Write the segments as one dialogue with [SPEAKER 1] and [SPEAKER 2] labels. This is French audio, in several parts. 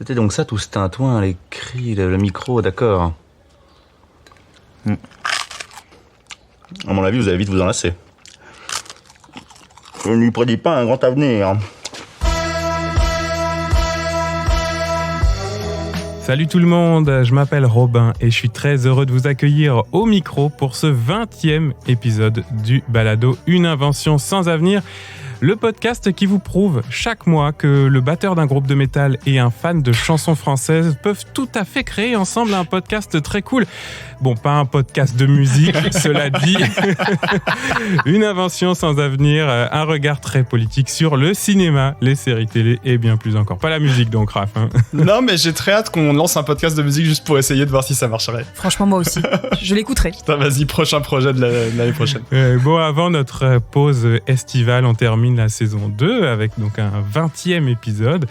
[SPEAKER 1] C'était donc ça tout ce tintouin, les cris, le micro, d'accord. À mon avis, vous allez vite vous en lasser. Je ne lui prédis pas un grand avenir.
[SPEAKER 2] Salut tout le monde, je m'appelle Robin et je suis très heureux de vous accueillir au micro pour ce 20e épisode du balado Une invention sans avenir. Le podcast qui vous prouve chaque mois que le batteur d'un groupe de métal et un fan de chansons françaises peuvent tout à fait créer ensemble un podcast très cool. Bon, pas un podcast de musique, cela dit. Une invention sans avenir, un regard très politique sur le cinéma, les séries télé et bien plus encore. Pas la musique donc, Raph. Hein.
[SPEAKER 3] Non, mais j'ai très hâte qu'on lance un podcast de musique juste pour essayer de voir si ça marcherait.
[SPEAKER 4] Franchement, moi aussi. Je l'écouterai.
[SPEAKER 3] Putain, vas-y, prochain projet de l'année prochaine.
[SPEAKER 2] Bon, avant notre pause estivale, on termine la saison 2 avec donc un 20e épisode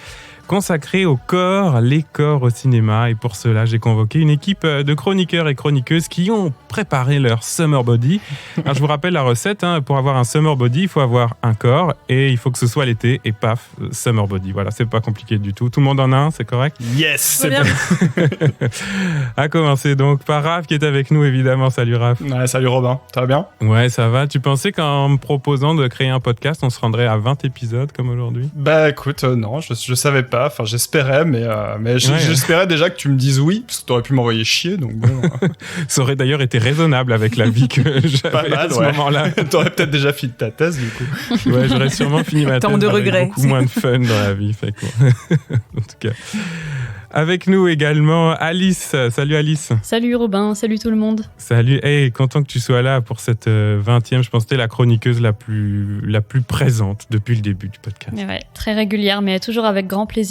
[SPEAKER 2] consacré aux corps, les corps au cinéma. Et pour cela, j'ai convoqué une équipe de chroniqueurs et chroniqueuses qui ont préparé leur summer body. Alors, je vous rappelle la recette, hein, pour avoir un summer body, il faut avoir un corps et il faut que ce soit l'été et paf, summer body. Voilà, c'est pas compliqué du tout. Tout le monde en a un, c'est correct ?
[SPEAKER 3] Yes, c'est bien.
[SPEAKER 2] À commencer donc par Raph qui est avec nous, évidemment. Salut Raph.
[SPEAKER 3] Ouais, salut Robin, ça va bien ?
[SPEAKER 2] Ouais, ça va. Tu pensais qu'en me proposant de créer un podcast, on se rendrait à 20 épisodes comme aujourd'hui ?
[SPEAKER 3] Bah écoute, non, je savais pas. Enfin, j'espérais, mais j'espérais déjà que tu me dises oui, parce que t'aurais pu m'envoyer chier, donc bon.
[SPEAKER 2] Ça aurait d'ailleurs été raisonnable avec la vie que j'avais à ce moment-là.
[SPEAKER 3] T'aurais peut-être déjà fini ta thèse, du coup.
[SPEAKER 2] Ouais, j'aurais sûrement fini ma thèse.
[SPEAKER 4] Tant de regrets.
[SPEAKER 2] Beaucoup moins de fun dans la vie, fait quoi. En tout cas. Avec nous également Alice. Salut Alice.
[SPEAKER 5] Salut Robin, salut tout le monde.
[SPEAKER 2] Salut, hey, content que tu sois là pour cette 20e. Je pense que t'es la chroniqueuse la plus présente depuis le début du podcast.
[SPEAKER 5] Ouais, très régulière, mais toujours avec grand plaisir.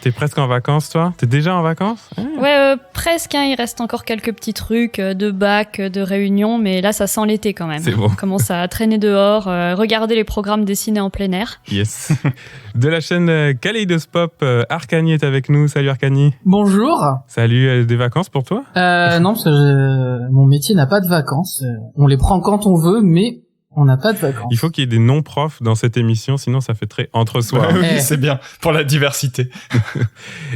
[SPEAKER 2] T'es presque en vacances, toi ? T'es déjà en vacances ?
[SPEAKER 5] Ouais, presque. Hein, il reste encore quelques petits trucs de bac, de réunion, mais là, ça sent l'été quand même.
[SPEAKER 2] C'est bon.
[SPEAKER 5] On commence à traîner dehors, regarder les programmes dessinés en plein air.
[SPEAKER 2] Yes. De la chaîne Kaleidoscope, Arcani est avec nous. Salut Arcani.
[SPEAKER 6] Bonjour.
[SPEAKER 2] Salut, des vacances pour toi ?
[SPEAKER 6] Non, parce que mon métier n'a pas de vacances. On les prend quand on veut, mais on n'a pas de vacances.
[SPEAKER 2] Il faut qu'il y ait des non-profs dans cette émission, sinon ça fait très entre-soi.
[SPEAKER 3] Oui, c'est bien, pour la diversité.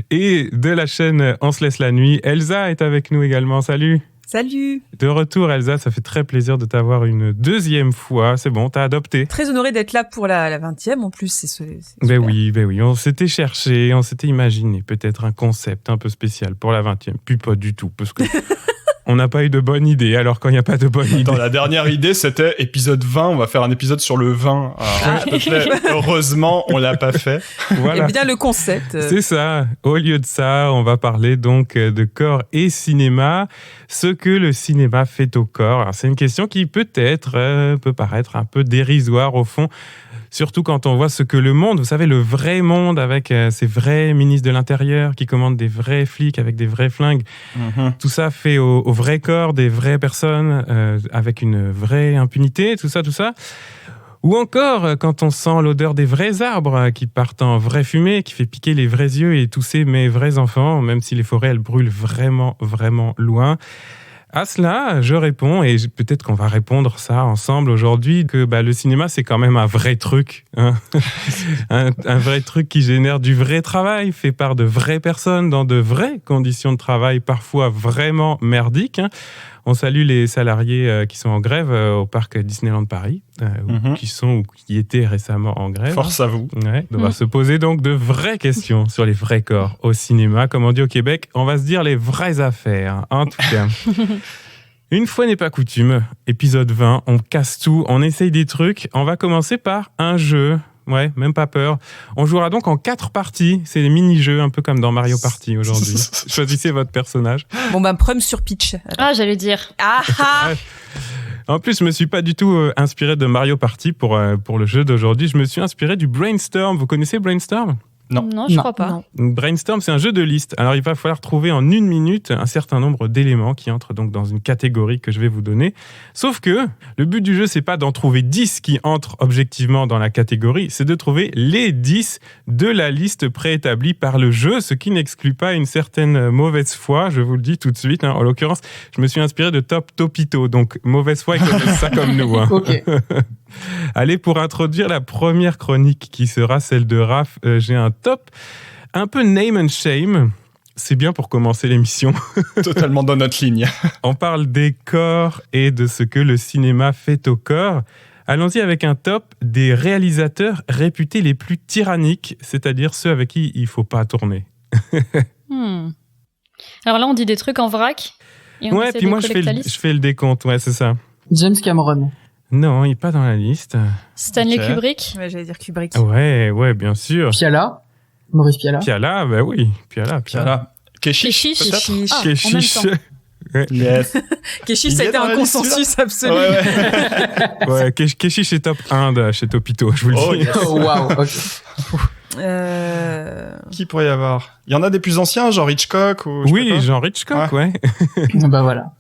[SPEAKER 2] Et de la chaîne On se laisse la nuit, Elsa est avec nous également. Salut.
[SPEAKER 4] Salut.
[SPEAKER 2] De retour Elsa, ça fait très plaisir de t'avoir une deuxième fois. C'est bon, t'as adopté.
[SPEAKER 4] Très honorée d'être là pour la 20e en plus. C'est
[SPEAKER 2] Ben oui. On s'était cherché, on s'était imaginé peut-être un concept un peu spécial pour la 20e. Puis pas du tout, parce que... On n'a pas eu de bonne idée, alors quand il n'y a pas de bonne idée...
[SPEAKER 3] Dans la dernière idée, c'était épisode 20, on va faire un épisode sur le vin. Heureusement, on l'a pas fait.
[SPEAKER 2] Voilà.
[SPEAKER 4] Et bien le concept.
[SPEAKER 2] C'est ça. Au lieu de ça, on va parler donc de corps et cinéma. Ce que le cinéma fait au corps. Alors, c'est une question qui peut-être peut paraître un peu dérisoire au fond. Surtout quand on voit ce que le monde, vous savez, le vrai monde avec ces vrais ministres de l'Intérieur qui commandent des vrais flics avec des vrais flingues. Mm-hmm. Tout ça fait au vrai corps des vraies personnes avec une vraie impunité, tout ça. Ou encore quand on sent l'odeur des vrais arbres qui partent en vraie fumée, qui fait piquer les vrais yeux et tousser mes vrais enfants, même si les forêts, elles brûlent vraiment, vraiment loin. À cela, je réponds, et peut-être qu'on va répondre ça ensemble aujourd'hui, que le cinéma, c'est quand même un vrai truc. Hein. un vrai truc qui génère du vrai travail, fait par de vraies personnes, dans de vraies conditions de travail, parfois vraiment merdiques. Hein. On salue les salariés qui sont en grève au parc Disneyland Paris, qui sont ou qui étaient récemment en grève.
[SPEAKER 3] Force à vous.
[SPEAKER 2] Ouais, on va se poser donc de vraies questions sur les vrais corps au cinéma. Comme on dit au Québec, on va se dire les vraies affaires, en tout cas. Une fois n'est pas coutume, épisode 20, on casse tout, on essaye des trucs. On va commencer par un jeu. Ouais, même pas peur. On jouera donc en 4 parties. C'est des mini-jeux, un peu comme dans Mario Party aujourd'hui. Choisissez votre personnage.
[SPEAKER 4] Bon, prom sur pitch.
[SPEAKER 5] Ah, j'allais dire.
[SPEAKER 2] En plus, je me suis pas du tout inspiré de Mario Party pour le jeu d'aujourd'hui. Je me suis inspiré du Brainstorm. Vous connaissez Brainstorm ?
[SPEAKER 5] Non, je crois pas.
[SPEAKER 4] Non.
[SPEAKER 2] Brainstorm, c'est un jeu de liste. Alors, il va falloir trouver en 1 minute un certain nombre d'éléments qui entrent donc dans une catégorie que je vais vous donner. Sauf que le but du jeu, c'est pas d'en trouver 10 qui entrent objectivement dans la catégorie, c'est de trouver les 10 de la liste préétablie par le jeu, ce qui n'exclut pas une certaine mauvaise foi, je vous le dis tout de suite. Hein. En l'occurrence, je me suis inspiré de Top Topito, donc mauvaise foi, ils connaissent ça comme nous. Hein.
[SPEAKER 6] Ok.
[SPEAKER 2] Allez, pour introduire la première chronique qui sera celle de Raph, j'ai un top Un peu name and shame. C'est bien pour commencer l'émission.
[SPEAKER 3] Totalement dans notre ligne.
[SPEAKER 2] On parle des corps et de ce que le cinéma fait au corps. Allons-y avec un top des réalisateurs réputés les plus tyranniques, c'est-à-dire ceux avec qui il ne faut pas tourner.
[SPEAKER 5] Alors là, on dit des trucs en vrac. Et on
[SPEAKER 2] Ouais,
[SPEAKER 5] essaie
[SPEAKER 2] puis
[SPEAKER 5] de
[SPEAKER 2] moi je
[SPEAKER 5] collecter la liste.
[SPEAKER 2] fais le décompte, ouais, c'est ça.
[SPEAKER 6] James Cameron.
[SPEAKER 2] Non, il n'est pas dans la liste.
[SPEAKER 5] Stanley
[SPEAKER 3] Ok.
[SPEAKER 5] Kubrick.
[SPEAKER 4] Ouais, j'allais dire Kubrick.
[SPEAKER 2] Ouais, bien sûr.
[SPEAKER 6] Piala. Maurice Piala.
[SPEAKER 2] Piala, bah oui, Piala.
[SPEAKER 3] Voilà. Keshish,
[SPEAKER 5] Keshish.
[SPEAKER 3] peut-être.
[SPEAKER 4] Keshish.
[SPEAKER 5] Ah,
[SPEAKER 2] Keshish.
[SPEAKER 5] en même
[SPEAKER 3] Yes.
[SPEAKER 4] Keshish,
[SPEAKER 3] Il
[SPEAKER 4] ça a
[SPEAKER 3] est
[SPEAKER 4] été
[SPEAKER 3] dans
[SPEAKER 4] un
[SPEAKER 3] la liste,
[SPEAKER 4] consensus absolu.
[SPEAKER 3] Ouais.
[SPEAKER 2] Ouais, Keshish est top 1 chez Topito, je vous le
[SPEAKER 3] Oh,
[SPEAKER 2] dis.
[SPEAKER 3] yes.
[SPEAKER 6] Oh, waouh. Ok.
[SPEAKER 3] Qui pourrait y avoir? Il y en a des plus anciens, genre Hitchcock ou. je sais
[SPEAKER 2] Oui,
[SPEAKER 3] pas.
[SPEAKER 2] Jean Hitchcock, ouais.
[SPEAKER 6] Bah voilà.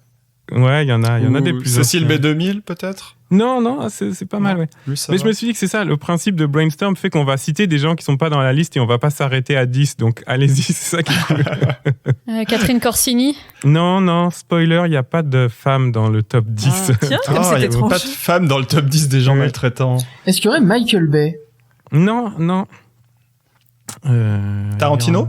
[SPEAKER 2] Ouais, il y en a
[SPEAKER 3] Ou
[SPEAKER 2] des plus
[SPEAKER 3] Cécile
[SPEAKER 2] anciens.
[SPEAKER 3] B2000, peut-être?
[SPEAKER 2] Non, c'est pas mal, ouais.
[SPEAKER 3] Lui, ça
[SPEAKER 2] Mais
[SPEAKER 3] va.
[SPEAKER 2] je me suis dit que c'est ça, le principe de Brainstorm fait qu'on va citer des gens qui sont pas dans la liste et on va pas s'arrêter à 10, donc allez-y, c'est ça qui est cool.
[SPEAKER 5] Catherine Corsini.
[SPEAKER 2] Non, spoiler, il n'y a pas de femme dans le top 10.
[SPEAKER 4] Ah, tiens, comme
[SPEAKER 3] Ah, il
[SPEAKER 4] c'est
[SPEAKER 3] y avait
[SPEAKER 4] étrange.
[SPEAKER 3] pas de femme dans le top 10 des gens
[SPEAKER 2] Ouais.
[SPEAKER 3] maltraitants.
[SPEAKER 6] Est-ce qu'il y aurait Michael Bay?
[SPEAKER 2] Non.
[SPEAKER 3] Tarantino?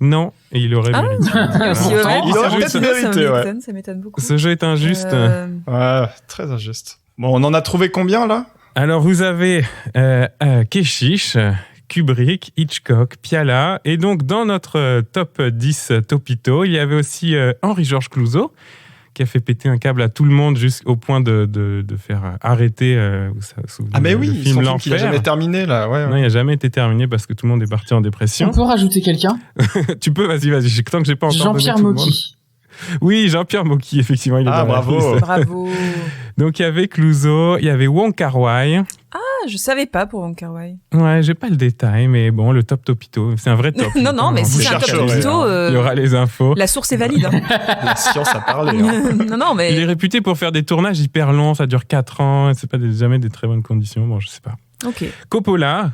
[SPEAKER 2] Non, et il aurait
[SPEAKER 4] Ah,
[SPEAKER 2] mérité.
[SPEAKER 4] il y a aussi
[SPEAKER 3] Il
[SPEAKER 4] Owen.
[SPEAKER 3] aurait
[SPEAKER 4] Ça
[SPEAKER 3] peut-être
[SPEAKER 4] m'étonne,
[SPEAKER 3] mérité,
[SPEAKER 4] ça m'étonne beaucoup.
[SPEAKER 2] Ce jeu est injuste.
[SPEAKER 4] Euh,
[SPEAKER 3] Ouais, très injuste. Bon, on en a trouvé combien, là?
[SPEAKER 2] Alors, vous avez Keshish, Kubrick, Hitchcock, Piala. Et donc, dans notre top 10 Topito, il y avait aussi Henri-Georges Clouzot, qui a fait péter un câble à tout le monde jusqu'au point de faire arrêter
[SPEAKER 3] Ah, mais
[SPEAKER 2] le
[SPEAKER 3] oui,
[SPEAKER 2] film
[SPEAKER 3] son film qu'il a
[SPEAKER 2] L'Enfer.
[SPEAKER 3] jamais terminé, là. Ouais,
[SPEAKER 2] Non,
[SPEAKER 3] ouais.
[SPEAKER 2] il n'a jamais été terminé parce que tout le monde est parti en
[SPEAKER 6] On
[SPEAKER 2] dépression.
[SPEAKER 6] peut rajouter quelqu'un?
[SPEAKER 2] Tu peux, vas-y, tant que j'ai pas encore donné
[SPEAKER 6] Jean-Pierre
[SPEAKER 2] tout le monde.
[SPEAKER 6] Mocky.
[SPEAKER 2] Oui, Jean-Pierre Mocky, effectivement, il est
[SPEAKER 3] Ah,
[SPEAKER 2] dans la
[SPEAKER 3] bravo.
[SPEAKER 2] liste.
[SPEAKER 4] Bravo.
[SPEAKER 2] Donc, il y avait Clouzot, il y avait Wong Kar-wai.
[SPEAKER 4] Ah, je savais pas pour Wong Kar-wai.
[SPEAKER 2] Ouais, j'ai pas le détail, mais bon, le top Topito, c'est un vrai top.
[SPEAKER 4] Non, mais
[SPEAKER 2] Vous
[SPEAKER 4] si c'est un top
[SPEAKER 3] chercherez,
[SPEAKER 4] Topito,
[SPEAKER 2] Il y aura les infos.
[SPEAKER 4] la source est valide. hein.
[SPEAKER 3] La science a parlé. Hein.
[SPEAKER 4] non,
[SPEAKER 2] Il est
[SPEAKER 4] mais.
[SPEAKER 2] réputé pour faire des tournages hyper longs, ça dure 4 ans, c'est pas jamais des très bonnes conditions, bon, je sais pas.
[SPEAKER 4] Ok.
[SPEAKER 2] Coppola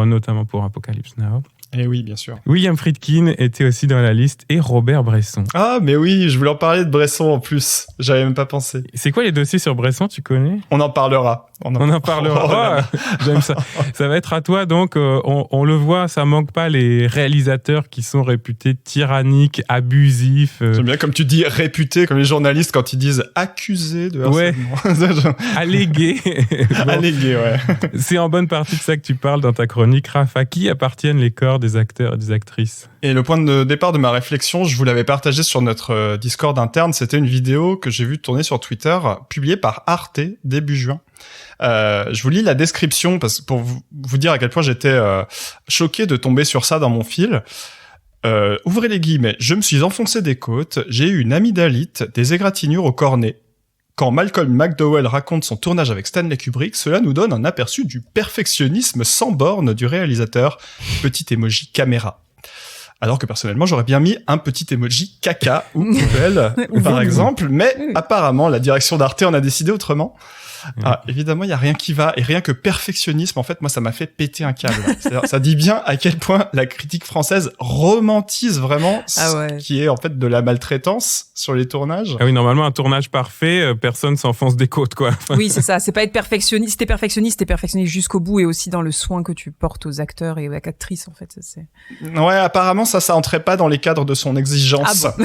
[SPEAKER 2] notamment pour Apocalypse Now.
[SPEAKER 3] Eh oui, bien sûr.
[SPEAKER 2] William Friedkin était aussi dans la liste et Robert Bresson.
[SPEAKER 3] Ah, mais oui, je voulais en parler de Bresson en plus. J'avais même pas pensé.
[SPEAKER 2] C'est quoi les dossiers sur Bresson, tu connais?
[SPEAKER 3] On en parlera.
[SPEAKER 2] On en parlera.
[SPEAKER 3] Oh là là.
[SPEAKER 2] Oh, j'aime ça. Ça va être à toi. Donc, on le voit, ça manque pas les réalisateurs qui sont réputés tyranniques, abusifs.
[SPEAKER 3] J'aime bien comme tu dis réputé, comme les journalistes quand ils disent accusé de harcèlement.
[SPEAKER 2] Allégués. Bon,
[SPEAKER 3] Allégué, ouais.
[SPEAKER 2] c'est en bonne partie de ça que tu parles dans ta chronique. Raph, à qui appartiennent les corps des acteurs et des actrices?
[SPEAKER 3] Et le point de départ de ma réflexion, je vous l'avais partagé sur notre Discord interne, c'était une vidéo que j'ai vue tourner sur Twitter, publiée par Arte début juin. Je vous lis la description parce que pour vous dire à quel point j'étais choqué de tomber sur ça dans mon fil. Ouvrez les guillemets. Je me suis enfoncé des côtes, j'ai eu une amygdalite, des égratignures au cornet. Quand Malcolm McDowell raconte son tournage avec Stanley Kubrick, cela nous donne un aperçu du perfectionnisme sans borne du réalisateur. Petit emoji caméra. Alors que personnellement, j'aurais bien mis un petit emoji caca ou poubelle, par exemple. Mais apparemment, la direction d'Arte en a décidé autrement. Ah, évidemment, il y a rien qui va. Et rien que perfectionnisme, en fait, moi, ça m'a fait péter un câble. C'est-à-dire, ça dit bien à quel point la critique française romantise vraiment ce qui est, en fait, de la maltraitance sur les tournages.
[SPEAKER 2] Ah oui, normalement, un tournage parfait, personne s'enfonce des côtes, quoi.
[SPEAKER 4] Oui, c'est ça. C'est pas être perfectionniste. Si t'es perfectionniste jusqu'au bout et aussi dans le soin que tu portes aux acteurs et aux actrices, en fait.
[SPEAKER 3] Ouais, apparemment, ça entrait pas dans les cadres de son exigence.
[SPEAKER 4] Ah bon.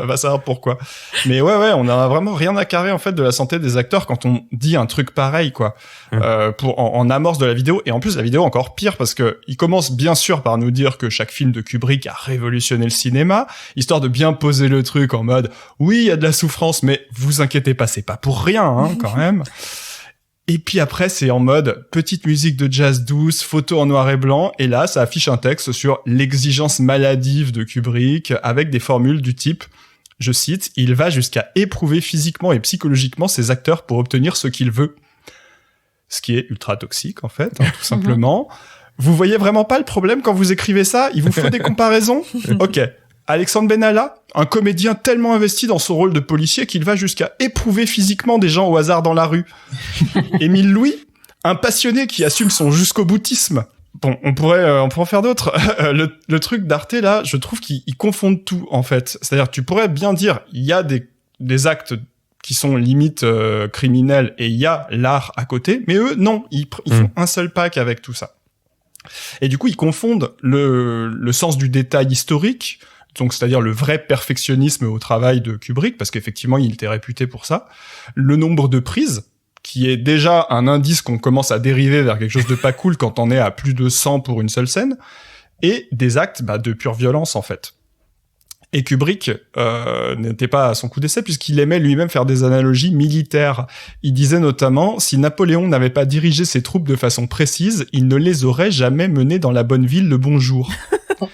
[SPEAKER 3] On va savoir pourquoi. Mais ouais, on a vraiment rien à carrer, en fait, de la santé des acteurs quand on dit un truc pareil, quoi. En amorce de la vidéo. Et en plus, la vidéo encore pire parce que il commence bien sûr par nous dire que chaque film de Kubrick a révolutionné le cinéma, histoire de bien poser le truc en mode, oui, il y a de la souffrance, mais vous inquiétez pas, c'est pas pour rien, hein, quand même. Et puis après, c'est en mode petite musique de jazz douce, photo en noir et blanc, et là, ça affiche un texte sur l'exigence maladive de Kubrick avec des formules du type, je cite, « Il va jusqu'à éprouver physiquement et psychologiquement ses acteurs pour obtenir ce qu'il veut. » Ce qui est ultra toxique, en fait, hein, tout simplement. Vous voyez vraiment pas le problème quand vous écrivez ça? Il vous faut des comparaisons? Ok. Alexandre Benalla, un comédien tellement investi dans son rôle de policier qu'il va jusqu'à éprouver physiquement des gens au hasard dans la rue. Émile Louis, un passionné qui assume son jusqu'au-boutisme. Bon, on pourrait en faire d'autres. Le truc d'Arte, là, je trouve qu'ils confondent tout, en fait. C'est-à-dire, tu pourrais bien dire, il y a des actes qui sont limite criminels et il y a l'art à côté, mais eux, non, ils font un seul pack avec tout ça. Et du coup, ils confondent le sens du détail historique, donc c'est-à-dire le vrai perfectionnisme au travail de Kubrick, parce qu'effectivement, il était réputé pour ça, le nombre de prises, qui est déjà un indice qu'on commence à dériver vers quelque chose de pas cool quand on est à plus de 100 pour une seule scène, et des actes de pure violence, en fait. Et Kubrick n'était pas à son coup d'essai puisqu'il aimait lui-même faire des analogies militaires. Il disait notamment, si Napoléon n'avait pas dirigé ses troupes de façon précise, il ne les aurait jamais menées dans la bonne ville le bonjour.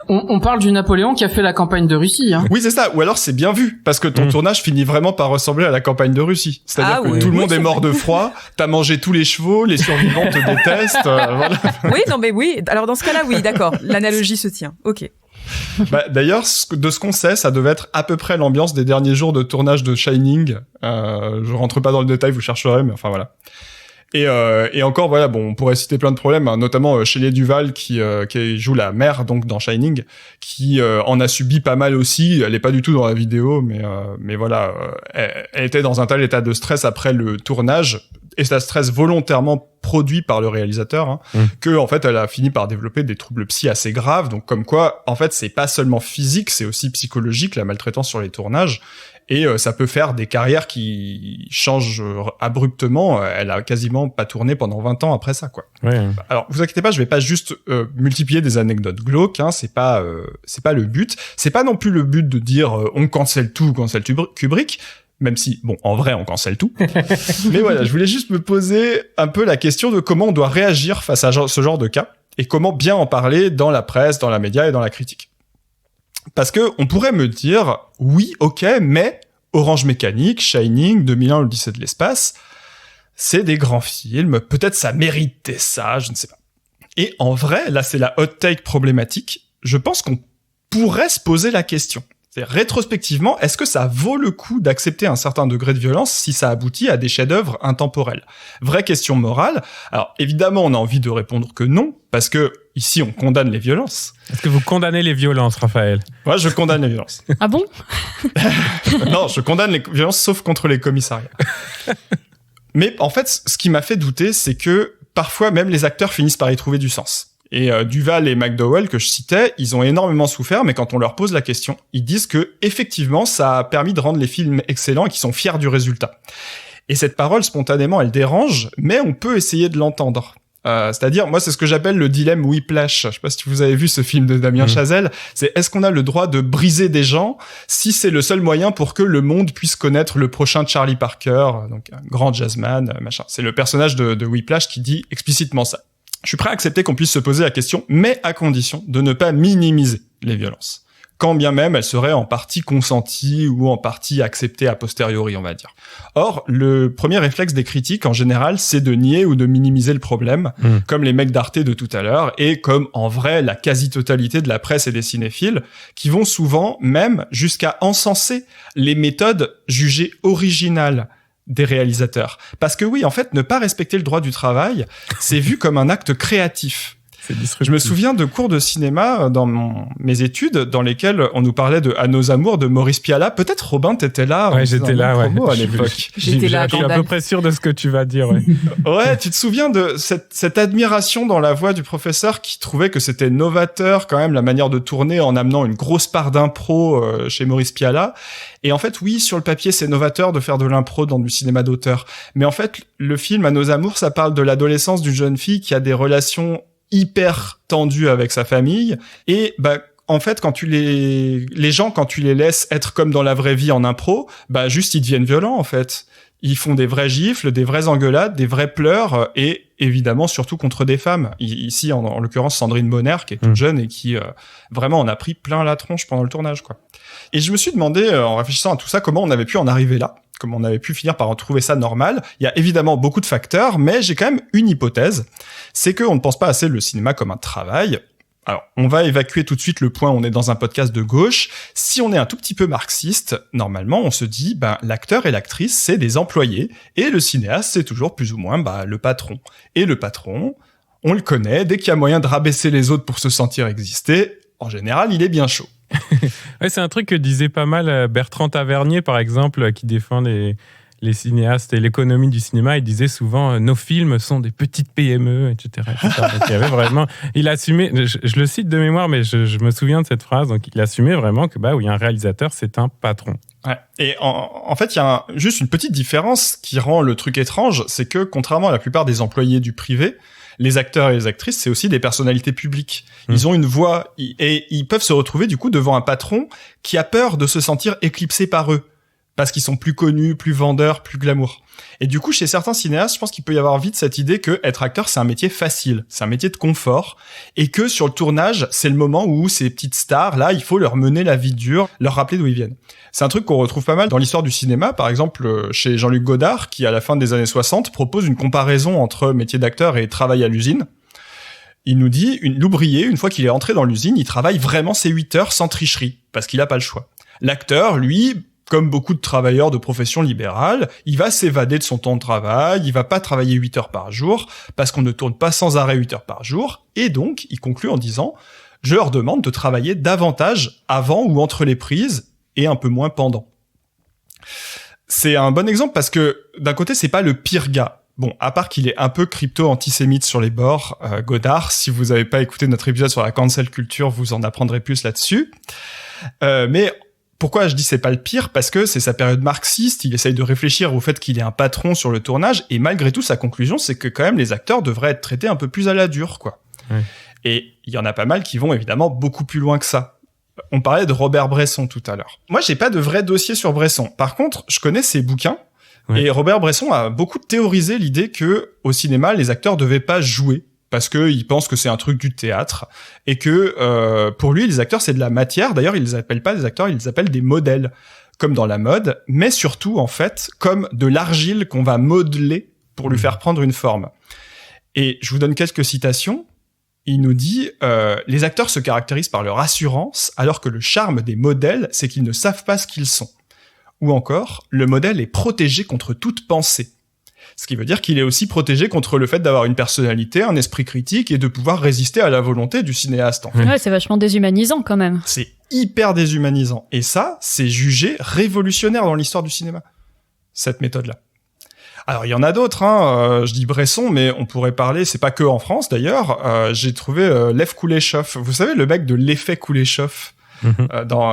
[SPEAKER 6] On parle du Napoléon qui a fait la campagne de Russie, hein.
[SPEAKER 3] Oui, c'est ça. Ou alors c'est bien vu parce que ton tournage finit vraiment par ressembler à la campagne de Russie. C'est-à-dire que tout le monde est mort de froid, t'as mangé tous les chevaux, les survivants te détestent. Voilà.
[SPEAKER 4] Oui, non mais oui. Alors dans ce cas-là, oui, d'accord. L'analogie se tient. Ok.
[SPEAKER 3] D'ailleurs, de ce qu'on sait, ça devait être à peu près l'ambiance des derniers jours de tournage de Shining. Je rentre pas dans le détail, vous chercherez, mais enfin voilà. Et encore, voilà, bon, on pourrait citer plein de problèmes, hein, notamment Shelley Duvall qui joue la mère donc dans Shining, qui en a subi pas mal aussi. Elle est pas du tout dans la vidéo, mais voilà, elle était dans un tel état de stress après le tournage, et ça stress volontairement produit par le réalisateur, hein, que en fait elle a fini par développer des troubles psy assez graves. Donc comme quoi, en fait, c'est pas seulement physique, c'est aussi psychologique la maltraitance sur les tournages. Et ça peut faire des carrières qui changent abruptement. Elle a quasiment pas tourné pendant 20 ans après ça, quoi.
[SPEAKER 2] Ouais.
[SPEAKER 3] Alors, vous inquiétez pas, je vais pas juste multiplier des anecdotes glauques, hein, c'est pas le but. C'est pas non plus le but de dire on cancelle tout, on cancelle Kubrick, même si, bon, en vrai, on cancelle tout. Mais voilà, je voulais juste me poser un peu la question de comment on doit réagir face à ce genre de cas, et comment bien en parler dans la presse, dans la média et dans la critique. Parce que on pourrait me dire, oui, ok, mais Orange Mécanique, Shining, 2001, l'Odyssée de l'espace, c'est des grands films, peut-être ça méritait ça, je ne sais pas. Et en vrai, là c'est la hot take problématique, je pense qu'on pourrait se poser la question. C'est rétrospectivement, est-ce que ça vaut le coup d'accepter un certain degré de violence si ça aboutit à des chefs-d'œuvre intemporels? Vraie question morale. Alors évidemment, on a envie de répondre que non, parce que ici on condamne les violences.
[SPEAKER 2] Est-ce que vous condamnez les violences, Raphaël?
[SPEAKER 3] Moi, je condamne les violences.
[SPEAKER 5] Ah bon?
[SPEAKER 3] Non, je condamne les violences sauf contre les commissariats. Mais en fait, ce qui m'a fait douter, c'est que parfois même les acteurs finissent par y trouver du sens. Et Duvall et McDowell que je citais, ils ont énormément souffert, mais quand on leur pose la question, ils disent que effectivement, ça a permis de rendre les films excellents et qu'ils sont fiers du résultat. Et cette parole, spontanément, elle dérange, mais on peut essayer de l'entendre. C'est-à-dire, moi, c'est ce que j'appelle le dilemme Whiplash. Je sais pas si vous avez vu ce film de Damien Chazelle. C'est est-ce qu'on a le droit de briser des gens si c'est le seul moyen pour que le monde puisse connaître le prochain Charlie Parker, donc un grand jazzman, machin. C'est le personnage de Whiplash qui dit explicitement ça. Je suis prêt à accepter qu'on puisse se poser la question, mais à condition de ne pas minimiser les violences. Quand bien même elles seraient en partie consenties ou en partie acceptées a posteriori, on va dire. Or, le premier réflexe des critiques, en général, c'est de nier ou de minimiser le problème, comme les mecs d'Arte de tout à l'heure, et comme, en vrai, la quasi-totalité de la presse et des cinéphiles, qui vont souvent même jusqu'à encenser les méthodes jugées originales des réalisateurs. Parce que oui, en fait, ne pas respecter le droit du travail, c'est vu comme un acte créatif. Je me souviens de cours de cinéma dans mes études dans lesquels on nous parlait de À nos amours de Maurice Pialat. Peut-être Robin, t'étais là.
[SPEAKER 2] Ouais, j'étais là, ouais.
[SPEAKER 3] À l'époque.
[SPEAKER 4] J'étais là.
[SPEAKER 2] Je suis à peu près sûr de ce que tu vas dire, ouais.
[SPEAKER 3] Ouais, tu te souviens de cette admiration dans la voix du professeur qui trouvait que c'était novateur quand même la manière de tourner en amenant une grosse part d'impro chez Maurice Pialat. Et en fait, oui, sur le papier, c'est novateur de faire de l'impro dans du cinéma d'auteur. Mais en fait, le film À nos amours, ça parle de l'adolescence d'une jeune fille qui a des relations hyper tendues avec sa famille. Et en fait, quand les gens, quand tu les laisses être comme dans la vraie vie en impro, juste ils deviennent violents en fait. Ils font des vrais gifles, des vraies engueulades, des vrais pleurs et évidemment surtout contre des femmes. Ici, en l'occurrence, Sandrine Bonner, qui est toute jeune et qui vraiment en a pris plein la tronche pendant le tournage, quoi. Et je me suis demandé, en réfléchissant à tout ça, comment on avait pu en arriver là, comment on avait pu finir par en trouver ça normal. Il y a évidemment beaucoup de facteurs, mais j'ai quand même une hypothèse, c'est qu'on ne pense pas assez le cinéma comme un travail. Alors, on va évacuer tout de suite le point, on est dans un podcast de gauche. Si on est un tout petit peu marxiste, normalement, on se dit, l'acteur et l'actrice, c'est des employés, et le cinéaste, c'est toujours plus ou moins, le patron. Et le patron, on le connaît, dès qu'il y a moyen de rabaisser les autres pour se sentir exister, en général, il est bien chaud.
[SPEAKER 2] Ouais, c'est un truc que disait pas mal Bertrand Tavernier, par exemple, qui défend les les cinéastes et l'économie du cinéma, il disait souvent nos films sont des petites PME, etc. etc. Donc, il y avait vraiment, il assumait, je le cite de mémoire, mais je me souviens de cette phrase, donc il assumait vraiment que oui, un réalisateur, c'est un patron.
[SPEAKER 3] Ouais. Et en fait, il y a juste une petite différence qui rend le truc étrange, c'est que contrairement à la plupart des employés du privé, les acteurs et les actrices, c'est aussi des personnalités publiques. Ils ont une voix et ils peuvent se retrouver du coup devant un patron qui a peur de se sentir éclipsé par eux parce qu'ils sont plus connus, plus vendeurs, plus glamour. Et du coup, chez certains cinéastes, je pense qu'il peut y avoir vite cette idée que être acteur, c'est un métier facile, c'est un métier de confort, et que sur le tournage, c'est le moment où ces petites stars, là, il faut leur mener la vie dure, leur rappeler d'où ils viennent. C'est un truc qu'on retrouve pas mal dans l'histoire du cinéma, par exemple, chez Jean-Luc Godard, qui, à la fin des années 60, propose une comparaison entre métier d'acteur et travail à l'usine. Il nous dit, l'ouvrier, une fois qu'il est entré dans l'usine, il travaille vraiment ses 8 heures sans tricherie, parce qu'il a pas le choix. L'acteur, lui, comme beaucoup de travailleurs de profession libérale, il va s'évader de son temps de travail, il va pas travailler 8 heures par jour, parce qu'on ne tourne pas sans arrêt 8 heures par jour, et donc, il conclut en disant, je leur demande de travailler davantage avant ou entre les prises, et un peu moins pendant. C'est un bon exemple parce que, d'un côté, c'est pas le pire gars. Bon, à part qu'il est un peu crypto-antisémite sur les bords, Godard, si vous avez pas écouté notre épisode sur la cancel culture, vous en apprendrez plus là-dessus. Mais pourquoi je dis c'est pas le pire? Parce que c'est sa période marxiste, il essaye de réfléchir au fait qu'il est un patron sur le tournage, et malgré tout, sa conclusion, c'est que quand même les acteurs devraient être traités un peu plus à la dure, quoi.
[SPEAKER 2] Oui.
[SPEAKER 3] Et il y en a pas mal qui vont évidemment beaucoup plus loin que ça. On parlait de Robert Bresson tout à l'heure. Moi, j'ai pas de vrai dossier sur Bresson. Par contre, je connais ses bouquins, et Robert Bresson a beaucoup théorisé l'idée que, au cinéma, les acteurs devaient pas jouer, parce que il pense que c'est un truc du théâtre, et que pour lui, les acteurs, c'est de la matière. D'ailleurs, ils les appellent pas des acteurs, ils les appellent des modèles, comme dans la mode, mais surtout, en fait, comme de l'argile qu'on va modeler pour lui faire prendre une forme. Et je vous donne quelques citations. Il nous dit les acteurs se caractérisent par leur assurance, alors que le charme des modèles, c'est qu'ils ne savent pas ce qu'ils sont. Ou encore, le modèle est protégé contre toute pensée. Ce qui veut dire qu'il est aussi protégé contre le fait d'avoir une personnalité, un esprit critique et de pouvoir résister à la volonté du cinéaste, en fait.
[SPEAKER 5] Ouais, c'est vachement déshumanisant quand même.
[SPEAKER 3] C'est hyper déshumanisant. Et ça, c'est jugé révolutionnaire dans l'histoire du cinéma, cette méthode-là. Alors, il y en a d'autres, hein. Je dis Bresson, mais on pourrait parler, c'est pas que en France d'ailleurs, j'ai trouvé Lev Kuleshov. Vous savez, le mec de l'effet Kuleshov,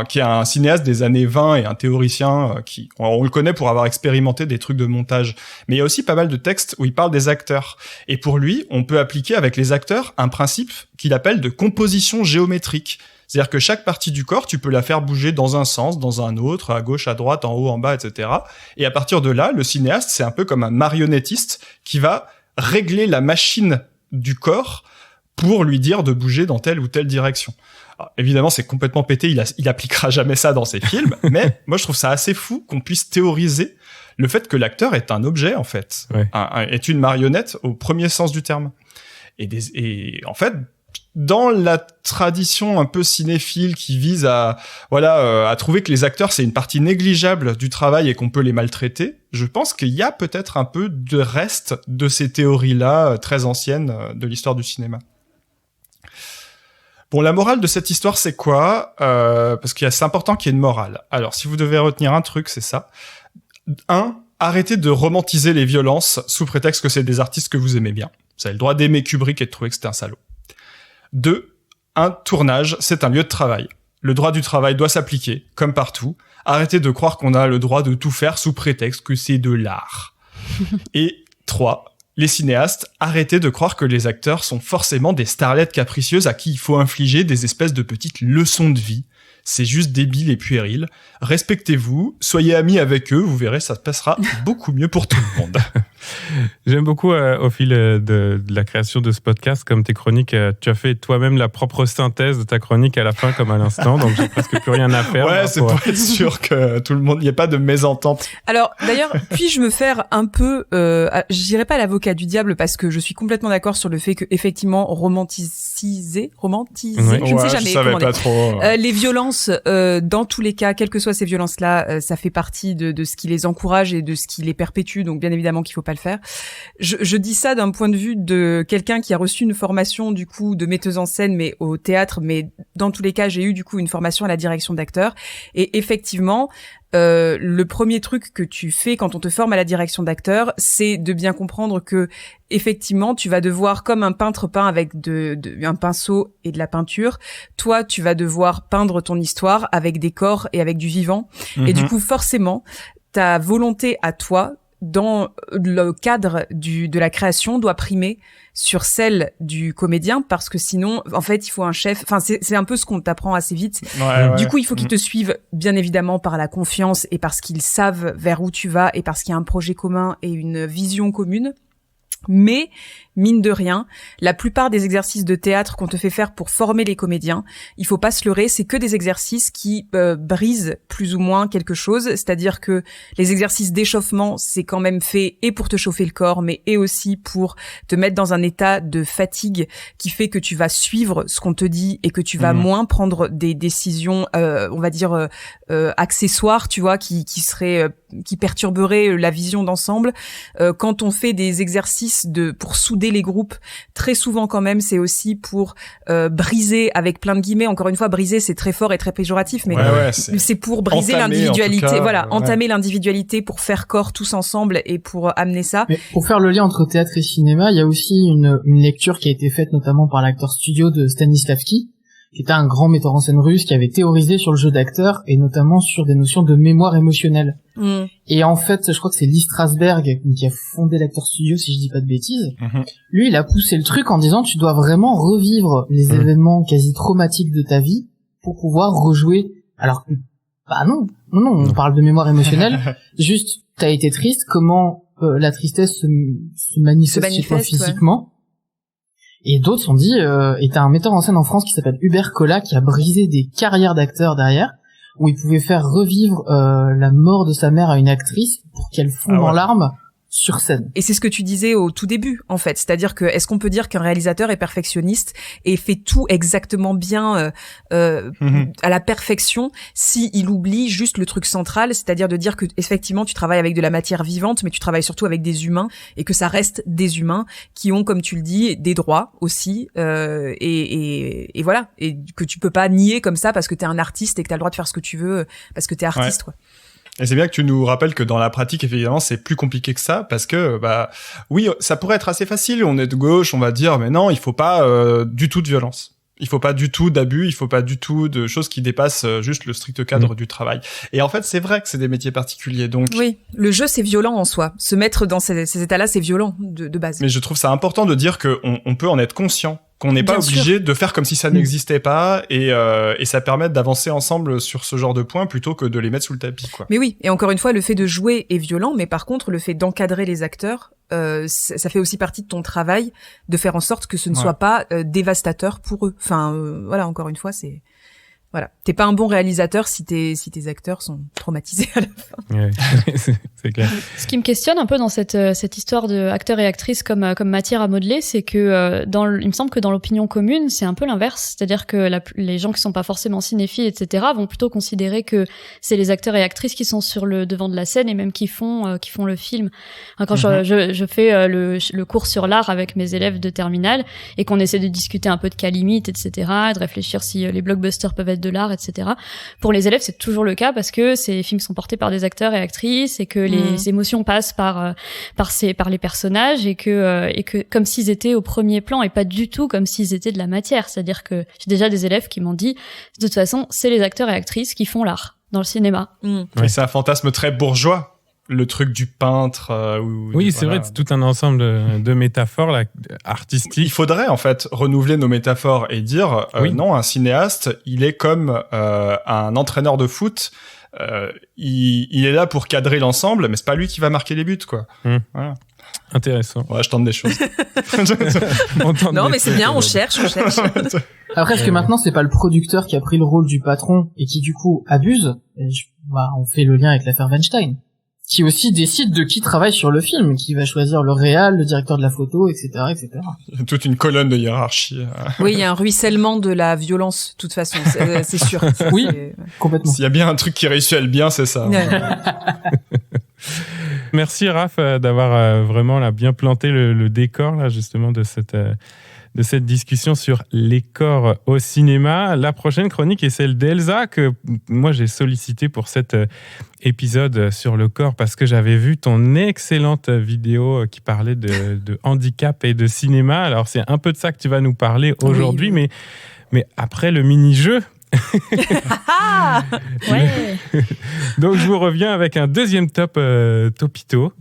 [SPEAKER 3] qui est un cinéaste des années 20 et un théoricien on le connaît pour avoir expérimenté des trucs de montage. Mais il y a aussi pas mal de textes où il parle des acteurs. Et pour lui, on peut appliquer avec les acteurs un principe qu'il appelle de composition géométrique. C'est-à-dire que chaque partie du corps, tu peux la faire bouger dans un sens, dans un autre, à gauche, à droite, en haut, en bas, etc. Et à partir de là, le cinéaste, c'est un peu comme un marionnettiste qui va régler la machine du corps pour lui dire de bouger dans telle ou telle direction. Alors, évidemment, c'est complètement pété, il appliquera jamais ça dans ses films, mais moi je trouve ça assez fou qu'on puisse théoriser le fait que l'acteur est un objet, en fait, est une marionnette au premier sens du terme. Et en fait, dans la tradition un peu cinéphile qui vise à trouver que les acteurs c'est une partie négligeable du travail et qu'on peut les maltraiter, je pense qu'il y a peut-être un peu de reste de ces théories-là très anciennes de l'histoire du cinéma. Bon, la morale de cette histoire, c'est quoi? Parce que c'est important qu'il y ait une morale. Alors, si vous devez retenir un truc, c'est ça. 1. Arrêtez de romantiser les violences sous prétexte que c'est des artistes que vous aimez bien. Vous avez le droit d'aimer Kubrick et de trouver que c'était un salaud. 2. Un tournage, c'est un lieu de travail. Le droit du travail doit s'appliquer, comme partout. Arrêtez de croire qu'on a le droit de tout faire sous prétexte que c'est de l'art. Et 3. Les cinéastes, arrêtez de croire que les acteurs sont forcément des starlettes capricieuses à qui il faut infliger des espèces de petites leçons de vie. C'est juste débile et puéril. Respectez-vous, soyez amis avec eux, vous verrez, ça se passera beaucoup mieux pour tout le monde.
[SPEAKER 2] J'aime beaucoup, au fil de la création de ce podcast, comme tes chroniques, tu as fait toi-même la propre synthèse de ta chronique à la fin comme à l'instant, donc j'ai presque plus rien à faire.
[SPEAKER 3] Ouais, c'est pour être sûr que tout le monde, il n'y ait pas de mésentente.
[SPEAKER 4] Alors, d'ailleurs, puis-je me faire un peu, je dirais pas l'avocat du diable parce que je suis complètement d'accord sur le fait que, effectivement, romanticiser,
[SPEAKER 2] oui.
[SPEAKER 4] je ne sais jamais comment
[SPEAKER 3] pas trop.
[SPEAKER 4] les violences, dans tous les cas, quelles que soient ces violences-là, ça fait partie de ce qui les encourage et de ce qui les perpétue, donc bien évidemment qu'il faut pas pas le faire. Je dis ça d'un point de vue de quelqu'un qui a reçu une formation du coup de metteuse en scène, mais au théâtre. Mais dans tous les cas, j'ai eu du coup une formation à la direction d'acteurs. Et effectivement, le premier truc que tu fais quand on te forme à la direction d'acteur, c'est de bien comprendre que effectivement, tu vas devoir, comme un peintre peint avec un pinceau et de la peinture, toi, tu vas devoir peindre ton histoire avec des corps et avec du vivant. Et du coup, forcément, ta volonté à toi, dans le cadre de la création, doit primer sur celle du comédien, parce que sinon, en fait, il faut un chef. Enfin, c'est un peu ce qu'on t'apprend assez vite. Du coup, il faut qu'ils te suivent, bien évidemment, par la confiance et parce qu'ils savent vers où tu vas et parce qu'il y a un projet commun et une vision commune. Mais, mine de rien, la plupart des exercices de théâtre qu'on te fait faire pour former les comédiens, il faut pas se leurrer, c'est que des exercices qui brisent plus ou moins quelque chose. C'est-à-dire que les exercices d'échauffement, c'est quand même fait et pour te chauffer le corps, mais et aussi pour te mettre dans un état de fatigue qui fait que tu vas suivre ce qu'on te dit et que tu vas moins prendre des décisions, on va dire accessoires, tu vois, qui perturberaient la vision d'ensemble. Quand on fait des exercices pour souder les groupes, très souvent quand même, c'est aussi pour briser, avec plein de guillemets. Encore une fois, briser, c'est très fort et très péjoratif, mais c'est pour briser l'individualité. Entamer l'individualité pour faire corps tous ensemble et pour amener ça.
[SPEAKER 6] Mais pour faire le lien entre théâtre et cinéma, il y a aussi une lecture qui a été faite notamment par l'acteur studio de Stanislavski, qui était un grand metteur en scène russe qui avait théorisé sur le jeu d'acteur et notamment sur des notions de mémoire émotionnelle. Et en fait, je crois que c'est Lee Strasberg qui a fondé l'acteur studio, si je dis pas de bêtises. Lui, il a poussé le truc en disant tu dois vraiment revivre les événements quasi traumatiques de ta vie pour pouvoir rejouer. Alors, bah non, on parle de mémoire émotionnelle. Juste, t'as été triste, comment la tristesse se manifeste chez toi physiquement. Ouais. Et d'autres ont dit, et t'as un metteur en scène en France qui s'appelle Hubert Collat qui a brisé des carrières d'acteurs derrière, où il pouvait faire revivre la mort de sa mère à une actrice pour qu'elle fonde en larmes sur scène.
[SPEAKER 4] Et c'est ce que tu disais au tout début, en fait. C'est-à-dire que, est-ce qu'on peut dire qu'un réalisateur est perfectionniste et fait tout exactement bien à la perfection si il oublie juste le truc central, c'est-à-dire de dire que, effectivement, tu travailles avec de la matière vivante, mais tu travailles surtout avec des humains et que ça reste des humains qui ont, comme tu le dis, des droits aussi, et voilà. Et que tu peux pas nier comme ça parce que t'es un artiste et que t'as le droit de faire ce que tu veux parce que t'es artiste, quoi.
[SPEAKER 3] Et c'est bien que tu nous rappelles que dans la pratique, évidemment, c'est plus compliqué que ça, parce que, oui, ça pourrait être assez facile, on est de gauche, on va dire, mais non, il faut pas du tout de violence. Il faut pas du tout d'abus, il faut pas du tout de choses qui dépassent juste le strict cadre du travail. Et en fait, c'est vrai que c'est des métiers particuliers, donc...
[SPEAKER 4] Oui, le jeu, c'est violent en soi. Se mettre dans ces états-là, c'est violent de base.
[SPEAKER 3] Mais je trouve ça important de dire qu'on peut en être conscient, qu'on n'est pas obligé de faire comme si ça n'existait pas, et ça permet d'avancer ensemble sur ce genre de points plutôt que de les mettre sous le tapis, quoi.
[SPEAKER 4] Mais oui, et encore une fois, le fait de jouer est violent, mais par contre, le fait d'encadrer les acteurs, ça fait aussi partie de ton travail, de faire en sorte que ce ne soit pas dévastateur pour eux. Enfin, voilà, encore une fois, c'est... Voilà, t'es pas un bon réalisateur si tes acteurs sont traumatisés à la fin.
[SPEAKER 2] Ouais, c'est clair.
[SPEAKER 5] Ce qui me questionne un peu dans cette histoire de acteurs et actrices comme matière à modeler, c'est que il me semble que dans l'opinion commune, c'est un peu l'inverse, c'est-à-dire que les gens qui sont pas forcément cinéphiles, etc., vont plutôt considérer que c'est les acteurs et actrices qui sont sur le devant de la scène et même qui font le film. Quand je fais le cours sur l'art avec mes élèves de terminale et qu'on essaie de discuter un peu de cas limites, etc., de réfléchir si les blockbusters peuvent être de l'art, etc. Pour les élèves, c'est toujours le cas parce que ces films sont portés par des acteurs et actrices et que les émotions passent par les personnages et que comme s'ils étaient au premier plan et pas du tout comme s'ils étaient de la matière. C'est-à-dire que j'ai déjà des élèves qui m'ont dit, de toute façon, c'est les acteurs et actrices qui font l'art dans le cinéma.
[SPEAKER 3] Et c'est un fantasme très bourgeois. Le truc du peintre.
[SPEAKER 2] Oui, c'est vrai, c'est tout un ensemble de métaphores là, artistiques.
[SPEAKER 3] Il faudrait en fait renouveler nos métaphores et dire non, un cinéaste, il est comme un entraîneur de foot. Il est là pour cadrer l'ensemble, mais c'est pas lui qui va marquer les buts, quoi. Voilà.
[SPEAKER 2] Intéressant.
[SPEAKER 3] Ouais, je tente des choses.
[SPEAKER 4] Non, mais c'est bien, on cherche.
[SPEAKER 6] Après, est-ce que maintenant c'est pas le producteur qui a pris le rôle du patron et qui du coup abuse? On fait le lien avec l'affaire Weinstein, qui aussi décide de qui travaille sur le film, qui va choisir le réal, le directeur de la photo, etc., etc.
[SPEAKER 3] Toute une colonne de hiérarchie.
[SPEAKER 4] Oui, il y a un ruissellement de la violence, de toute façon, c'est sûr.
[SPEAKER 6] Oui, complètement.
[SPEAKER 3] S'il y a bien un truc qui réussit à le bien, c'est ça.
[SPEAKER 2] Merci Raph d'avoir vraiment là, bien planté le décor là, justement de cette discussion sur les corps au cinéma. La prochaine chronique est celle d'Elsa, que moi j'ai sollicité pour cet épisode sur le corps parce que j'avais vu ton excellente vidéo qui parlait de handicap et de cinéma. Alors c'est un peu de ça que tu vas nous parler aujourd'hui,
[SPEAKER 4] oui.
[SPEAKER 2] mais après le mini-jeu.
[SPEAKER 5] Ouais.
[SPEAKER 2] Donc je vous reviens avec un deuxième topito.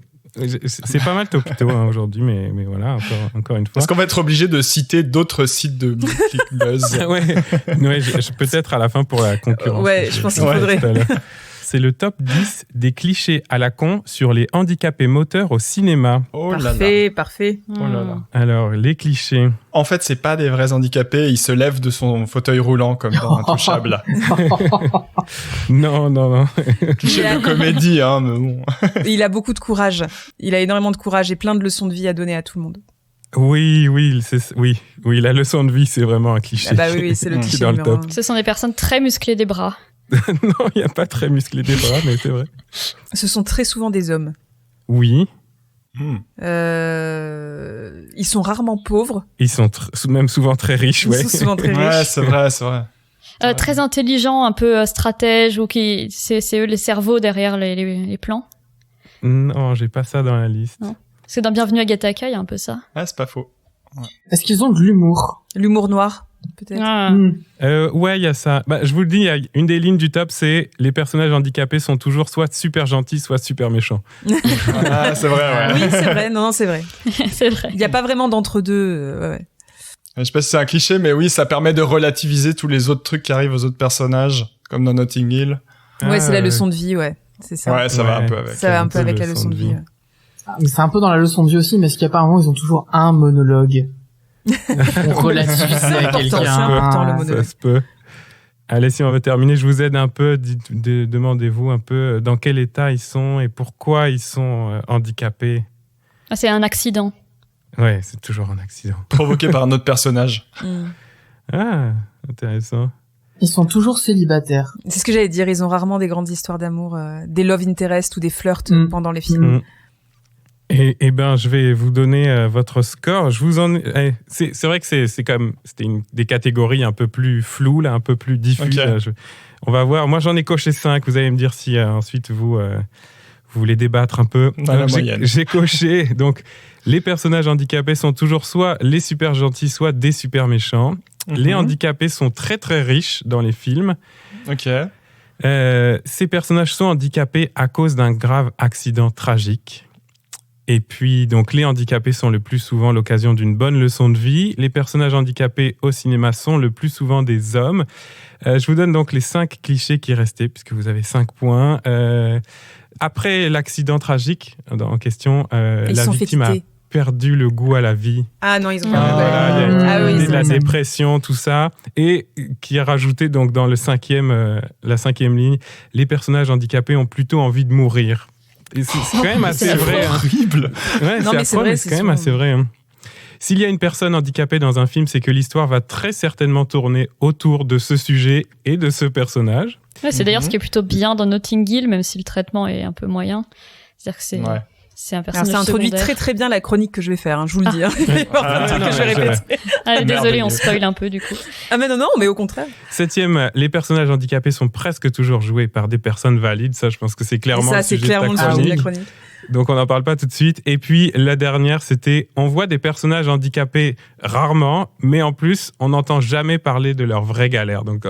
[SPEAKER 2] C'est pas mal topito aujourd'hui, mais voilà, encore une fois.
[SPEAKER 3] Est-ce qu'on va être obligé de citer d'autres sites de ClickBuzz?
[SPEAKER 2] Ouais, peut-être à la fin pour la concurrence.
[SPEAKER 4] Ouais, je pense qu'il faudrait.
[SPEAKER 2] C'est le top 10 des clichés à la con sur les handicapés moteurs au cinéma.
[SPEAKER 3] Oh là là.
[SPEAKER 4] Parfait.
[SPEAKER 3] Oh là là.
[SPEAKER 2] Alors, les clichés.
[SPEAKER 3] En fait, c'est pas des vrais handicapés, ils se lèvent de son fauteuil roulant comme dans Intouchable.
[SPEAKER 2] Non.
[SPEAKER 3] Cliché de comédie, hein, mais bon.
[SPEAKER 4] Il a beaucoup de courage. Il a énormément de courage et plein de leçons de vie à donner à tout le monde.
[SPEAKER 2] Oui, la leçon de vie, c'est vraiment un cliché.
[SPEAKER 4] Ah bah oui, c'est le
[SPEAKER 2] Qui est
[SPEAKER 4] cliché
[SPEAKER 2] dans le
[SPEAKER 4] numéro
[SPEAKER 2] top.
[SPEAKER 4] 1.
[SPEAKER 5] Ce sont des personnes très musclées des bras.
[SPEAKER 2] Non, il n'y a pas très musclé des bras, mais c'est vrai.
[SPEAKER 4] Ce sont très souvent des hommes.
[SPEAKER 2] Oui,
[SPEAKER 4] Ils sont rarement pauvres.
[SPEAKER 2] ils sont même souvent très riches,
[SPEAKER 4] Ils
[SPEAKER 2] ouais.
[SPEAKER 4] sont souvent très
[SPEAKER 3] Ouais,
[SPEAKER 4] riches.
[SPEAKER 3] c'est vrai.
[SPEAKER 5] Très intelligents, un peu stratèges, ou c'est eux les cerveaux derrière les plans.
[SPEAKER 2] Non, j'ai pas ça dans la liste.
[SPEAKER 5] Non. Parce que dans Bienvenue à Gattaca, il y a un peu ça.
[SPEAKER 3] Ah, c'est pas faux.
[SPEAKER 6] Est-ce qu'ils ont de l'humour?
[SPEAKER 4] L'humour noir, peut-être.
[SPEAKER 5] Ah.
[SPEAKER 2] Ouais, il y a ça. Bah, je vous le dis, il y a une des lignes du top, c'est les personnages handicapés sont toujours soit super gentils, soit super méchants.
[SPEAKER 3] Ah, c'est vrai, ouais.
[SPEAKER 4] Oui, c'est vrai. Non, c'est vrai.
[SPEAKER 5] C'est vrai.
[SPEAKER 4] Il n'y a pas vraiment d'entre-deux. Ouais.
[SPEAKER 3] Je sais pas si c'est un cliché, mais oui, ça permet de relativiser tous les autres trucs qui arrivent aux autres personnages, comme dans Notting Hill.
[SPEAKER 4] Ouais, c'est la leçon de vie, ouais. C'est ça.
[SPEAKER 3] Ouais, ça va
[SPEAKER 2] Ouais.
[SPEAKER 3] un peu avec.
[SPEAKER 4] Ça va un peu avec la leçon de vie. ouais.
[SPEAKER 6] Mais c'est un peu dans la leçon de vie aussi, mais est-ce qu'apparemment ils ont toujours un monologue pour relativiser à
[SPEAKER 4] important,
[SPEAKER 6] quelqu'un?
[SPEAKER 4] c'est important, le monologue.
[SPEAKER 2] Ça se peut. Allez, si on veut terminer, je vous aide un peu. Demandez-vous un peu dans quel état ils sont et pourquoi ils sont handicapés.
[SPEAKER 5] Ah, c'est un accident.
[SPEAKER 2] Ouais, c'est toujours un accident.
[SPEAKER 3] Provoqué par un autre personnage.
[SPEAKER 4] Mm.
[SPEAKER 2] Ah, intéressant.
[SPEAKER 6] Ils sont toujours célibataires.
[SPEAKER 4] C'est ce que j'allais dire. Ils ont rarement des grandes histoires d'amour, des love interest ou des flirts pendant les films.
[SPEAKER 2] Mm. Et ben, je vais vous donner votre score. C'est vrai que c'était des catégories un peu plus floues, là, un peu plus diffuses.
[SPEAKER 3] Okay.
[SPEAKER 2] Là, on va voir. Moi, j'en ai coché 5. Vous allez me dire si ensuite vous voulez débattre un peu.
[SPEAKER 3] Dans la moyenne.
[SPEAKER 2] J'ai coché. Donc, les personnages handicapés sont toujours soit les super gentils, soit des super méchants. Les handicapés sont très très riches dans les films.
[SPEAKER 3] Ok.
[SPEAKER 2] Ces personnages sont handicapés à cause d'un grave accident tragique. Et puis, donc, les handicapés sont le plus souvent l'occasion d'une bonne leçon de vie. Les personnages handicapés au cinéma sont le plus souvent des hommes. Je vous donne donc les 5 clichés qui restaient, puisque vous avez 5 points. Après l'accident tragique en question,
[SPEAKER 4] Ils
[SPEAKER 2] la
[SPEAKER 4] sont
[SPEAKER 2] victime a
[SPEAKER 4] fétités.
[SPEAKER 2] perdu le goût à la vie.
[SPEAKER 4] Ah non, ils ont
[SPEAKER 2] Voilà, il y a
[SPEAKER 4] Ah oui,
[SPEAKER 2] de la
[SPEAKER 4] c'est ça.
[SPEAKER 2] dépression, tout ça. Et qui a rajouté donc dans la 5e ligne, les personnages handicapés ont plutôt envie de mourir. Et c'est quand même assez
[SPEAKER 4] C'est
[SPEAKER 2] vrai. Hein.
[SPEAKER 3] Horrible.
[SPEAKER 2] Ouais,
[SPEAKER 4] Non, mais c'est
[SPEAKER 2] affreux,
[SPEAKER 4] vrai,
[SPEAKER 2] c'est
[SPEAKER 4] c'est
[SPEAKER 2] quand même
[SPEAKER 4] souvent.
[SPEAKER 2] assez vrai. Hein. S'il y a une personne handicapée dans un film, c'est que l'histoire va très certainement tourner autour de ce sujet et de ce personnage.
[SPEAKER 5] Ouais, c'est d'ailleurs ce qui est plutôt bien dans Notting Hill, même si le traitement est un peu moyen. C'est-à-dire que
[SPEAKER 3] Ouais.
[SPEAKER 5] c'est un
[SPEAKER 4] Alors,
[SPEAKER 5] personnage
[SPEAKER 4] ça introduit
[SPEAKER 5] secondaire.
[SPEAKER 4] très très bien la chronique que je vais faire, hein, je vous le dis. Hein. Il va y avoir plein de trucs que je vais répéter.
[SPEAKER 5] Ah, désolé, on
[SPEAKER 3] Merveilleux.
[SPEAKER 5] spoil un peu du coup.
[SPEAKER 4] Ah mais non, mais au contraire.
[SPEAKER 2] 7e, les personnages handicapés sont presque toujours joués par des personnes valides. Ça, je pense que c'est
[SPEAKER 4] Et
[SPEAKER 2] clairement
[SPEAKER 4] ça,
[SPEAKER 2] le
[SPEAKER 4] c'est
[SPEAKER 2] sujet
[SPEAKER 4] clairement
[SPEAKER 2] de
[SPEAKER 4] le
[SPEAKER 2] ta
[SPEAKER 4] sujet de la
[SPEAKER 2] chronique.
[SPEAKER 4] chronique.
[SPEAKER 2] Donc, on n'en parle pas tout de suite. Et puis, la dernière, c'était on voit des personnages handicapés rarement, mais en plus, on n'entend jamais parler de leurs vraies galères. Donc,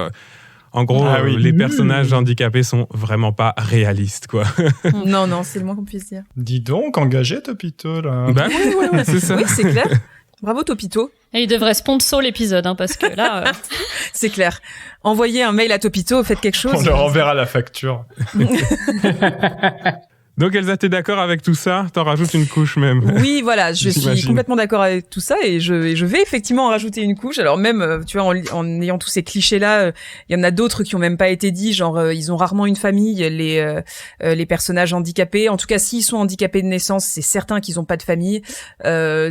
[SPEAKER 2] en gros,
[SPEAKER 3] Ah oui.
[SPEAKER 2] les personnages handicapés sont vraiment pas réalistes, quoi.
[SPEAKER 4] Non, c'est le moins qu'on puisse dire.
[SPEAKER 3] Dis donc, engagé, Topito, là.
[SPEAKER 2] Bah ouais, c'est ça.
[SPEAKER 4] Oui, c'est clair. Bravo Topito,
[SPEAKER 5] Et il devrait sponsor l'épisode, hein, parce que là,
[SPEAKER 4] c'est clair. Envoyez un mail à Topito, faites quelque chose.
[SPEAKER 3] On leur enverra la facture.
[SPEAKER 2] Donc, Elsa, t'es d'accord avec tout ça? T'en rajoutes une couche même.
[SPEAKER 4] Oui, voilà, je suis
[SPEAKER 2] J'imagine.
[SPEAKER 4] complètement d'accord avec tout ça et je vais effectivement en rajouter une couche. Alors même, tu vois, en ayant tous ces clichés-là, il y en a d'autres qui ont même pas été dits, genre ils ont rarement une famille, les personnages handicapés. En tout cas, s'ils sont handicapés de naissance, c'est certain qu'ils ont pas de famille.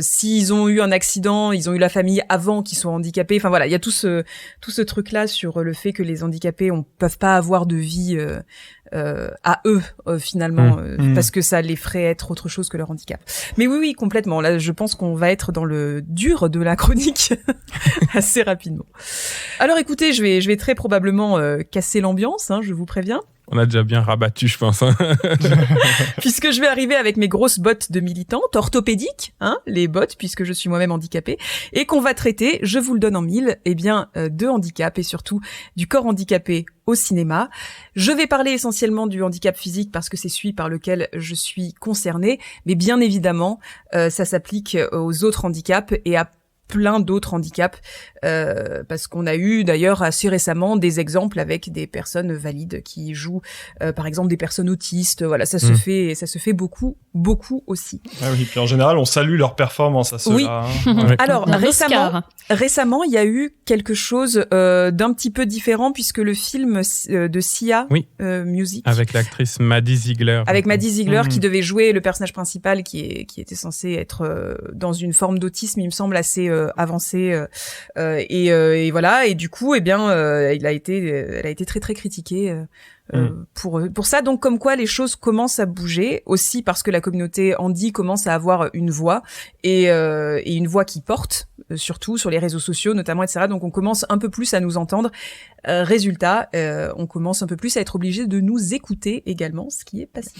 [SPEAKER 4] S'ils ont eu un accident, ils ont eu la famille avant qu'ils soient handicapés. Enfin voilà, il y a tout ce truc-là sur le fait que les handicapés peuvent pas avoir de vie à eux finalement, parce que ça les ferait être autre chose que leur handicap. Mais oui, complètement. Là, je pense qu'on va être dans le dur de la chronique assez rapidement. Alors, écoutez, je vais très probablement casser l'ambiance, je vous préviens.
[SPEAKER 2] On a déjà bien rabattu, je pense.
[SPEAKER 4] Puisque je vais arriver avec mes grosses bottes de militante, orthopédiques, les bottes, puisque je suis moi-même handicapée, et qu'on va traiter, je vous le donne en mille, de handicap et surtout du corps handicapé au cinéma. Je vais parler essentiellement du handicap physique parce que c'est celui par lequel je suis concernée, mais bien évidemment, ça s'applique aux autres handicaps et à plein d'autres handicaps, parce qu'on a eu d'ailleurs assez récemment des exemples avec des personnes valides qui jouent, par exemple des personnes autistes. Voilà, ça se fait beaucoup aussi.
[SPEAKER 3] Ah oui, puis en général, on salue leur performance à ceux-là.
[SPEAKER 4] Oui. Alors récemment, il y a eu quelque chose d'un petit peu différent puisque le film de Sia, Music,
[SPEAKER 2] avec l'actrice Maddie Ziegler,
[SPEAKER 4] qui devait jouer le personnage principal, qui était censé être dans une forme d'autisme, il me semble assez avancée, et voilà, et du coup, elle a été très très critiquée. Pour ça, donc comme quoi les choses commencent à bouger aussi parce que la communauté handi commence à avoir une voix et une voix qui porte, surtout sur les réseaux sociaux notamment, etc. Donc on commence un peu plus à nous entendre. Résultat, on commence un peu plus à être obligé de nous écouter également, ce qui est passé.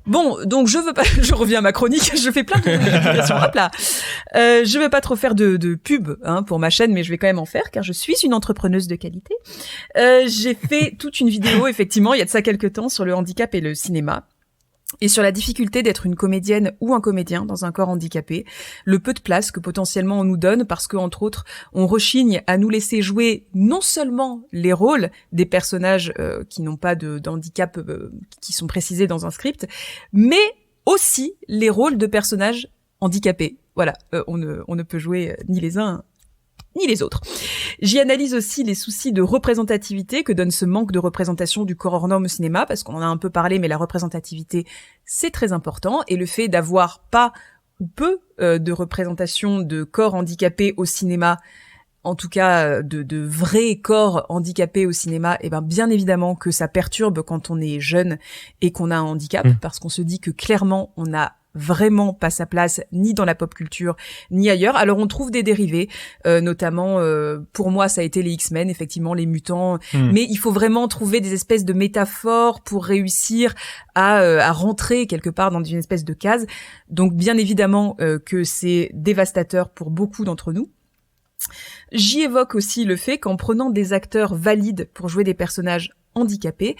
[SPEAKER 4] Bon, donc je reviens à ma chronique, je fais plein de publications, hop là. Je veux pas trop faire de pub pour ma chaîne, mais je vais quand même en faire car je suis une entrepreneuse de qualité. J'ai fait toute une vidéo, effectivement, il y a de ça quelques temps, sur le handicap et le cinéma. Et sur la difficulté d'être une comédienne ou un comédien dans un corps handicapé, le peu de place que potentiellement on nous donne parce que, entre autres, on rechigne à nous laisser jouer non seulement les rôles des personnages qui n'ont pas d'handicap qui sont précisés dans un script, mais aussi les rôles de personnages handicapés. Voilà, on ne peut jouer ni les uns ni les autres. J'y analyse aussi les soucis de représentativité que donne ce manque de représentation du corps hors norme au cinéma, parce qu'on en a un peu parlé, mais la représentativité, c'est très important, et le fait d'avoir pas ou peu de représentation de corps handicapés au cinéma, en tout cas de vrais corps handicapés au cinéma, et bien évidemment que ça perturbe quand on est jeune et qu'on a un handicap, parce qu'on se dit que clairement on a vraiment pas sa place ni dans la pop culture ni ailleurs. Alors on trouve des dérivés, notamment pour moi ça a été les X-Men, effectivement les mutants, mais il faut vraiment trouver des espèces de métaphores pour réussir à rentrer quelque part dans une espèce de case. Donc bien évidemment que c'est dévastateur pour beaucoup d'entre nous. J'y évoque aussi le fait qu'en prenant des acteurs valides pour jouer des personnages handicapés,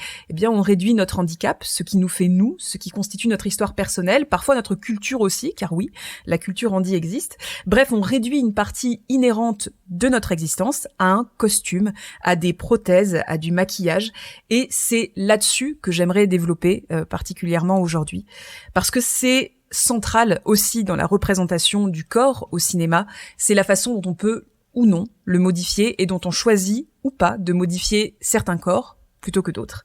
[SPEAKER 4] on réduit notre handicap, ce qui nous fait nous, ce qui constitue notre histoire personnelle, parfois notre culture aussi, car oui, la culture handi existe. Bref, on réduit une partie inhérente de notre existence à un costume, à des prothèses, à du maquillage, et c'est là-dessus que j'aimerais développer particulièrement aujourd'hui, parce que c'est central aussi dans la représentation du corps au cinéma, c'est la façon dont on peut ou non le modifier et dont on choisit ou pas de modifier certains corps plutôt que d'autres.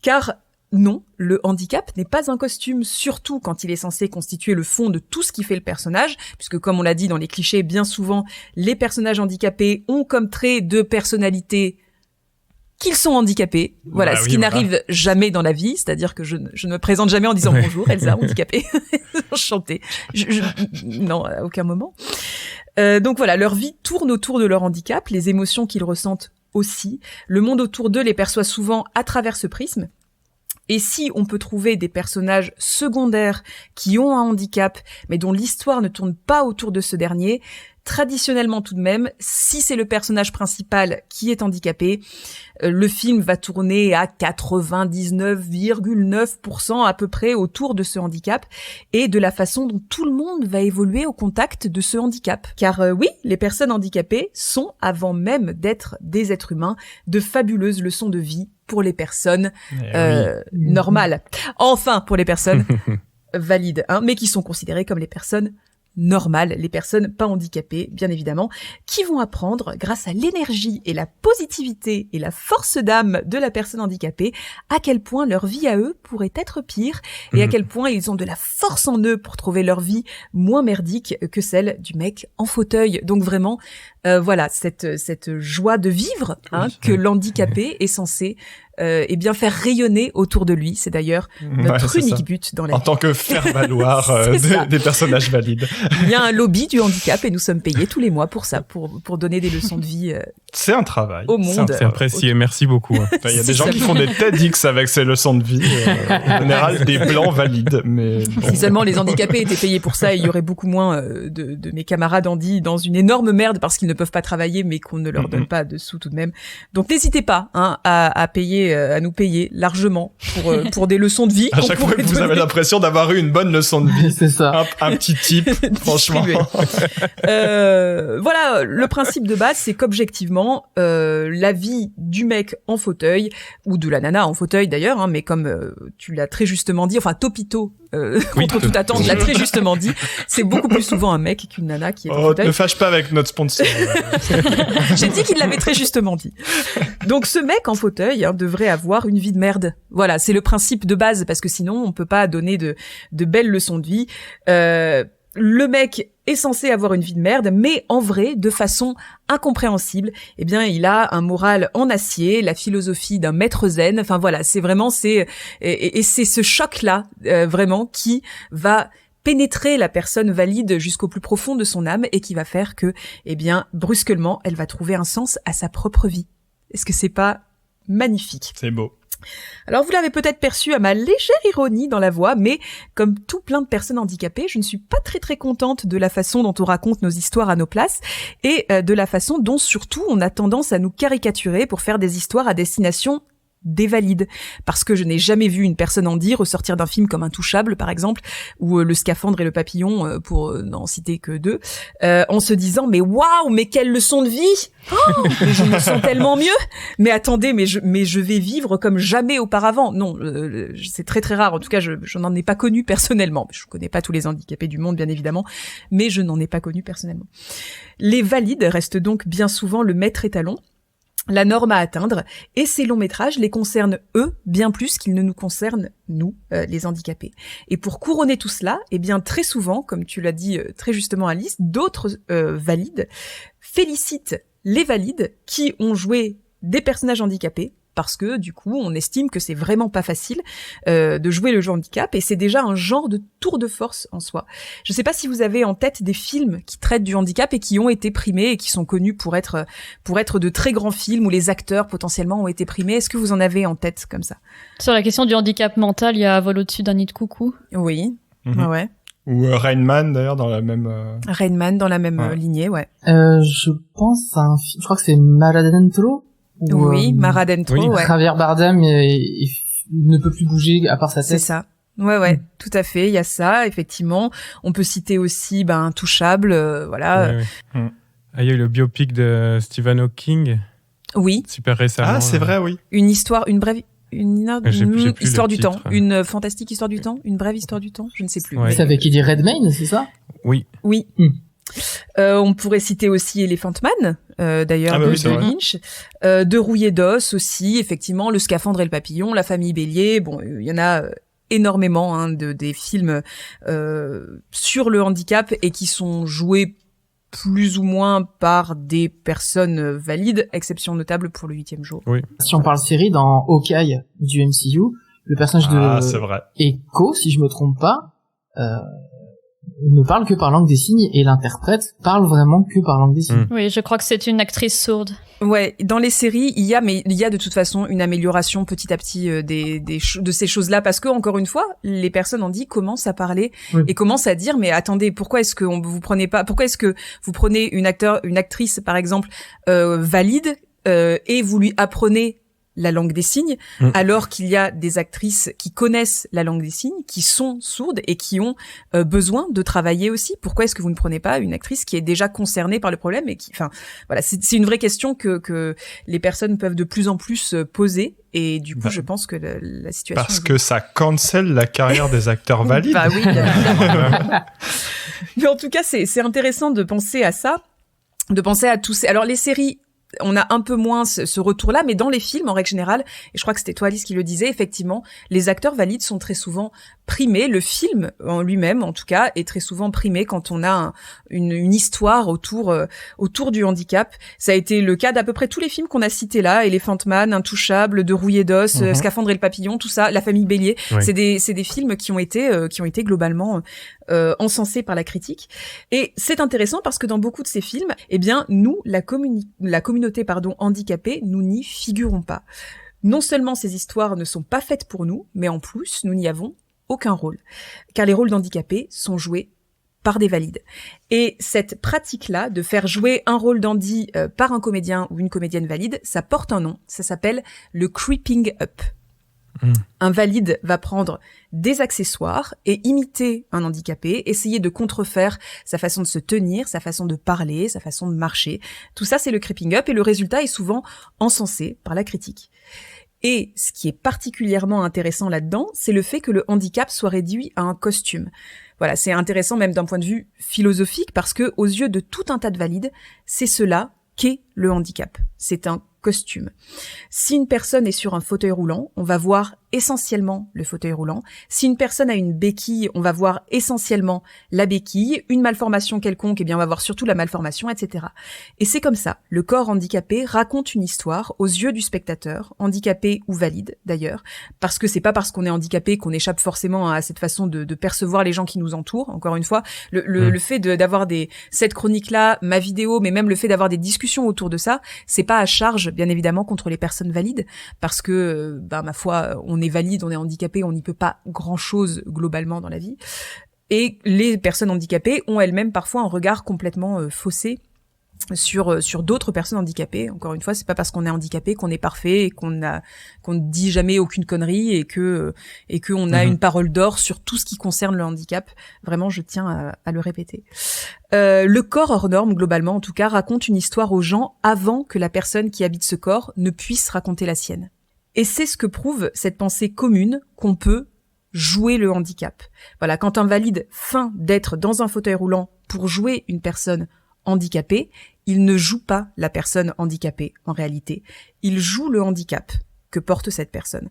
[SPEAKER 4] Car non, le handicap n'est pas un costume, surtout quand il est censé constituer le fond de tout ce qui fait le personnage, puisque comme on l'a dit dans les clichés, bien souvent, les personnages handicapés ont comme trait de personnalité qu'ils sont handicapés. Voilà, ce qui n'arrive jamais dans la vie, c'est-à-dire que je ne me présente jamais en disant bonjour, Elsa, handicapée. Enchantée. Non, à aucun moment. Donc voilà, leur vie tourne autour de leur handicap, les émotions qu'ils ressentent aussi. Le monde autour d'eux les perçoit souvent à travers ce prisme. Et si on peut trouver des personnages secondaires qui ont un handicap, mais dont l'histoire ne tourne pas autour de ce dernier, traditionnellement tout de même, si c'est le personnage principal qui est handicapé, le film va tourner à 99,9% à peu près autour de ce handicap et de la façon dont tout le monde va évoluer au contact de ce handicap. Car oui, les personnes handicapées sont, avant même d'être des êtres humains, de fabuleuses leçons de vie pour les personnes normales. Enfin, pour les personnes valides, mais qui sont considérées comme les personnes normales, les personnes pas handicapées, bien évidemment, qui vont apprendre, grâce à l'énergie et la positivité et la force d'âme de la personne handicapée, à quel point leur vie à eux pourrait être pire et à quel point ils ont de la force en eux pour trouver leur vie moins merdique que celle du mec en fauteuil. Donc vraiment, voilà, cette joie de vivre que l'handicapé est censé bien faire rayonner autour de lui. C'est d'ailleurs notre unique but dans la vie.
[SPEAKER 3] En tant que faire-valoir des personnages valides.
[SPEAKER 4] Il y a un lobby du handicap et nous sommes payés tous les mois pour ça, pour donner des leçons de vie
[SPEAKER 3] c'est un travail.
[SPEAKER 4] Au monde.
[SPEAKER 2] C'est apprécié, merci beaucoup.
[SPEAKER 3] Il y a des gens qui font des TEDx avec ces leçons de vie. En général, des blancs valides. Mais bon.
[SPEAKER 4] Si seulement les handicapés étaient payés pour ça, il y aurait beaucoup moins de mes camarades handis dans une énorme merde parce qu'ils ne peuvent pas travailler mais qu'on ne leur donne pas de sous tout de même. Donc n'hésitez pas à payer, à nous payer largement pour des leçons de vie.
[SPEAKER 3] À chaque fois que vous avez l'impression d'avoir eu une bonne leçon de vie,
[SPEAKER 6] c'est ça.
[SPEAKER 3] Un petit tip, franchement.
[SPEAKER 4] Voilà, le principe de base, c'est qu'objectivement, la vie du mec en fauteuil, ou de la nana en fauteuil d'ailleurs, mais comme tu l'as très justement dit, enfin Topito, contre toute attente, l'a très justement dit, c'est beaucoup plus souvent un mec qu'une nana qui est en fauteuil.
[SPEAKER 3] Ne fâche pas avec notre sponsor.
[SPEAKER 4] J'ai dit qu'il l'avait très justement dit. Donc ce mec en fauteuil devrait avoir une vie de merde. Voilà, c'est le principe de base, parce que sinon on peut pas donner de belles leçons de vie. Le mec est censé avoir une vie de merde, mais en vrai, de façon incompréhensible, eh bien, il a un moral en acier, la philosophie d'un maître zen. Enfin voilà, c'est vraiment c'est ce choc-là vraiment qui va pénétrer la personne valide jusqu'au plus profond de son âme et qui va faire que, eh bien, brusquement, elle va trouver un sens à sa propre vie. Est-ce que c'est pas magnifique?
[SPEAKER 3] C'est beau.
[SPEAKER 4] Alors vous l'avez peut-être perçu à ma légère ironie dans la voix, mais comme tout plein de personnes handicapées, je ne suis pas très très contente de la façon dont on raconte nos histoires à nos places et de la façon dont surtout on a tendance à nous caricaturer pour faire des histoires à destination des valides. Parce que je n'ai jamais vu une personne handi ressortir d'un film comme Intouchable par exemple, ou Le Scaphandre et le Papillon, pour n'en citer que deux, en se disant mais waouh, mais quelle leçon de vie, mais je me sens tellement mieux, mais attendez, mais je vais vivre comme jamais auparavant. Non, c'est très très rare, en tout cas je n'en ai pas connu personnellement. Je connais pas tous les handicapés du monde bien évidemment, mais je n'en ai pas connu personnellement. Les valides restent donc bien souvent le maître étalon, la norme à atteindre, et ces longs métrages les concernent eux bien plus qu'ils ne nous concernent nous, les handicapés. Et pour couronner tout cela, eh bien très souvent, comme tu l'as dit très justement Alice, d'autres valides félicitent les valides qui ont joué des personnages handicapés, parce que du coup on estime que c'est vraiment pas facile de jouer le jeu handicap, et c'est déjà un genre de tour de force en soi. Je sais pas si vous avez en tête des films qui traitent du handicap et qui ont été primés et qui sont connus pour être de très grands films où les acteurs potentiellement ont été primés. Est-ce que vous en avez en tête comme ça?
[SPEAKER 5] Sur la question du handicap mental, il y a Vol au-dessus d'un nid de coucou.
[SPEAKER 4] Oui, ouais.
[SPEAKER 3] Ou Rain Man d'ailleurs dans la même.
[SPEAKER 4] Rain Man dans la même lignée, ouais.
[SPEAKER 6] Je pense à un film, je crois que c'est Mar Adentro.
[SPEAKER 4] Oui, Mar Adentro,
[SPEAKER 2] oui.
[SPEAKER 4] ouais.
[SPEAKER 6] Javier Bardem il ne peut plus bouger à part sa tête.
[SPEAKER 4] C'est ça. Ouais, tout à fait. Il y a ça, effectivement. On peut citer aussi, Intouchable, voilà.
[SPEAKER 2] Ouais. Ah, il y a eu le biopic de Stephen Hawking.
[SPEAKER 4] Oui.
[SPEAKER 2] Super récemment.
[SPEAKER 3] Ah, c'est vrai, oui.
[SPEAKER 4] Une histoire, une brève,
[SPEAKER 2] j'ai plus
[SPEAKER 4] histoire
[SPEAKER 2] le
[SPEAKER 4] du
[SPEAKER 2] titre.
[SPEAKER 4] temps, une fantastique histoire du temps, une brève histoire du temps, je ne sais plus.
[SPEAKER 2] Ouais.
[SPEAKER 6] C'est avec Eddie Redmayne, c'est ça?
[SPEAKER 2] Oui.
[SPEAKER 4] Oui. On pourrait citer aussi Elephant Man, d'ailleurs, de Lynch, de Rouillé d'os aussi, effectivement, Le Scaphandre et le Papillon, La Famille Bélier. Bon, il y en a énormément des films sur le handicap et qui sont joués plus ou moins par des personnes valides, exception notable pour Le 8e jour.
[SPEAKER 2] Oui.
[SPEAKER 6] Si on parle série, dans Hawkeye du MCU, le personnage
[SPEAKER 3] c'est vrai.
[SPEAKER 6] Echo, si je me trompe pas, ne parle que par langue des signes, et l'interprète parle vraiment que par langue des signes.
[SPEAKER 5] Oui, je crois que c'est une actrice sourde.
[SPEAKER 4] Ouais, dans les séries, il y a de toute façon une amélioration petit à petit de ces choses-là, parce que encore une fois, les personnes handi commencent à parler et commencent à dire mais attendez, pourquoi est-ce que vous prenez une actrice par exemple valide et vous lui apprenez la langue des signes, alors qu'il y a des actrices qui connaissent la langue des signes, qui sont sourdes et qui ont besoin de travailler aussi. Pourquoi est-ce que vous ne prenez pas une actrice qui est déjà concernée par le problème et qui, enfin, voilà, c'est une vraie question que les personnes peuvent de plus en plus poser. Et du coup, je pense que la situation...
[SPEAKER 3] Parce que ça cancelle la carrière des acteurs valides.
[SPEAKER 4] Bah oui, bien évidemment. Mais en tout cas, c'est intéressant de penser à ça, de penser à tous ces... Alors, les séries on a un peu moins ce retour-là, mais dans les films, en règle générale, et je crois que c'était toi, Alice, qui le disait, effectivement, les acteurs valides sont très souvent primés. Le film en lui-même, en tout cas, est très souvent primé quand on a une histoire autour du handicap. Ça a été le cas d'à peu près tous les films qu'on a cités là, Elephant Man, Intouchable, De Rouillé d'os, Scaphandre et le papillon, tout ça, La famille Bélier.
[SPEAKER 2] Oui.
[SPEAKER 4] C'est des films qui ont été globalement encensés par la critique. Et c'est intéressant parce que dans beaucoup de ces films, eh bien, nous, la communauté handicapée, nous n'y figurons pas. Non seulement ces histoires ne sont pas faites pour nous, mais en plus, nous n'y avons aucun rôle. Car les rôles d'handicapés sont joués par des valides. Et cette pratique-là, de faire jouer un rôle d'handi par un comédien ou une comédienne valide, ça porte un nom. Ça s'appelle le creeping up. Un valide va prendre des accessoires et imiter un handicapé, essayer de contrefaire sa façon de se tenir, sa façon de parler, sa façon de marcher. Tout ça, c'est le creeping up et le résultat est souvent encensé par la critique. Et ce qui est particulièrement intéressant là-dedans, c'est le fait que le handicap soit réduit à un costume. Voilà, c'est intéressant même d'un point de vue philosophique parce que aux yeux de tout un tas de valides, c'est cela qu'est le handicap. C'est un costume. Si une personne est sur un fauteuil roulant, on va voir essentiellement le fauteuil roulant. Si une personne a une béquille, on va voir essentiellement la béquille. Une malformation quelconque, eh bien, on va voir surtout la malformation, etc. Et c'est comme ça. Le corps handicapé raconte une histoire aux yeux du spectateur, handicapé ou valide d'ailleurs, parce que c'est pas parce qu'on est handicapé qu'on échappe forcément à cette façon de percevoir les gens qui nous entourent. Encore une fois, le fait d'avoir cette chronique-là, ma vidéo, mais même le fait d'avoir des discussions autour de ça, c'est pas à charge, bien évidemment, contre les personnes valides, parce que, ma foi, on est valide, on est handicapé, on n'y peut pas grand-chose globalement dans la vie. Et les personnes handicapées ont elles-mêmes parfois un regard complètement faussé sur d'autres personnes handicapées. Encore une fois, c'est pas parce qu'on est handicapé qu'on est parfait et qu'on ne dit jamais aucune connerie et qu'on a une parole d'or sur tout ce qui concerne le handicap. Vraiment, je tiens à le répéter. Le corps hors norme, globalement, en tout cas, raconte une histoire aux gens avant que la personne qui habite ce corps ne puisse raconter la sienne. Et c'est ce que prouve cette pensée commune qu'on peut jouer le handicap. Voilà, quand un valide feint d'être dans un fauteuil roulant pour jouer une personne handicapée, il ne joue pas la personne handicapée en réalité. Il joue le handicap que porte cette personne.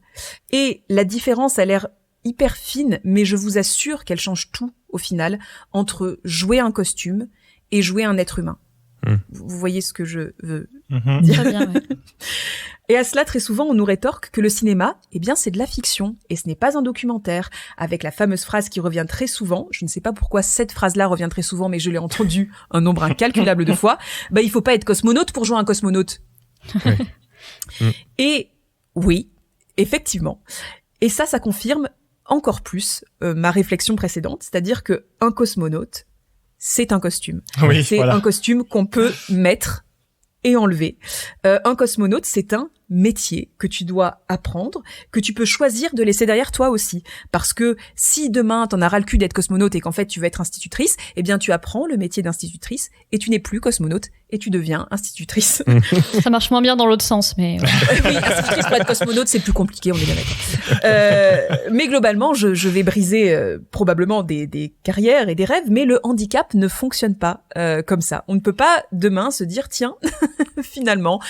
[SPEAKER 4] Et la différence a l'air hyper fine, mais je vous assure qu'elle change tout au final entre jouer un costume et jouer un être humain. Vous voyez ce que je veux dire.
[SPEAKER 5] Très bien, ouais.
[SPEAKER 4] Et à cela, très souvent, on nous rétorque que le cinéma, eh bien, c'est de la fiction, et ce n'est pas un documentaire, avec la fameuse phrase qui revient très souvent, je ne sais pas pourquoi cette phrase-là revient très souvent, mais je l'ai entendue un nombre incalculable de fois, il faut pas être cosmonaute pour jouer un cosmonaute. Et oui, effectivement. Et ça confirme encore plus ma réflexion précédente, c'est-à-dire que un cosmonaute, c'est un costume.
[SPEAKER 3] Oui,
[SPEAKER 4] c'est un costume qu'on peut mettre et enlever. Un cosmonaute, c'est un métier que tu dois apprendre, que tu peux choisir de laisser derrière toi aussi. Parce que si demain t'en as ras le cul d'être cosmonaute et qu'en fait tu veux être institutrice, eh bien tu apprends le métier d'institutrice et tu n'es plus cosmonaute et tu deviens institutrice.
[SPEAKER 5] Ça marche moins bien dans l'autre sens, mais...
[SPEAKER 4] Oui, institutrice pour être cosmonaute, c'est plus compliqué, on est bien d'accord. Mais globalement, je vais briser probablement des carrières et des rêves, mais le handicap ne fonctionne pas comme ça. On ne peut pas demain se dire, tiens, finalement,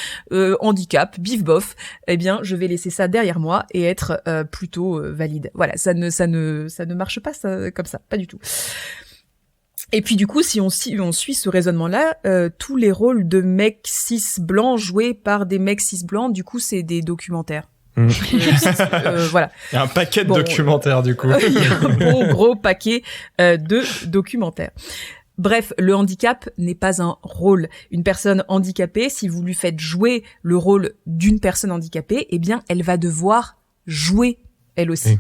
[SPEAKER 4] handicap, bif bof, eh bien, je vais laisser ça derrière moi et être plutôt valide. Voilà, ça ne marche pas ça, comme ça, pas du tout. Et puis du coup, si on suit ce raisonnement-là, tous les rôles de mecs cis blancs joués par des mecs cis blancs, du coup, c'est des documentaires. Voilà.
[SPEAKER 3] Il y a un paquet de documentaires, du coup.
[SPEAKER 4] Il y a un bon gros paquet de documentaires. Bref, le handicap n'est pas un rôle. Une personne handicapée, si vous lui faites jouer le rôle d'une personne handicapée, eh bien, elle va devoir jouer elle aussi. Oui.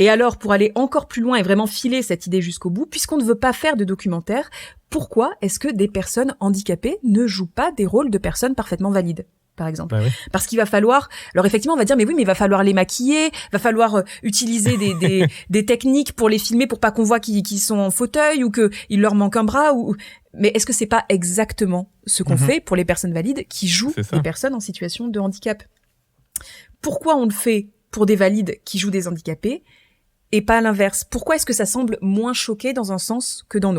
[SPEAKER 4] Et alors, pour aller encore plus loin et vraiment filer cette idée jusqu'au bout, puisqu'on ne veut pas faire de documentaire, pourquoi est-ce que des personnes handicapées ne jouent pas des rôles de personnes parfaitement valides, par exemple? Oui. Parce qu'il va falloir, alors effectivement, on va dire, mais oui, mais il va falloir les maquiller, va falloir utiliser des techniques pour les filmer pour pas qu'on voit qu'ils sont en fauteuil ou qu'il leur manque un bras mais est-ce que c'est pas exactement ce qu'on fait pour les personnes valides qui jouent des personnes en situation de handicap? Pourquoi on le fait pour des valides qui jouent des handicapés et pas l'inverse? Pourquoi est-ce que ça semble moins choqué dans un sens que dans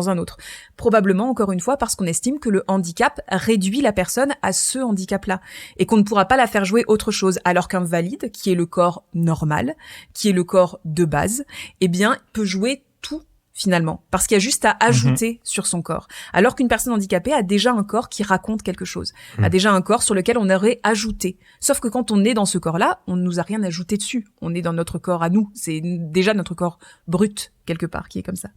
[SPEAKER 4] un autre? Probablement, encore une fois, parce qu'on estime que le handicap réduit la personne à ce handicap-là et qu'on ne pourra pas la faire jouer autre chose, alors qu'un valide, qui est le corps normal, qui est le corps de base, eh bien, peut jouer tout finalement, parce qu'il y a juste à ajouter sur son corps. Alors qu'une personne handicapée a déjà un corps qui raconte quelque chose, a déjà un corps sur lequel on aurait ajouté. Sauf que quand on est dans ce corps-là, on ne nous a rien ajouté dessus. On est dans notre corps à nous. C'est déjà notre corps brut, quelque part, qui est comme ça.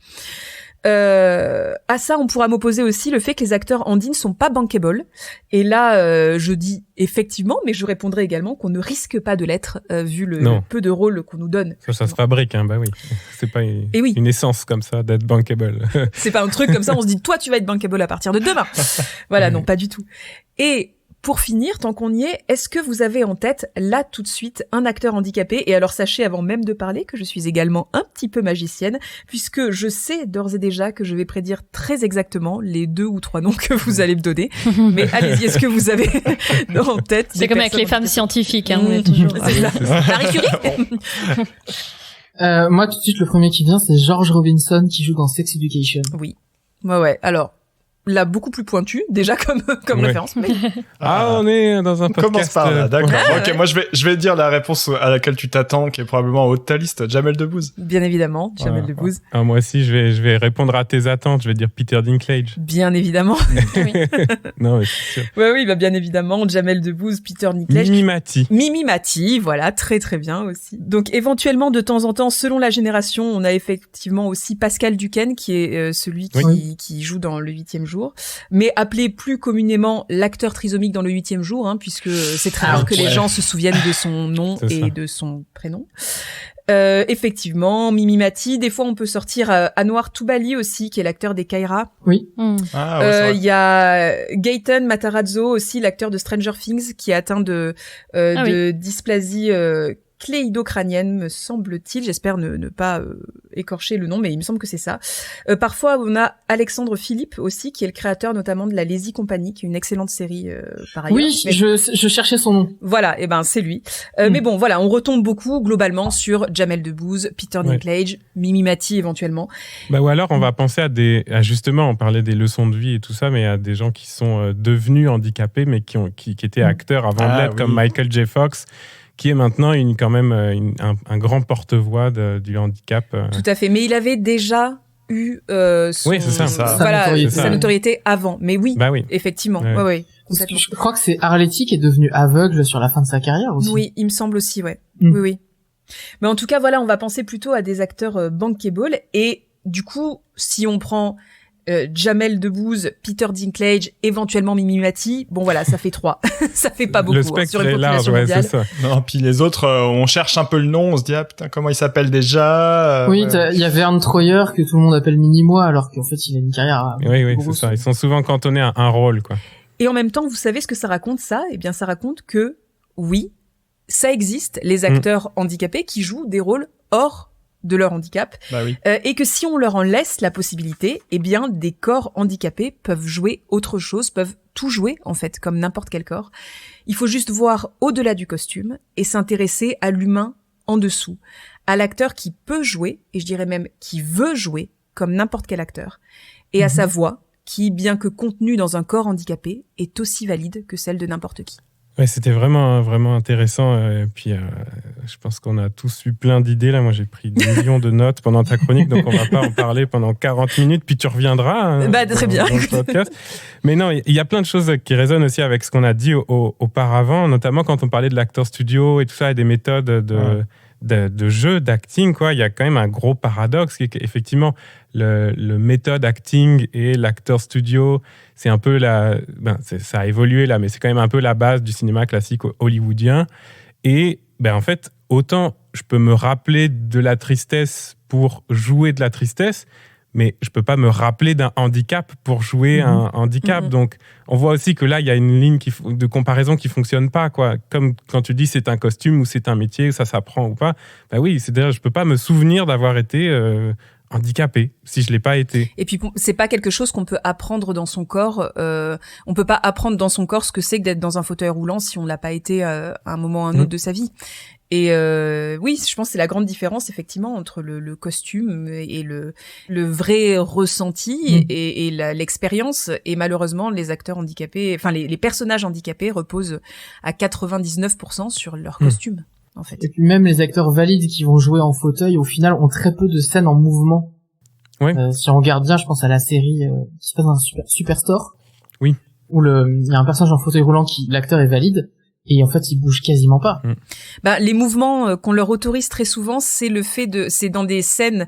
[SPEAKER 4] À ça, on pourra m'opposer aussi le fait que les acteurs handi ne sont pas bankable. Et là, je dis effectivement, mais je répondrai également qu'on ne risque pas de l'être, vu le peu de rôle qu'on nous donne.
[SPEAKER 2] Ça se fabrique, hein, bah oui. C'est pas une essence comme ça d'être bankable.
[SPEAKER 4] C'est pas un truc comme ça, on se dit, toi, tu vas être bankable à partir de demain. Voilà, non, pas du tout. Et pour finir, tant qu'on y est, est-ce que vous avez en tête, là, tout de suite, un acteur handicapé? Et alors, sachez, avant même de parler, que je suis également un petit peu magicienne, puisque je sais d'ores et déjà que je vais prédire très exactement les 2 ou 3 noms que vous allez me donner. Mais allez-y, est-ce que vous avez en tête?
[SPEAKER 5] C'est comme avec les femmes scientifiques, hein, on est toujours...
[SPEAKER 4] C'est ça. Marie Curie?
[SPEAKER 6] Moi, tout de suite, le premier qui vient, c'est George Robinson, qui joue dans Sex Education.
[SPEAKER 4] Oui. Ouais. Alors, là, beaucoup plus pointu, déjà comme référence. Mais...
[SPEAKER 2] on est dans un podcast.
[SPEAKER 3] Commence par là, d'accord. Ok, moi je vais dire la réponse à laquelle tu t'attends, qui est probablement en haut de ta liste, Jamel Debbouze.
[SPEAKER 4] Bien évidemment, Jamel Debbouze.
[SPEAKER 2] Ah, moi aussi, je vais répondre à tes attentes, je vais dire Peter Dinklage.
[SPEAKER 4] Bien évidemment.
[SPEAKER 5] Oui.
[SPEAKER 2] Non, mais c'est sûr.
[SPEAKER 4] Oui, bien évidemment, Jamel Debbouze, Peter Dinklage. Mimi Mati, voilà, très très bien aussi. Donc éventuellement, de temps en temps, selon la génération, on a effectivement aussi Pascal Duquesne, qui est celui qui joue dans Le 8e jour. Mais appelé plus communément l'acteur trisomique dans Le 8e jour, hein, puisque c'est très rare que les gens se souviennent de son nom et de son prénom. Effectivement, Mimi Mati. Des fois, on peut sortir Anwar Toubali aussi, qui est l'acteur des Kaira.
[SPEAKER 6] Oui.
[SPEAKER 4] Il y a Gaëtan Matarazzo aussi, l'acteur de Stranger Things, qui est atteint de dysplasie cléidocrânienne, me semble-t-il. J'espère ne pas écorcher le nom, mais il me semble que c'est ça. Parfois, on a Alexandre Philippe aussi, qui est le créateur notamment de la Lazy Company, qui est une excellente série par ailleurs.
[SPEAKER 6] Oui, mais... je cherchais son nom.
[SPEAKER 4] Voilà, et ben c'est lui. Mais bon, voilà, on retombe beaucoup globalement sur Jamel Debbouze, Peter Dinklage, Mimi Mati éventuellement.
[SPEAKER 2] Ou alors on va penser à justement, on parlait des leçons de vie et tout ça, mais à des gens qui sont devenus handicapés, mais qui étaient acteurs avant de l'être, comme Michael J. Fox, qui est maintenant un grand porte-voix du handicap.
[SPEAKER 4] Tout à fait, mais il avait déjà eu sa notoriété avant. Mais oui, effectivement. Ouais.
[SPEAKER 6] Je crois que c'est Arletty qui est devenu aveugle sur la fin de sa carrière aussi.
[SPEAKER 4] Oui, il me semble aussi, ouais. Oui. Mais en tout cas, voilà, on va penser plutôt à des acteurs bankable. Et du coup, si on prend Jamel Debbouze, Peter Dinklage, éventuellement Mimi Mati, bon voilà, ça fait 3. Ça fait pas beaucoup.
[SPEAKER 2] Le spectre
[SPEAKER 4] sur une
[SPEAKER 2] est large,
[SPEAKER 4] mondiale.
[SPEAKER 2] c'est ça.
[SPEAKER 3] Non, puis les autres, on cherche un peu le nom, on se dit putain, comment il s'appelle déjà
[SPEAKER 6] Oui, il y a Vern Troyer que tout le monde appelle Mini-moi, alors qu'en fait, il a une carrière.
[SPEAKER 2] Oui, c'est ça. Ils sont souvent cantonnés à un rôle, quoi.
[SPEAKER 4] Et en même temps, vous savez ce que ça raconte, ça? Eh bien, ça raconte que, oui, ça existe, les acteurs handicapés qui jouent des rôles hors de leur handicap, et que si on leur en laisse la possibilité, eh bien, des corps handicapés peuvent jouer autre chose, peuvent tout jouer, en fait, comme n'importe quel corps. Il faut juste voir au-delà du costume et s'intéresser à l'humain en dessous, à l'acteur qui peut jouer, et je dirais même qui veut jouer, comme n'importe quel acteur, et à sa voix, qui, bien que contenue dans un corps handicapé, est aussi valide que celle de n'importe qui.
[SPEAKER 2] Ouais, c'était vraiment intéressant. Et puis, je pense qu'on a tous eu plein d'idées. Là, moi, j'ai pris des millions de notes pendant ta chronique, donc on va pas en parler pendant 40 minutes. Puis tu reviendras.
[SPEAKER 4] Très bien.
[SPEAKER 2] Dans le podcast. Mais non, il y a plein de choses qui résonnent aussi avec ce qu'on a dit auparavant, notamment quand on parlait de l'acteur studio et tout ça, et des méthodes de jeu, d'acting, quoi. Il y a quand même un gros paradoxe qui est qu'effectivement, le méthode acting et l'acteur studio, c'est un peu ça a évolué là, mais c'est quand même un peu la base du cinéma classique hollywoodien. Et en fait, autant je peux me rappeler de la tristesse pour jouer de la tristesse, mais je peux pas me rappeler d'un handicap pour jouer un handicap. Donc, on voit aussi que là, il y a une ligne de comparaison qui fonctionne pas, quoi. Comme quand tu dis c'est un costume ou c'est un métier, ça s'apprend ou pas. Oui, c'est-à-dire je peux pas me souvenir d'avoir été handicapé si je l'ai pas été.
[SPEAKER 4] Et puis c'est pas quelque chose qu'on peut apprendre dans son corps. On peut pas apprendre dans son corps ce que c'est que d'être dans un fauteuil roulant si on l'a pas été à un moment ou un autre de sa vie. Et oui, je pense que c'est la grande différence effectivement entre le costume et le vrai ressenti et l'expérience. Et malheureusement, les acteurs handicapés, enfin les personnages handicapés reposent à 99% sur leur costume, en fait.
[SPEAKER 6] Et puis même les acteurs valides qui vont jouer en fauteuil, au final, ont très peu de scènes en mouvement.
[SPEAKER 2] Oui.
[SPEAKER 6] Si on regarde bien, je pense à la série qui se passe dans Superstore.
[SPEAKER 2] Oui.
[SPEAKER 6] Où il y a un personnage en fauteuil roulant l'acteur est valide. Et en fait, ils bougent quasiment pas.
[SPEAKER 4] Les mouvements qu'on leur autorise très souvent, c'est c'est dans des scènes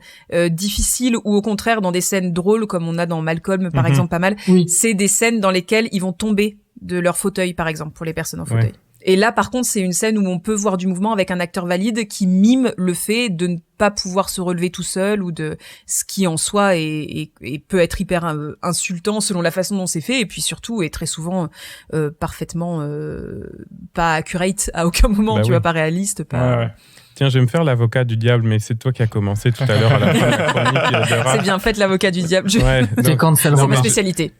[SPEAKER 4] difficiles ou au contraire dans des scènes drôles comme on a dans Malcolm par exemple pas mal.
[SPEAKER 6] Oui.
[SPEAKER 4] C'est des scènes dans lesquelles ils vont tomber de leur fauteuil par exemple pour les personnes en fauteuil.
[SPEAKER 2] Ouais.
[SPEAKER 4] Et là par contre, c'est une scène où on peut voir du mouvement avec un acteur valide qui mime le fait de ne pas pouvoir se relever tout seul ou de ce qui en soi et peut être hyper insultant selon la façon dont c'est fait et puis surtout est très souvent parfaitement pas accurate à aucun moment, tu vois, pas réaliste, pas.
[SPEAKER 3] Ouais.
[SPEAKER 2] Tiens, je vais me faire l'avocat du diable, mais c'est toi qui as commencé tout à l'heure à la fin de la chronique.
[SPEAKER 4] C'est bien, faites l'avocat du diable.
[SPEAKER 2] Ouais,
[SPEAKER 6] C'est cancel.
[SPEAKER 4] C'est ma spécialité.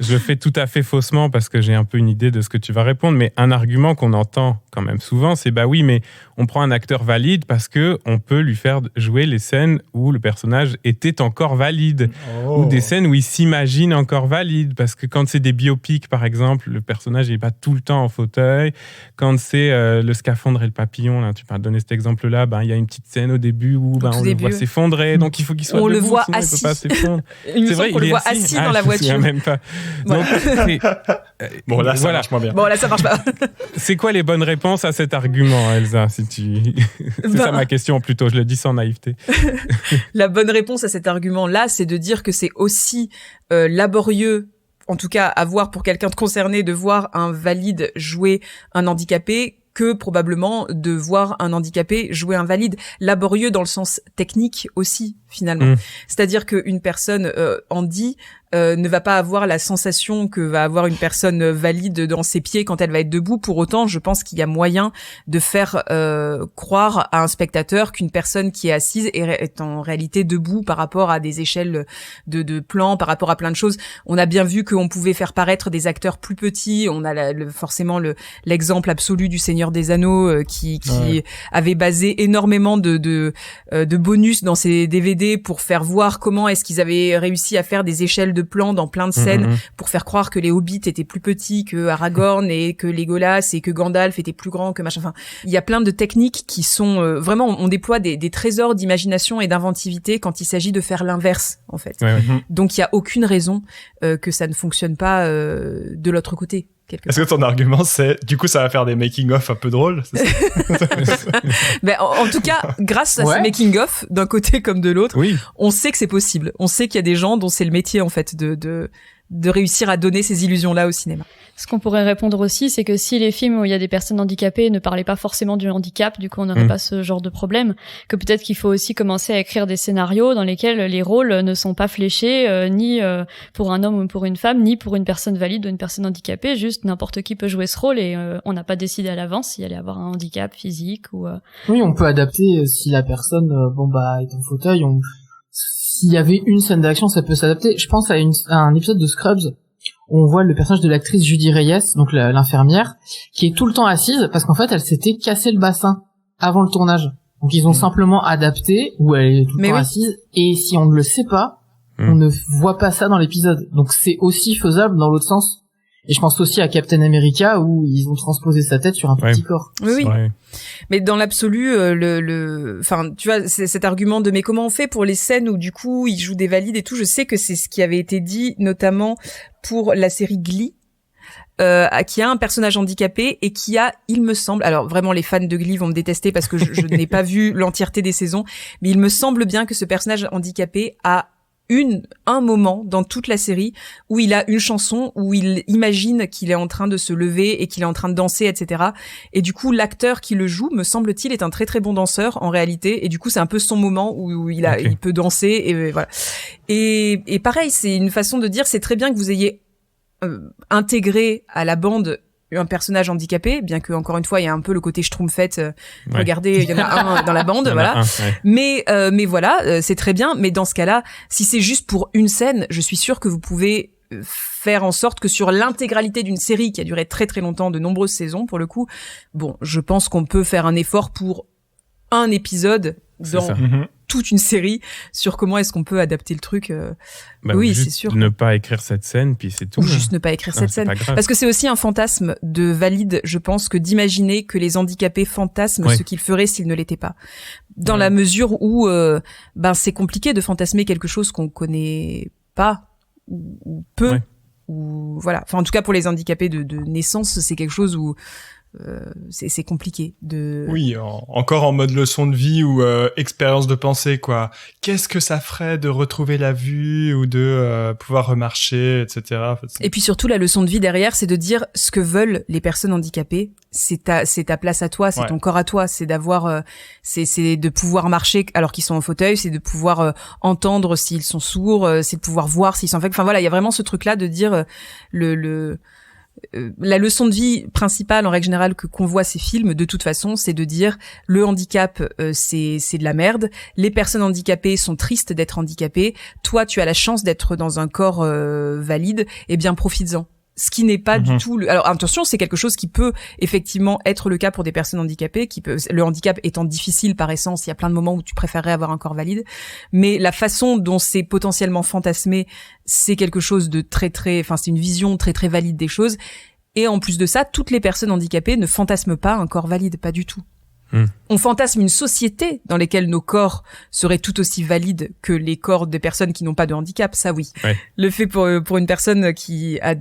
[SPEAKER 2] Je fais tout à fait faussement parce que j'ai un peu une idée de ce que tu vas répondre, mais un argument qu'on entend quand même souvent, c'est bah oui, mais on prend un acteur valide parce que on peut lui faire jouer les scènes où le personnage était encore valide ou des scènes où il s'imagine encore valide, parce que quand c'est des biopics par exemple, le personnage n'est pas tout le temps en fauteuil. Quand c'est le scaphandre et le papillon, là, tu m'as donné cet exemple-là, il y a une petite scène au début où on le voit s'effondrer, donc il faut qu'il soit debout,
[SPEAKER 4] le voit
[SPEAKER 2] sinon
[SPEAKER 4] assis.
[SPEAKER 2] il peut pas s'effondrer.
[SPEAKER 4] C'est vrai, qu'on le voit assis dans la voiture.
[SPEAKER 2] Je me souviens même pas.
[SPEAKER 4] Voilà.
[SPEAKER 2] Donc,
[SPEAKER 3] Bon, là, ça marche moins bien.
[SPEAKER 4] Bon, là, ça marche pas.
[SPEAKER 2] C'est quoi les bonnes réponses à cet argument, Elsa, si tu... C'est ça ma question, plutôt. Je le dis sans naïveté.
[SPEAKER 4] La bonne réponse à cet argument-là, c'est de dire que c'est aussi laborieux, en tout cas à voir pour quelqu'un de concerné, de voir un valide jouer un handicapé, que probablement de voir un handicapé jouer un valide. Laborieux dans le sens technique aussi, finalement. C'est-à-dire qu'une personne handi ne va pas avoir la sensation que va avoir une personne valide dans ses pieds quand elle va être debout. Pour autant, je pense qu'il y a moyen de faire croire à un spectateur qu'une personne qui est assise est en réalité debout par rapport à des échelles de plans, par rapport à plein de choses. On a bien vu qu'on pouvait faire paraître des acteurs plus petits. On a forcément l'exemple absolu du Seigneur des Anneaux qui avait basé énormément de bonus dans ses DVD pour faire voir comment est-ce qu'ils avaient réussi à faire des échelles de plans dans plein de scènes pour faire croire que les hobbits étaient plus petits que Aragorn et que Legolas et que Gandalf était plus grand que machin. Enfin, il y a plein de techniques qui sont vraiment, on déploie des trésors d'imagination et d'inventivité quand il s'agit de faire l'inverse, en fait. Donc il y a aucune raison que ça ne fonctionne pas de l'autre côté.
[SPEAKER 3] Est-ce que ton argument c'est du coup ça va faire des making-of un peu drôles?
[SPEAKER 4] En tout cas, grâce à ces making-of d'un côté comme de l'autre, on sait que c'est possible. On sait qu'il y a des gens dont c'est le métier en fait de réussir à donner ces illusions-là au cinéma.
[SPEAKER 5] Ce qu'on pourrait répondre aussi, c'est que si les films où il y a des personnes handicapées ne parlaient pas forcément du handicap, du coup on n'aurait pas ce genre de problème, que peut-être qu'il faut aussi commencer à écrire des scénarios dans lesquels les rôles ne sont pas fléchés ni pour un homme ou pour une femme, ni pour une personne valide ou une personne handicapée, juste n'importe qui peut jouer ce rôle et on n'a pas décidé à l'avance s'il allait avoir un handicap physique ou...
[SPEAKER 6] Oui, on peut adapter si la personne est en fauteuil, s'il y avait une scène d'action, ça peut s'adapter. Je pense à un épisode de Scrubs où on voit le personnage de l'actrice Judy Reyes, donc l'infirmière, qui est tout le temps assise parce qu'en fait, elle s'était cassé le bassin avant le tournage. Donc ils ont simplement adapté où elle est tout le temps assise et si on ne le sait pas, on ne voit pas ça dans l'épisode. Donc c'est aussi faisable dans l'autre sens. Et je pense aussi à Captain America où ils ont transposé sa tête sur un petit corps.
[SPEAKER 4] Oui. Mais dans l'absolu, enfin, tu vois, c'est cet argument de mais comment on fait pour les scènes où du coup ils jouent des valides et tout. Je sais que c'est ce qui avait été dit notamment pour la série Glee. Qui a un personnage handicapé et qui a, il me semble, alors vraiment les fans de Glee vont me détester parce que je n'ai pas vu l'entièreté des saisons, mais il me semble bien que ce personnage handicapé a un moment dans toute la série où il a une chanson où il imagine qu'il est en train de se lever et qu'il est en train de danser, etc. Et du coup, l'acteur qui le joue, me semble-t-il, est un très très bon danseur en réalité. Et du coup, c'est un peu son moment où il peut danser et voilà. Et pareil, c'est une façon de dire, c'est très bien que vous ayez intégré à la bande un personnage handicapé, bien que encore une fois il y a un peu le côté schtroumpfette. Regardez, il y en a un dans la bande, voilà. Mais voilà, c'est très bien. Mais dans ce cas-là, si c'est juste pour une scène, je suis sûre que vous pouvez faire en sorte que sur l'intégralité d'une série qui a duré très très longtemps, de nombreuses saisons pour le coup, bon, je pense qu'on peut faire un effort pour un épisode dans toute une série sur comment est-ce qu'on peut adapter le truc. Oui, c'est sûr.
[SPEAKER 2] Ne pas écrire cette scène, puis c'est tout.
[SPEAKER 4] Ou juste ne pas écrire cette scène. Parce que c'est aussi un fantasme de Valide, je pense, que d'imaginer que les handicapés fantasment ce qu'ils feraient s'ils ne l'étaient pas. Dans la mesure où c'est compliqué de fantasmer quelque chose qu'on connaît pas ou peu. Ou voilà. Enfin, en tout cas, pour les handicapés de naissance, c'est quelque chose où c'est compliqué de...
[SPEAKER 3] Oui, encore en mode leçon de vie ou expérience de pensée, quoi. Qu'est-ce que ça ferait de retrouver la vue ou de pouvoir remarcher, etc. En fait,
[SPEAKER 4] et puis surtout, la leçon de vie derrière, c'est de dire ce que veulent les personnes handicapées. C'est ta place à toi, c'est ton corps à toi, c'est d'avoir, c'est de pouvoir marcher alors qu'ils sont en fauteuil, c'est de pouvoir entendre s'ils sont sourds, c'est de pouvoir voir s'ils sont aveugles. Enfin voilà, il y a vraiment ce truc-là de dire la leçon de vie principale en règle générale qu'on voit ces films de toute façon, c'est de dire le handicap c'est de la merde, les personnes handicapées sont tristes d'être handicapées, toi tu as la chance d'être dans un corps valide, et bien profites-en. Ce qui n'est pas du tout alors attention, c'est quelque chose qui peut effectivement être le cas pour des personnes handicapées, le handicap étant difficile par essence, il y a plein de moments où tu préférerais avoir un corps valide, mais la façon dont c'est potentiellement fantasmé, c'est quelque chose de très très, enfin c'est une vision très très valide des choses, et en plus de ça, toutes les personnes handicapées ne fantasment pas un corps valide, pas du tout. On fantasme une société dans laquelle nos corps seraient tout aussi valides que les corps des personnes qui n'ont pas de handicap, ça oui. Le fait pour une personne qui a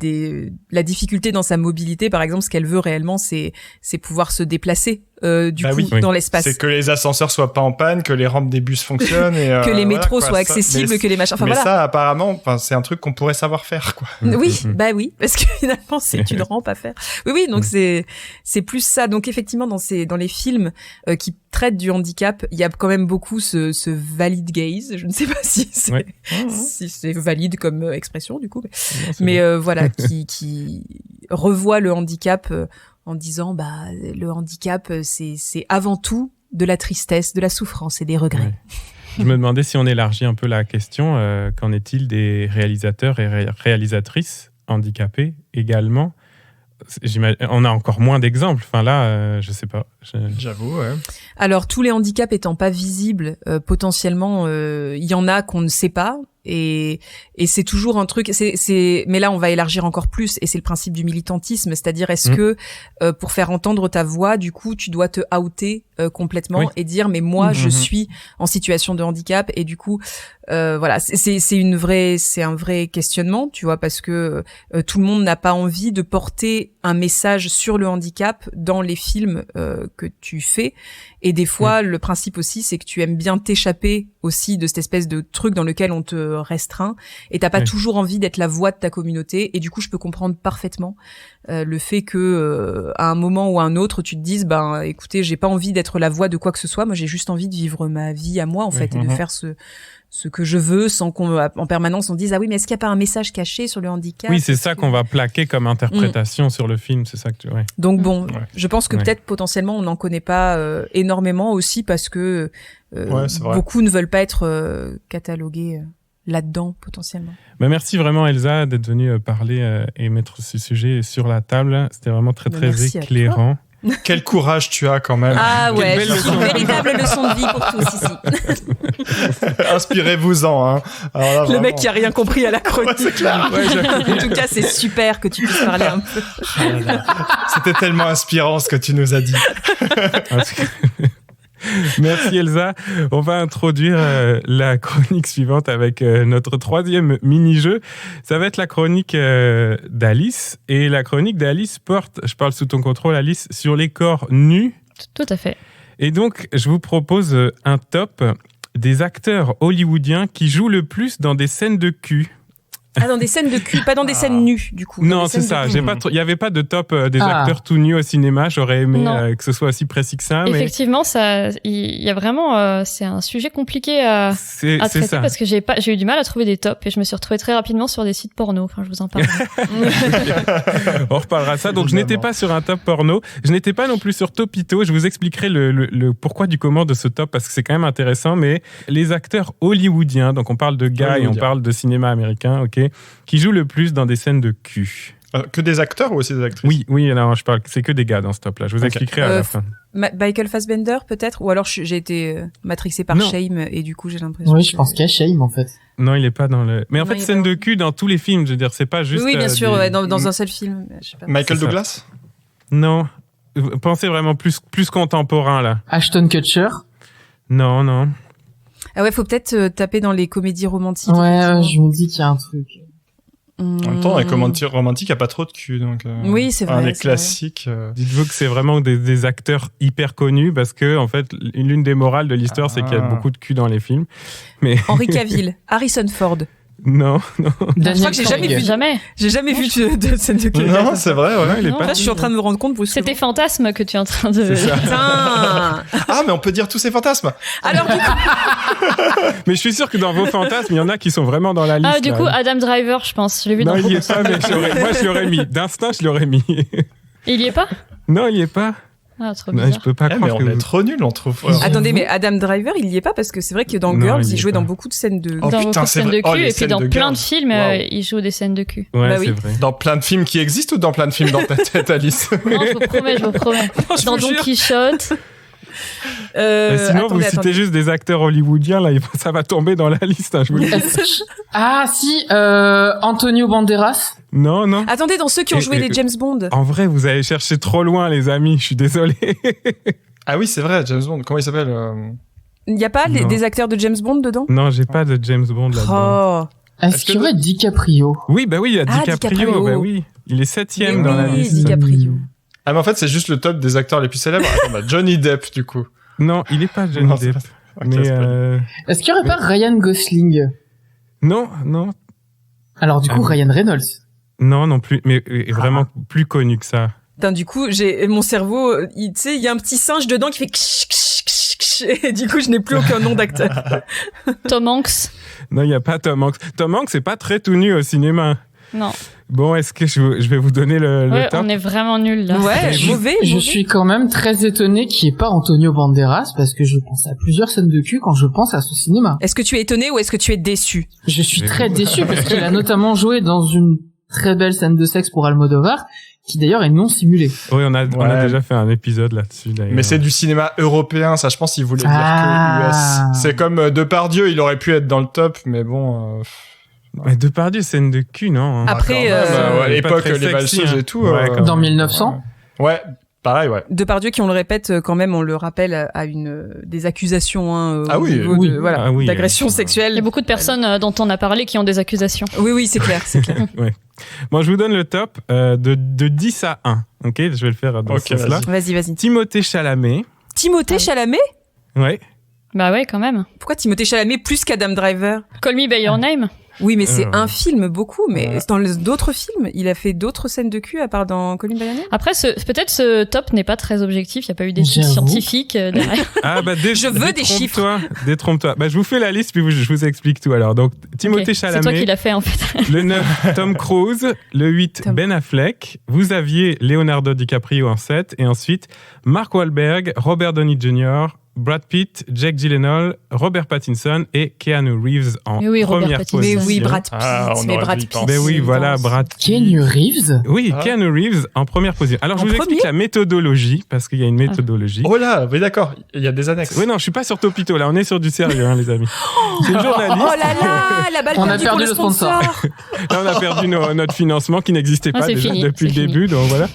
[SPEAKER 4] la difficulté dans sa mobilité, par exemple, ce qu'elle veut réellement, c'est pouvoir se déplacer dans l'espace.
[SPEAKER 3] C'est que les ascenseurs soient pas en panne, que les rampes des bus fonctionnent et
[SPEAKER 4] que les métros soient accessibles, que les machins. Enfin,
[SPEAKER 3] mais ça, apparemment, c'est un truc qu'on pourrait savoir faire, quoi.
[SPEAKER 4] Oui, oui, parce que finalement, c'est une rampe à faire. Oui, donc c'est plus ça. Donc effectivement, dans les films qui traitent du handicap, il y a quand même beaucoup ce valid gaze. Je ne sais pas si c'est valide comme expression du coup, mais voilà, qui revoit le handicap en disant le handicap c'est avant tout de la tristesse, de la souffrance et des regrets.
[SPEAKER 2] Je me demandais si on élargit un peu la question, qu'en est-il des réalisateurs et réalisatrices handicapés également? On a encore moins d'exemples. Enfin là, je sais pas.
[SPEAKER 3] J'avoue, ouais.
[SPEAKER 4] Alors tous les handicaps étant pas visibles, potentiellement, il y en a qu'on ne sait pas. Et c'est toujours un truc, mais là on va élargir encore plus, et c'est le principe du militantisme, c'est-à-dire est-ce que pour faire entendre ta voix, du coup tu dois te outer complètement et dire mais moi je suis en situation de handicap, et du coup voilà, c'est un vrai questionnement, tu vois, parce que tout le monde n'a pas envie de porter un message sur le handicap dans les films que tu fais. Et des fois, le principe aussi, c'est que tu aimes bien t'échapper aussi de cette espèce de truc dans lequel on te restreint, et t'as pas toujours envie d'être la voix de ta communauté. Et du coup, je peux comprendre parfaitement le fait que à un moment ou à un autre, tu te dises, écoutez, j'ai pas envie d'être la voix de quoi que ce soit. Moi, j'ai juste envie de vivre ma vie à moi, en fait, et de faire ce que je veux, sans qu'on en permanence on dise mais est-ce qu'il n'y a pas un message caché sur le handicap?
[SPEAKER 2] Oui, c'est ça qu'on va plaquer comme interprétation sur le film, c'est ça que tu...
[SPEAKER 4] Donc bon, je pense que peut-être potentiellement on n'en connaît pas énormément aussi, parce que beaucoup ne veulent pas être catalogués là-dedans potentiellement.
[SPEAKER 2] Merci vraiment Elsa d'être venue parler et mettre ce sujet sur la table. C'était vraiment très très éclairant.
[SPEAKER 3] Quel courage tu as quand même.
[SPEAKER 4] Ah ouais, c'est une véritable leçon de vie pour tous ici.
[SPEAKER 3] Inspirez-vous-en. Hein. Alors là,
[SPEAKER 4] le mec qui a rien compris à la chronique.
[SPEAKER 3] C'est clair.
[SPEAKER 4] En tout cas, c'est super que tu puisses parler un peu.
[SPEAKER 3] C'était tellement inspirant ce que tu nous as dit.
[SPEAKER 2] Merci Elsa. On va introduire la chronique suivante avec notre troisième mini-jeu. Ça va être la chronique d'Alice. Et la chronique d'Alice porte, je parle sous ton contrôle Alice, sur les corps nus.
[SPEAKER 5] Tout à fait.
[SPEAKER 2] Et donc, je vous propose un top des acteurs hollywoodiens qui jouent le plus dans des scènes de cul.
[SPEAKER 4] Ah, dans des scènes de cul, pas dans des scènes nues, du coup.
[SPEAKER 2] Non, c'est ça. Il n'y avait pas de top des acteurs tout nus au cinéma. J'aurais aimé que ce soit aussi précis que ça.
[SPEAKER 5] Effectivement, il y a vraiment, c'est un sujet compliqué à traiter, ça. Parce que j'ai eu du mal à trouver des tops, et je me suis retrouvée très rapidement sur des sites porno. Enfin, je vous en parle.
[SPEAKER 2] On reparlera de ça. Donc, je n'étais pas sur un top porno. Je n'étais pas non plus sur Topito. Je vous expliquerai le pourquoi du comment de ce top, parce que c'est quand même intéressant. Mais les acteurs hollywoodiens, donc on parle de gars et on parle de cinéma américain, ok. Chalamet, qui joue le plus dans des scènes de cul.
[SPEAKER 3] Que des acteurs ou aussi des actrices?
[SPEAKER 2] Oui, alors je parle, c'est que des gars dans ce top-là. Je vous expliquerai à la fin.
[SPEAKER 4] Michael Fassbender, peut-être? Ou alors j'ai été matrixée par Shame et du coup j'ai l'impression.
[SPEAKER 6] Oui, je pense qu'il y a Shame en fait.
[SPEAKER 2] Non, il est pas dans le. Mais en
[SPEAKER 4] Non,
[SPEAKER 2] fait, scène de cul dans tous les films. Je veux dire, c'est pas juste.
[SPEAKER 4] Oui, bien sûr, dans un seul film. Je sais pas.
[SPEAKER 3] Michael Douglas?
[SPEAKER 2] Non. Pensez vraiment plus contemporain là.
[SPEAKER 6] Ashton Kutcher?
[SPEAKER 2] Non.
[SPEAKER 4] Ah ouais, faut peut-être taper dans les comédies romantiques.
[SPEAKER 6] Ouais, je me dis qu'il y a un truc.
[SPEAKER 3] En même temps, dans les comédies romantiques, il n'y a pas trop de cul. Donc,
[SPEAKER 4] oui, c'est vrai.
[SPEAKER 3] Les classiques.
[SPEAKER 2] Dites-vous que c'est vraiment des acteurs hyper connus parce que, en fait, l'une des morales de l'histoire, c'est qu'il y a beaucoup de cul dans les films. Mais...
[SPEAKER 4] Henry Cavill, Harrison Ford.
[SPEAKER 2] Non.
[SPEAKER 6] Daniel
[SPEAKER 4] je crois que j'ai jamais vu. J'ai jamais vu de scène de cul.
[SPEAKER 3] Non, c'est vrai, ouais.
[SPEAKER 2] Il est pas
[SPEAKER 4] Là, je suis en train de me rendre compte.
[SPEAKER 5] C'était Fantasme que tu es en train de...
[SPEAKER 2] C'est ça.
[SPEAKER 3] Ah, mais on peut dire tous ces fantasmes.
[SPEAKER 4] Alors, du coup...
[SPEAKER 2] Mais je suis sûr que dans vos fantasmes, il y en a qui sont vraiment dans la liste.
[SPEAKER 5] Ah, du coup, Adam Driver, je pense. Je l'ai vu
[SPEAKER 2] non,
[SPEAKER 5] dans
[SPEAKER 2] il y est pas, mais moi, je l'aurais mis. D'instinct, je l'aurais mis.
[SPEAKER 5] Il y est pas?
[SPEAKER 2] Non, il y est pas.
[SPEAKER 5] Ah, trop
[SPEAKER 2] Non,
[SPEAKER 5] bizarre.
[SPEAKER 2] je peux pas
[SPEAKER 3] Mais
[SPEAKER 2] croire
[SPEAKER 3] on est trop nuls, on trouve.
[SPEAKER 4] Attendez, mais Adam Driver, il y est pas parce que c'est vrai que dans
[SPEAKER 2] Non,
[SPEAKER 4] Girls,
[SPEAKER 2] il y
[SPEAKER 4] il
[SPEAKER 2] est
[SPEAKER 4] jouait
[SPEAKER 2] pas.
[SPEAKER 4] dans beaucoup de scènes de...
[SPEAKER 3] Oh,
[SPEAKER 5] Dans
[SPEAKER 3] putain,
[SPEAKER 5] beaucoup de
[SPEAKER 3] c'est
[SPEAKER 5] scènes
[SPEAKER 3] vrai.
[SPEAKER 5] de cul,
[SPEAKER 3] Oh, les
[SPEAKER 5] et puis
[SPEAKER 3] scènes
[SPEAKER 5] dans
[SPEAKER 3] de
[SPEAKER 5] plein de
[SPEAKER 3] Girls.
[SPEAKER 5] films,
[SPEAKER 3] Wow.
[SPEAKER 5] il joue des scènes de cul.
[SPEAKER 2] Ouais,
[SPEAKER 4] Bah
[SPEAKER 2] c'est
[SPEAKER 4] oui.
[SPEAKER 2] vrai.
[SPEAKER 3] Dans plein de films qui existent ou dans plein de films dans ta tête, Alice?
[SPEAKER 5] Non, je vous promets. Dans Don Quichotte.
[SPEAKER 2] Sinon, vous citez juste des acteurs hollywoodiens, là, ça va tomber dans la liste, hein, je vous le dis.
[SPEAKER 6] Ah si, Antonio Banderas.
[SPEAKER 2] Non.
[SPEAKER 4] Attendez, dans ceux qui ont joué les James Bond.
[SPEAKER 2] En vrai, vous allez chercher trop loin, les amis, je suis désolé.
[SPEAKER 3] Ah oui, c'est vrai, James Bond. Comment il s'appelle?
[SPEAKER 4] Il n'y a pas des acteurs de James Bond dedans?
[SPEAKER 2] Non, j'ai pas de James Bond là-dedans.
[SPEAKER 4] Oh.
[SPEAKER 6] Est-ce qu'il y aurait DiCaprio?
[SPEAKER 2] Oui, il y a
[SPEAKER 4] Ah,
[SPEAKER 2] DiCaprio.
[SPEAKER 4] DiCaprio.
[SPEAKER 2] Bah oui, il est 7e
[SPEAKER 4] Mais
[SPEAKER 2] dans la
[SPEAKER 4] oui,
[SPEAKER 2] liste.
[SPEAKER 4] DiCaprio.
[SPEAKER 3] Ah, mais en fait, c'est juste le top des acteurs les plus célèbres. Attends, bah, Johnny Depp, du coup.
[SPEAKER 2] Non, il est pas Johnny
[SPEAKER 3] Non, c'est
[SPEAKER 2] Depp.
[SPEAKER 3] pas- Ok,
[SPEAKER 2] Mais
[SPEAKER 3] c'est pas
[SPEAKER 6] Est-ce qu'il y aurait pas Ryan Gosling?
[SPEAKER 2] non.
[SPEAKER 6] Alors du coup, Ryan Reynolds.
[SPEAKER 2] Non plus, mais vraiment plus connu que ça.
[SPEAKER 4] Putain, du coup, mon cerveau, tu sais, il y a un petit singe dedans qui fait ksh, ksh, ksh, ksh, et du coup, je n'ai plus aucun nom d'acteur.
[SPEAKER 5] Tom Hanks.
[SPEAKER 2] Non, il y a pas Tom Hanks. Tom Hanks, c'est pas très tout nu au cinéma.
[SPEAKER 5] Non.
[SPEAKER 2] Bon, est-ce que je vais vous donner le
[SPEAKER 5] Ouais,
[SPEAKER 2] top?
[SPEAKER 5] on est vraiment nuls là.
[SPEAKER 4] Ouais, mauvais.
[SPEAKER 6] Je suis quand même très étonné qu'il n'y ait pas Antonio Banderas parce que je pense à plusieurs scènes de cul quand je pense à ce cinéma.
[SPEAKER 4] Est-ce que tu es étonné ou est-ce que tu es déçu?
[SPEAKER 6] Je suis très déçu parce qu'il a notamment joué dans une très belle scène de sexe pour Almodovar qui d'ailleurs est non simulée.
[SPEAKER 2] Oui, on a déjà fait un épisode là-dessus d'ailleurs.
[SPEAKER 3] Mais c'est du cinéma européen, ça, je pense qu'il voulait dire que US. C'est comme Depardieu, il aurait pu être dans le top, mais bon.
[SPEAKER 2] Mais Depardieu, scène de cul, non?
[SPEAKER 4] Après,
[SPEAKER 3] à
[SPEAKER 2] il est pas
[SPEAKER 3] l'époque,
[SPEAKER 2] très
[SPEAKER 3] les
[SPEAKER 2] sexy,
[SPEAKER 3] valseuses
[SPEAKER 2] hein.
[SPEAKER 3] et tout.
[SPEAKER 2] Ouais, quand
[SPEAKER 6] Dans
[SPEAKER 2] même.
[SPEAKER 6] 1900.
[SPEAKER 3] Ouais, pareil, ouais.
[SPEAKER 4] Depardieu, qui on le répète quand même, on le rappelle, à des accusations
[SPEAKER 3] Ah
[SPEAKER 4] au
[SPEAKER 3] oui,
[SPEAKER 4] niveau
[SPEAKER 6] oui.
[SPEAKER 4] d'agression
[SPEAKER 5] Il y
[SPEAKER 4] sexuelle.
[SPEAKER 5] a beaucoup de personnes dont on a parlé qui ont des accusations.
[SPEAKER 4] Oui, c'est clair, c'est clair.
[SPEAKER 2] Bon, je vous donne le top de 10 à 1. Ok, je vais le faire dans ce sens-là.
[SPEAKER 4] Vas-y.
[SPEAKER 2] Timothée Chalamet.
[SPEAKER 4] Timothée Chalamet?
[SPEAKER 2] Ouais.
[SPEAKER 5] Bah ouais, quand même.
[SPEAKER 4] Pourquoi Timothée Chalamet plus qu'Adam Driver?
[SPEAKER 5] Call Me By Your Name.
[SPEAKER 4] Oui, mais c'est un film, beaucoup, mais dans d'autres films, il a fait d'autres scènes de cul à part dans Colin Bayonet.
[SPEAKER 5] Après, peut-être ce top n'est pas très objectif. Il n'y a pas eu d'études
[SPEAKER 6] J'avoue.
[SPEAKER 5] scientifiques derrière.
[SPEAKER 2] Ah bah
[SPEAKER 4] Je veux des chiffres.
[SPEAKER 2] Détrompe-toi. Bah je vous fais la liste puis je vous explique tout alors. Donc Timothée
[SPEAKER 5] Ok,
[SPEAKER 2] Chalamet.
[SPEAKER 5] c'est toi qui l'as fait en fait.
[SPEAKER 2] Le 9, Tom Cruise. Le 8, Ben Affleck. Vous aviez Leonardo DiCaprio en 7. Et ensuite, Mark Wahlberg, Robert Downey Jr., Brad Pitt, Jake Gyllenhaal, Robert Pattinson et Keanu Reeves en
[SPEAKER 5] Mais oui, Robert
[SPEAKER 2] première
[SPEAKER 5] Pattinson.
[SPEAKER 2] position.
[SPEAKER 4] Mais oui, Brad Pitt.
[SPEAKER 3] Ah, on
[SPEAKER 4] mais
[SPEAKER 3] aurait
[SPEAKER 4] Brad
[SPEAKER 3] dû y
[SPEAKER 4] Pitt.
[SPEAKER 3] penser.
[SPEAKER 2] Ben oui,
[SPEAKER 4] c'est
[SPEAKER 2] voilà,
[SPEAKER 4] dense.
[SPEAKER 2] Brad
[SPEAKER 6] Keanu Reeves.
[SPEAKER 2] Oui,
[SPEAKER 3] Ah.
[SPEAKER 2] Keanu Reeves en première position. Alors,
[SPEAKER 4] En
[SPEAKER 2] je vous explique
[SPEAKER 4] premier
[SPEAKER 2] la méthodologie, parce qu'il y a une méthodologie.
[SPEAKER 3] Oh là, oui, d'accord, il y a des annexes.
[SPEAKER 2] Oui, non, je suis pas sur Topito, là, on est sur du sérieux, hein, les amis. C'est une journaliste.
[SPEAKER 4] Oh là là, la balle
[SPEAKER 6] On a
[SPEAKER 4] perdue pour
[SPEAKER 6] perdu
[SPEAKER 4] le
[SPEAKER 6] le sponsor.
[SPEAKER 4] sponsor.
[SPEAKER 2] Là, on a perdu notre financement qui n'existait
[SPEAKER 5] Ah,
[SPEAKER 2] pas
[SPEAKER 5] c'est
[SPEAKER 2] déjà
[SPEAKER 5] fini,
[SPEAKER 2] depuis le
[SPEAKER 5] c'est
[SPEAKER 2] début, donc voilà.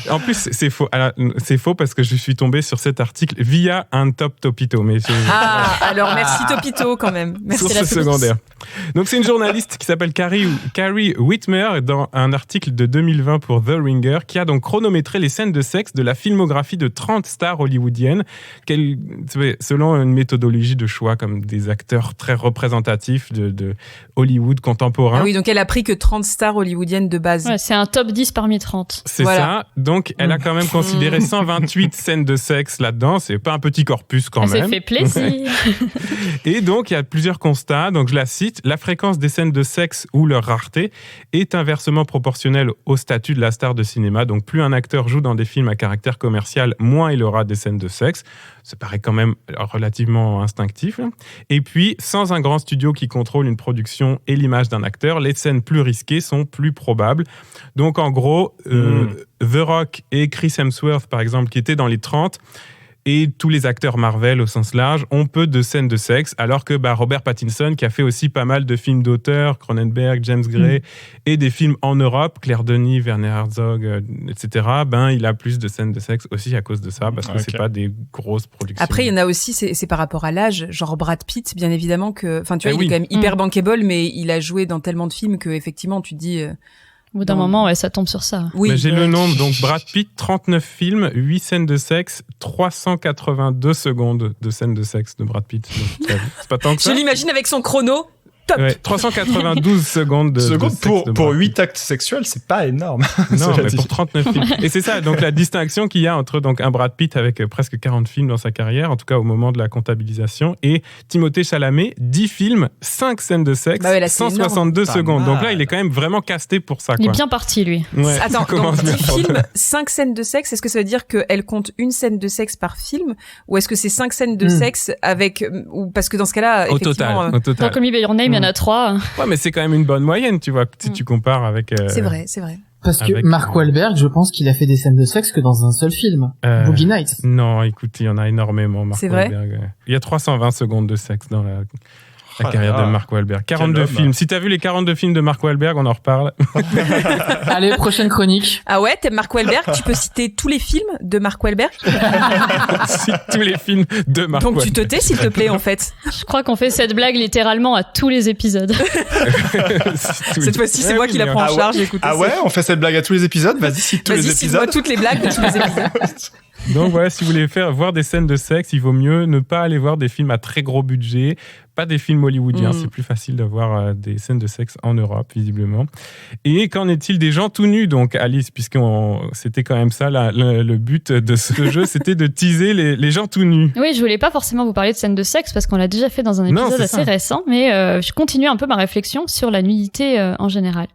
[SPEAKER 2] En plus, c'est faux. Alors, c'est faux parce que je suis tombé sur cet article via un top Topito, mais c'est
[SPEAKER 4] Alors merci Topito quand même. Merci
[SPEAKER 2] source
[SPEAKER 4] la police.
[SPEAKER 2] secondaire. Donc, c'est une journaliste qui s'appelle Carrie Whitmer dans un article de 2020 pour The Ringer qui a donc chronométré les scènes de sexe de la filmographie de 30 stars hollywoodiennes selon une méthodologie de choix comme des acteurs très représentatifs de Hollywood contemporain.
[SPEAKER 4] Ah oui, donc elle a pris que 30 stars hollywoodiennes de base.
[SPEAKER 5] Ouais, c'est un top 10 parmi 30.
[SPEAKER 2] C'est
[SPEAKER 4] Voilà.
[SPEAKER 2] ça. Donc, donc elle a quand même considéré 128 scènes de sexe là-dedans. C'est pas un petit corpus quand même.
[SPEAKER 5] Ça fait plaisir.
[SPEAKER 2] Et donc, il y a plusieurs constats. Donc, je la cite. La fréquence des scènes de sexe ou leur rareté est inversement proportionnelle au statut de la star de cinéma. Donc, plus un acteur joue dans des films à caractère commercial, moins il aura des scènes de sexe. Ça paraît quand même relativement instinctif. Et puis, sans un grand studio qui contrôle une production et l'image d'un acteur, les scènes plus risquées sont plus probables. Donc, en gros, The Rock et Chris Hemsworth, par exemple, qui étaient dans les 30, et tous les acteurs Marvel au sens large ont peu de scènes de sexe, alors que Robert Pattinson, qui a fait aussi pas mal de films d'auteurs, Cronenberg, James Gray, et des films en Europe, Claire Denis, Werner Herzog, etc., il a plus de scènes de sexe aussi à cause de ça, parce que c'est pas des grosses productions.
[SPEAKER 4] Après, il y en a aussi, c'est par rapport à l'âge, genre Brad Pitt, bien évidemment que, enfin, tu vois, il est quand même hyper bankable, mais il a joué dans tellement de films que, effectivement, tu te dis,
[SPEAKER 5] Au bout d'un moment, ça tombe sur ça.
[SPEAKER 4] Oui.
[SPEAKER 2] J'ai le nombre, donc Brad Pitt, 39 films, 8 scènes de sexe, 382 secondes de scènes de sexe de Brad Pitt. Donc, c'est pas tant que ça.
[SPEAKER 4] Je l'imagine avec son chrono. Top.
[SPEAKER 2] Ouais, 392 secondes de sexe
[SPEAKER 3] pour 8 actes sexuels, c'est pas énorme.
[SPEAKER 2] Non, mais pour 39 films. Et c'est ça, donc la distinction qu'il y a entre donc un Brad Pitt avec presque 40 films dans sa carrière, en tout cas au moment de la comptabilisation, et Timothée Chalamet, 10 films, 5 scènes de sexe,
[SPEAKER 4] là,
[SPEAKER 2] 162 secondes. Donc là, il est quand même vraiment casté pour ça.
[SPEAKER 5] Il est bien parti, lui.
[SPEAKER 2] Ouais,
[SPEAKER 4] attends, donc 10 films, 5 scènes de sexe, est-ce que ça veut dire qu'elle compte une scène de sexe par film, ou est-ce que c'est 5 scènes de sexe avec, ou parce que dans ce cas-là,
[SPEAKER 2] au
[SPEAKER 4] effectivement...
[SPEAKER 2] total.
[SPEAKER 5] Dans Call Me By Your Name, il y en a 3.
[SPEAKER 2] Ouais, mais c'est quand même une bonne moyenne, tu vois, si tu compares avec...
[SPEAKER 4] C'est vrai.
[SPEAKER 6] Parce que Mark Wahlberg, je pense qu'il a fait des scènes de sexe que dans un seul film, Boogie Nights.
[SPEAKER 2] Non, écoute, il y en a énormément, Mark
[SPEAKER 4] Wahlberg.
[SPEAKER 2] Vrai. Il y a 320 secondes de sexe dans la carrière de Mark Wahlberg. 42 films. Si t'as vu les 42 films de Mark Wahlberg, on en reparle.
[SPEAKER 6] Allez, prochaine chronique.
[SPEAKER 4] Ah ouais, t'aimes Mark Wahlberg? Tu peux citer tous les films de Mark Wahlberg?
[SPEAKER 2] Tous les films de Mark Wahlberg.
[SPEAKER 4] Donc tu te tais, s'il te plaît, en fait.
[SPEAKER 5] Je crois qu'on fait cette blague littéralement à tous les épisodes.
[SPEAKER 4] Cette fois-ci, c'est moi qui la prends en charge.
[SPEAKER 3] Ah ouais, on fait cette blague à tous les épisodes? Vas-y, cite tous les épisodes.
[SPEAKER 4] Vas-y, toutes les blagues de tous les épisodes.
[SPEAKER 2] Donc voilà, si vous voulez voir des scènes de sexe, il vaut mieux ne pas aller voir des films à très gros budget, pas des films hollywoodiens, c'est plus facile d'avoir des scènes de sexe en Europe, visiblement. Et qu'en est-il des gens tout nus, donc Alice, puisque c'était quand même ça le but de ce jeu, c'était de teaser les gens tout nus.
[SPEAKER 5] Oui, je voulais pas forcément vous parler de scènes de sexe parce qu'on l'a déjà fait dans un épisode assez récent, mais je continue un peu ma réflexion sur la nudité en général.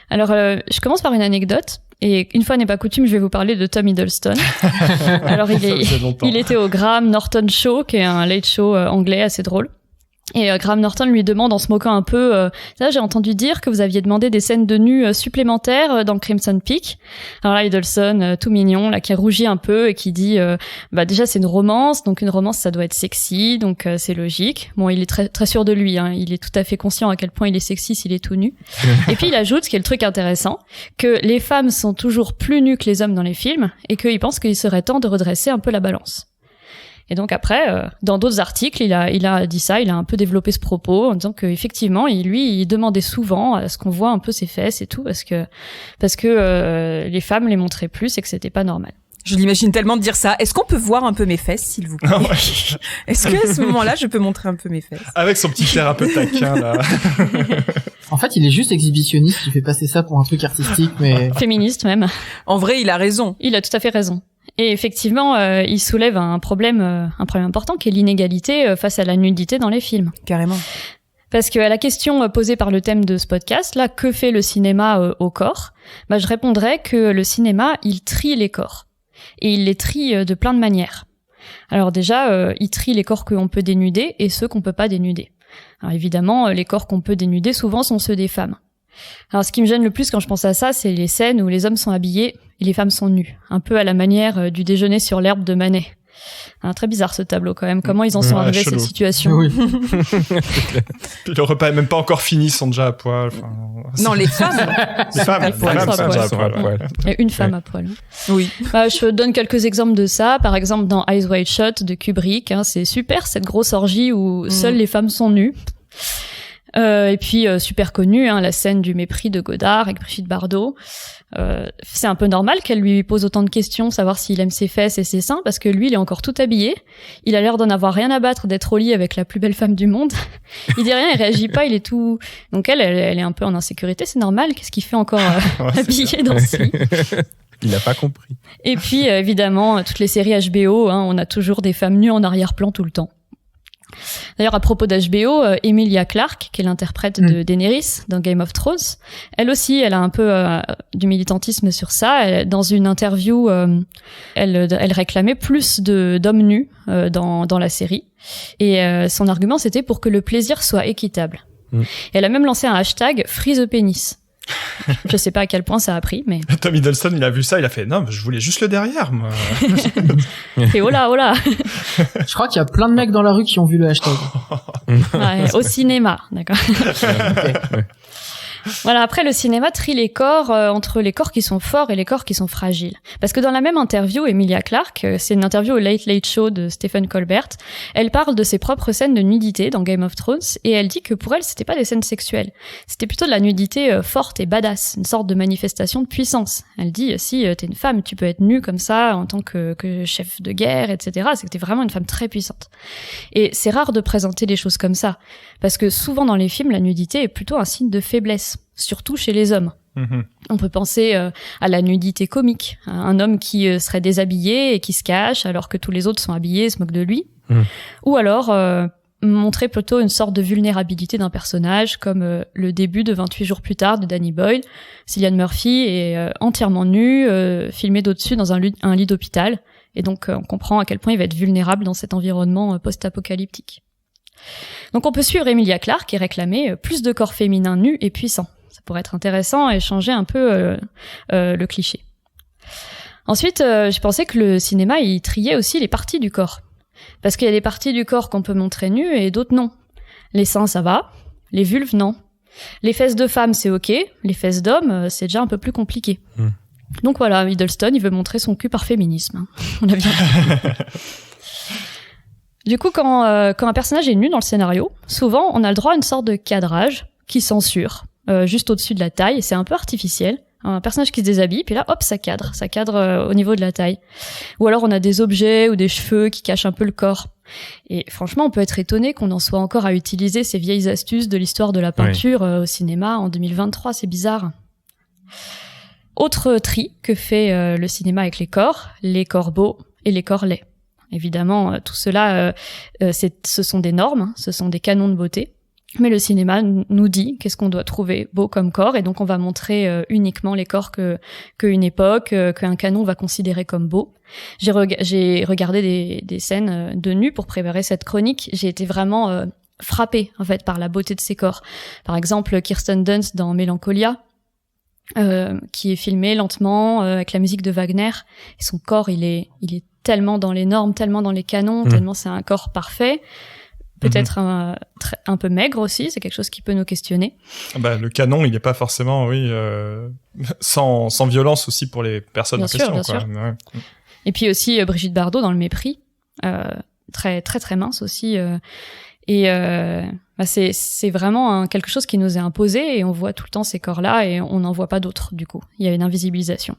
[SPEAKER 5] Alors, je commence par une anecdote. Et une fois n'est pas coutume, je vais vous parler de Tom Hiddleston. Alors, il était au Graham Norton Show, qui est un late show anglais assez drôle. Et Graham Norton lui demande, en se moquant un peu, ça, j'ai entendu dire que vous aviez demandé des scènes de nus supplémentaires dans Crimson Peak. Alors là, Hiddleston, tout mignon, là, qui rougit un peu et qui dit, déjà, c'est une romance, donc une romance, ça doit être sexy, donc c'est logique. Bon, il est très, très sûr de lui, hein, il est tout à fait conscient à quel point il est sexy s'il est tout nu. Et puis, il ajoute, ce qui est le truc intéressant, que les femmes sont toujours plus nues que les hommes dans les films et qu'il pense qu'il serait temps de redresser un peu la balance. Et donc après, dans d'autres articles, il a dit ça, il a un peu développé ce propos en disant que effectivement, il demandait souvent à ce qu'on voit un peu ses fesses et tout, parce que les femmes les montraient plus et que c'était pas normal.
[SPEAKER 4] Je l'imagine tellement de dire ça. Est-ce qu'on peut voir un peu mes fesses, s'il vous plaît? Est-ce que à ce moment-là, je peux montrer un peu mes fesses?
[SPEAKER 3] Avec son petit thérapeute taquin, là.
[SPEAKER 6] En fait, il est juste exhibitionniste, il fait passer ça pour un truc artistique, mais...
[SPEAKER 5] Féministe, même.
[SPEAKER 4] En vrai, il a raison.
[SPEAKER 5] Il a tout à fait raison. Et effectivement, il soulève un problème important qui est l'inégalité face à la nudité dans les films.
[SPEAKER 4] Carrément.
[SPEAKER 5] Parce que à la question posée par le thème de ce podcast, là, que fait le cinéma au corps? Je répondrais que le cinéma, il trie les corps. Et il les trie de plein de manières. Alors déjà, il trie les corps qu'on peut dénuder et ceux qu'on peut pas dénuder. Alors évidemment, les corps qu'on peut dénuder, souvent, sont ceux des femmes. Alors ce qui me gêne le plus quand je pense à ça, c'est les scènes où les hommes sont habillés et les femmes sont nues. Un peu à la manière du déjeuner sur l'herbe de Manet. Très bizarre ce tableau quand même. Comment ils en sont arrivés à cette situation?
[SPEAKER 6] Oui.
[SPEAKER 3] Le repas est même pas encore fini, ils sont déjà à poil. Enfin,
[SPEAKER 4] non, les femmes.
[SPEAKER 3] Les femmes sont déjà à poil.
[SPEAKER 5] Et une femme à poil.
[SPEAKER 4] Oui.
[SPEAKER 5] Je donne quelques exemples de ça. Par exemple, dans Eyes Wide Shut de Kubrick, c'est super cette grosse orgie où seules les femmes sont nues. Et puis super connue, la scène du mépris de Godard avec Brigitte Bardot. C'est un peu normal qu'elle lui pose autant de questions, savoir s'il aime ses fesses et ses seins, parce que lui, il est encore tout habillé. Il a l'air d'en avoir rien à battre d'être au lit avec la plus belle femme du monde. Il dit rien, il réagit pas, il est tout... Donc elle est un peu en insécurité, c'est normal. Qu'est-ce qu'il fait encore habillé dans ce lit?
[SPEAKER 2] Il n'a pas compris.
[SPEAKER 5] Et puis, évidemment, toutes les séries HBO, on a toujours des femmes nues en arrière-plan tout le temps. D'ailleurs, à propos d'HBO, Emilia Clarke, qui est l'interprète de Daenerys dans Game of Thrones, elle aussi, elle a un peu du militantisme sur ça. Dans une interview, elle réclamait plus d'hommes nus dans la série. Et son argument, c'était pour que le plaisir soit équitable. Et elle a même lancé un hashtag Free the Penis. Je sais pas à quel point ça a pris, mais...
[SPEAKER 3] Tom Hiddleston, il a vu ça, il a fait « Non, je voulais juste le derrière, moi. »
[SPEAKER 5] Et oh là
[SPEAKER 6] Je crois qu'il y a plein de mecs dans la rue qui ont vu le hashtag.
[SPEAKER 5] Ouais, au cinéma, d'accord.
[SPEAKER 6] Okay.
[SPEAKER 5] Voilà, après le cinéma trie les corps entre les corps qui sont forts et les corps qui sont fragiles. Parce que dans la même interview, Emilia Clarke, c'est une interview au Late Late Show de Stephen Colbert, elle parle de ses propres scènes de nudité dans Game of Thrones et elle dit que pour elle, c'était pas des scènes sexuelles. C'était plutôt de la nudité forte et badass, une sorte de manifestation de puissance. Elle dit, si t'es une femme, tu peux être nue comme ça en tant que chef de guerre, etc. C'est que t'es vraiment une femme très puissante. Et c'est rare de présenter les choses comme ça. Parce que souvent dans les films, la nudité est plutôt un signe de faiblesse, surtout chez les hommes. On peut penser à la nudité comique, un homme qui serait déshabillé et qui se cache alors que tous les autres sont habillés et se moquent de lui. Ou alors montrer plutôt une sorte de vulnérabilité d'un personnage comme le début de 28 jours plus tard de Danny Boyle. Cillian Murphy est entièrement nu, filmé d'au-dessus dans un lit d'hôpital. Et donc on comprend à quel point il va être vulnérable dans cet environnement post-apocalyptique. Donc on peut suivre Emilia Clarke et réclamer plus de corps féminins nus et puissants. Ça pourrait être intéressant et changer un peu le cliché. Ensuite, j'ai pensé que le cinéma, il triait aussi les parties du corps. Parce qu'il y a des parties du corps qu'on peut montrer nues et d'autres non. Les seins, ça va. Les vulves, non. Les fesses de femmes, c'est ok. Les fesses d'hommes, c'est déjà un peu plus compliqué. Donc voilà, Hiddleston, il veut montrer son cul par féminisme. On a bien Du coup, quand un personnage est nu dans le scénario, souvent, on a le droit à une sorte de cadrage qui censure, juste au-dessus de la taille, et c'est un peu artificiel. Un personnage qui se déshabille, puis là, hop, ça cadre au niveau de la taille. Ou alors, on a des objets ou des cheveux qui cachent un peu le corps. Et franchement, on peut être étonné qu'on en soit encore à utiliser ces vieilles astuces de l'histoire de la peinture au cinéma en 2023, c'est bizarre. Autre tri que fait le cinéma avec les corps beaux et les corps laids. Évidemment, tout cela, ce sont des normes, ce sont des canons de beauté. Mais le cinéma nous dit qu'est-ce qu'on doit trouver beau comme corps, et donc on va montrer uniquement les corps qu'une époque, qu'un canon va considérer comme beau. J'ai regardé des scènes de nus pour préparer cette chronique. J'ai été vraiment frappée en fait par la beauté de ces corps. Par exemple, Kirsten Dunst dans Mélancolia, qui est filmé lentement avec la musique de Wagner. Et son corps, il est tellement dans les normes, tellement dans les canons, tellement c'est un corps parfait. Peut-être un peu maigre aussi, c'est quelque chose qui peut nous questionner.
[SPEAKER 3] Bah, le canon, il est pas forcément, sans violence aussi pour les personnes en question. Bien sûr. Ouais.
[SPEAKER 5] Et puis aussi Brigitte Bardot dans Le Mépris, très très très mince aussi. C'est vraiment quelque chose qui nous est imposé et on voit tout le temps ces corps-là et on n'en voit pas d'autres du coup. Il y a une invisibilisation.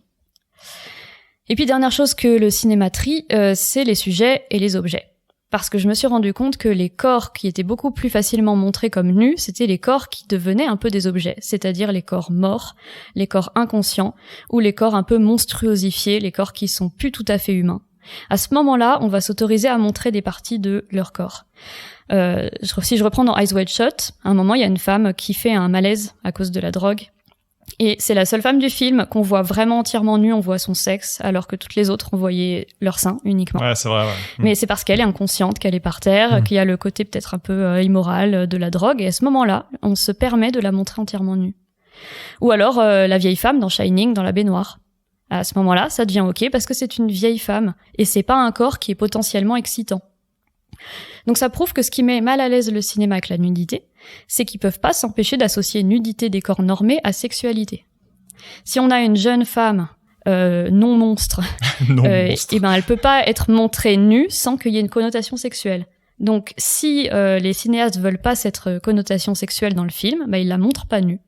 [SPEAKER 5] Et puis dernière chose que le cinéma trie, c'est les sujets et les objets. Parce que je me suis rendu compte que les corps qui étaient beaucoup plus facilement montrés comme nus, c'était les corps qui devenaient un peu des objets, c'est-à-dire les corps morts, les corps inconscients, ou les corps un peu monstruosifiés, les corps qui sont plus tout à fait humains. À ce moment-là, on va s'autoriser à montrer des parties de leur corps. Si je reprends dans Eyes Wide Shut, à un moment, il y a une femme qui fait un malaise à cause de la drogue. Et c'est la seule femme du film qu'on voit vraiment entièrement nue, on voit son sexe, alors que toutes les autres, on voyait leur sein uniquement.
[SPEAKER 3] Ouais, c'est vrai, ouais.
[SPEAKER 5] Mais c'est parce qu'elle est inconsciente, qu'elle est par terre, qu'il y a le côté peut-être un peu immoral de la drogue, et à ce moment-là, on se permet de la montrer entièrement nue. Ou alors, la vieille femme dans Shining, dans la baignoire. À ce moment-là, ça devient ok parce que c'est une vieille femme, et c'est pas un corps qui est potentiellement excitant. Donc ça prouve que ce qui met mal à l'aise le cinéma avec la nudité, c'est qu'ils peuvent pas s'empêcher d'associer nudité des corps normés à sexualité. Si on a une jeune femme non monstre, et ben elle peut pas être montrée nue sans qu'il y ait une connotation sexuelle. Donc si les cinéastes veulent pas cette connotation sexuelle dans le film, ben ils la montrent pas nue,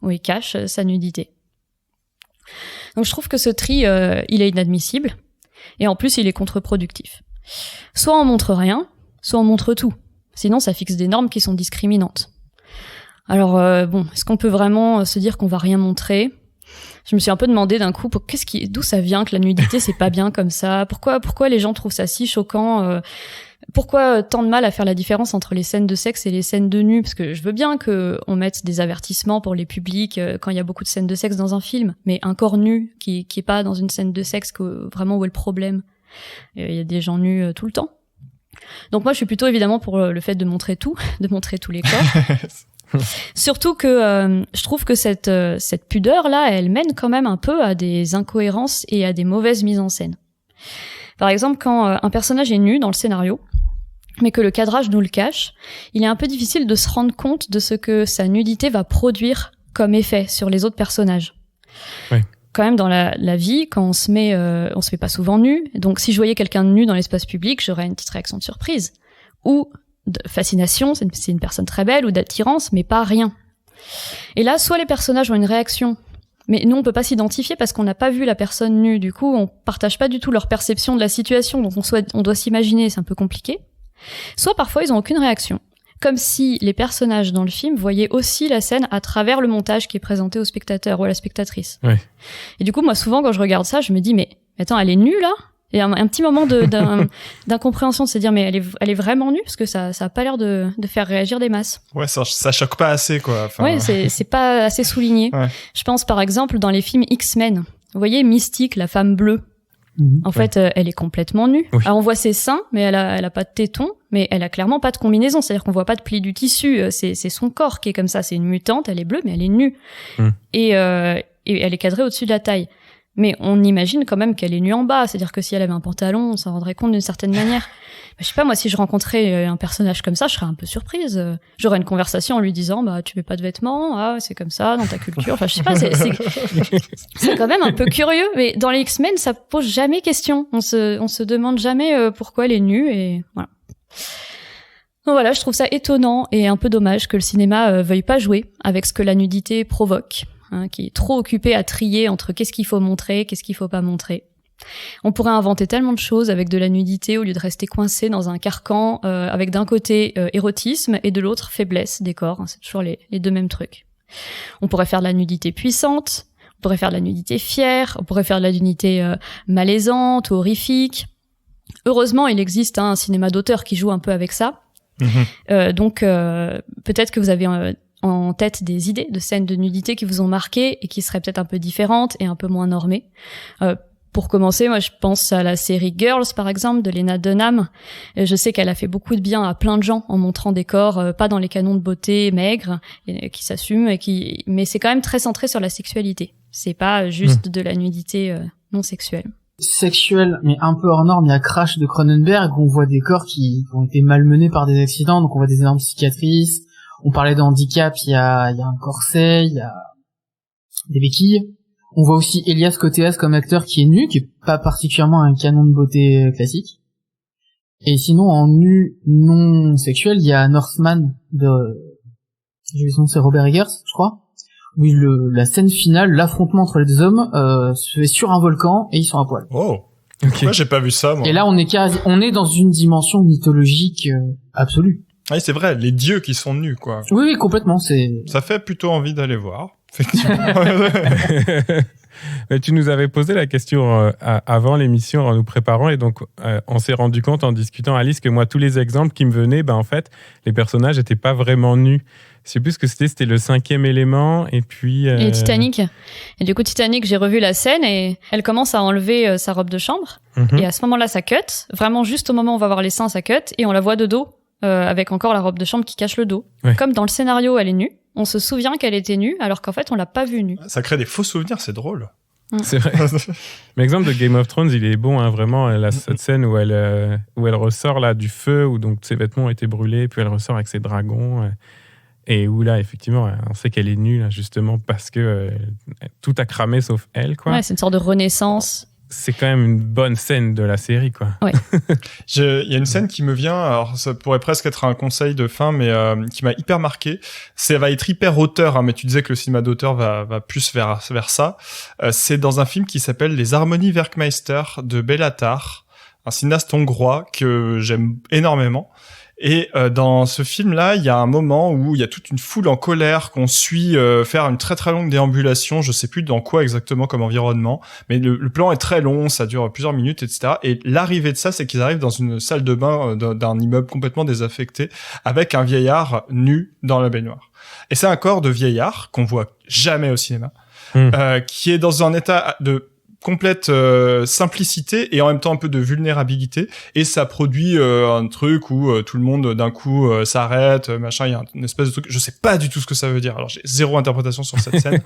[SPEAKER 5] ou ils cachent sa nudité. Donc je trouve que ce tri, il est inadmissible, et en plus il est contre-productif. Soit on montre rien, soit on montre tout. Sinon, ça fixe des normes qui sont discriminantes. Alors, est-ce qu'on peut vraiment se dire qu'on va rien montrer ? Je me suis un peu demandé d'un coup d'où ça vient que la nudité c'est pas bien comme ça. Pourquoi les gens trouvent ça si choquant. Pourquoi tant de mal à faire la différence entre les scènes de sexe et les scènes de nu? Parce que je veux bien que on mette des avertissements pour les publics quand il y a beaucoup de scènes de sexe dans un film, mais un corps nu qui est pas dans une scène de sexe, vraiment où est le problème? Il y a des gens nus tout le temps. Donc moi je suis plutôt évidemment pour le fait de montrer tous les corps. Surtout que je trouve que cette pudeur là, elle mène quand même un peu à des incohérences et à des mauvaises mises en scène. Par exemple, quand un personnage est nu dans le scénario, mais que le cadrage nous le cache, il est un peu difficile de se rendre compte de ce que sa nudité va produire comme effet sur les autres personnages.
[SPEAKER 2] Oui.
[SPEAKER 5] Quand même, dans la vie, quand on se met pas souvent nu. Donc, si je voyais quelqu'un de nu dans l'espace public, j'aurais une petite réaction de surprise. Ou de fascination, c'est une personne très belle, ou d'attirance, mais pas rien. Et là, soit les personnages ont une réaction, mais nous, on peut pas s'identifier parce qu'on n'a pas vu la personne nue. Du coup, on partage pas du tout leur perception de la situation, donc on doit s'imaginer, c'est un peu compliqué. Soit parfois, ils ont aucune réaction. Comme si les personnages dans le film voyaient aussi la scène à travers le montage qui est présenté au spectateur ou à la spectatrice.
[SPEAKER 2] Ouais.
[SPEAKER 5] Et du coup, moi, souvent, quand je regarde ça, je me dis, mais attends, elle est nue, là? Et un petit moment d'incompréhension, de se dire, mais elle est vraiment nue? Parce que ça a pas l'air de faire réagir des masses.
[SPEAKER 3] Ouais, ça choque pas assez, quoi. Enfin,
[SPEAKER 5] ouais, c'est pas assez souligné.
[SPEAKER 3] Ouais.
[SPEAKER 5] Je pense, par exemple, dans les films X-Men. Vous voyez, Mystique, la femme bleue. En fait, elle est complètement nue.
[SPEAKER 2] Oui.
[SPEAKER 5] Alors, on voit ses seins, mais elle a pas de tétons, mais elle a clairement pas de combinaison. C'est-à-dire qu'on voit pas de pli du tissu. C'est son corps qui est comme ça. C'est une mutante, elle est bleue, mais elle est nue. Et elle est cadrée au-dessus de la taille. Mais on imagine quand même qu'elle est nue en bas. C'est-à-dire que si elle avait un pantalon, on s'en rendrait compte d'une certaine manière. Je sais pas, moi, si je rencontrais un personnage comme ça, je serais un peu surprise. J'aurais une conversation en lui disant, tu mets pas de vêtements, c'est comme ça, dans ta culture. Enfin, je sais pas, c'est quand même un peu curieux. Mais dans les X-Men, ça pose jamais question. On se demande jamais pourquoi elle est nue, et voilà. Donc voilà, je trouve ça étonnant et un peu dommage que le cinéma veuille pas jouer avec ce que la nudité provoque, qui est trop occupé à trier entre qu'est-ce qu'il faut montrer, qu'est-ce qu'il faut pas montrer. On pourrait inventer tellement de choses avec de la nudité au lieu de rester coincé dans un carcan avec d'un côté érotisme et de l'autre faiblesse des corps. C'est toujours les deux mêmes trucs. On pourrait faire de la nudité puissante, on pourrait faire de la nudité fière, on pourrait faire de la nudité malaisante ou horrifique. Heureusement, il existe un cinéma d'auteur qui joue un peu avec ça. Donc peut-être que vous avez en tête des idées de scènes de nudité qui vous ont marqué et qui seraient peut-être un peu différentes et un peu moins normées. Pour commencer, moi je pense à la série Girls par exemple de Lena Dunham. Je sais qu'elle a fait beaucoup de bien à plein de gens en montrant des corps pas dans les canons de beauté maigres qui s'assument mais c'est quand même très centré sur la sexualité. C'est pas juste de la nudité non sexuelle.
[SPEAKER 6] Sexuelle mais un peu hors norme, il y a Crash de Cronenberg où on voit des corps qui ont été malmenés par des accidents, donc on voit des énormes cicatrices. On parlait de handicap, il y a un corset, il y a des béquilles. On voit aussi Elias Koteas comme acteur qui est nu, qui est pas particulièrement un canon de beauté classique. Et sinon, en nu non sexuel, il y a Northman j'ai vu son nom, c'est Robert Eggers, je crois. Où la scène finale, l'affrontement entre les deux hommes, se fait sur un volcan et ils sont à poil.
[SPEAKER 3] Oh.
[SPEAKER 2] Ok.
[SPEAKER 3] Pourquoi j'ai pas vu ça, moi?
[SPEAKER 6] Et là, on est dans une dimension mythologique absolue.
[SPEAKER 3] Oui, c'est vrai, les dieux qui sont nus, quoi.
[SPEAKER 6] Oui, complètement,
[SPEAKER 3] Ça fait plutôt envie d'aller voir. Effectivement.
[SPEAKER 2] Mais tu nous avais posé la question avant l'émission en nous préparant et donc on s'est rendu compte en discutant, Alice, que moi tous les exemples qui me venaient, en fait les personnages n'étaient pas vraiment nus. Je sais plus ce que c'était le 5e élément et puis...
[SPEAKER 5] Et Titanic. Et du coup Titanic, j'ai revu la scène et elle commence à enlever sa robe de chambre et à ce moment-là ça cut, vraiment juste au moment où on va voir les seins ça cut et on la voit de dos avec encore la robe de chambre qui cache le dos.
[SPEAKER 2] Ouais.
[SPEAKER 5] Comme dans le scénario elle est nue. On se souvient qu'elle était nue, alors qu'en fait, on l'a pas vue nue.
[SPEAKER 3] Ça crée des faux souvenirs, c'est drôle.
[SPEAKER 2] C'est vrai. L'exemple de Game of Thrones, il est bon, vraiment. Elle a cette scène où elle ressort là du feu, où donc ses vêtements ont été brûlés, puis elle ressort avec ses dragons, et où là, effectivement, on sait qu'elle est nue, là, justement, parce que tout a cramé sauf elle, quoi.
[SPEAKER 5] Ouais, c'est une sorte de renaissance.
[SPEAKER 2] C'est quand même une bonne scène de la série, quoi.
[SPEAKER 5] Ouais.
[SPEAKER 3] Il y a une scène qui me vient, alors ça pourrait presque être un conseil de fin, mais qui m'a hyper marqué. Ça va être hyper auteur, mais tu disais que le cinéma d'auteur va plus vers ça. C'est dans un film qui s'appelle Les Harmonies Werkmeister de Béla Tarr, un cinéaste hongrois que j'aime énormément. Et dans ce film-là, il y a un moment où il y a toute une foule en colère qu'on suit faire une très très longue déambulation, je sais plus dans quoi exactement comme environnement, mais le plan est très long, ça dure plusieurs minutes, etc. Et l'arrivée de ça, c'est qu'ils arrivent dans une salle de bain d'un immeuble complètement désaffecté, avec un vieillard nu dans la baignoire. Et c'est un corps de vieillard qu'on voit jamais au cinéma, qui est dans un état de complète simplicité et en même temps un peu de vulnérabilité, et ça produit un truc où tout le monde d'un coup s'arrête, machin, il y a une espèce de truc, je sais pas du tout ce que ça veut dire, alors j'ai zéro interprétation sur cette scène.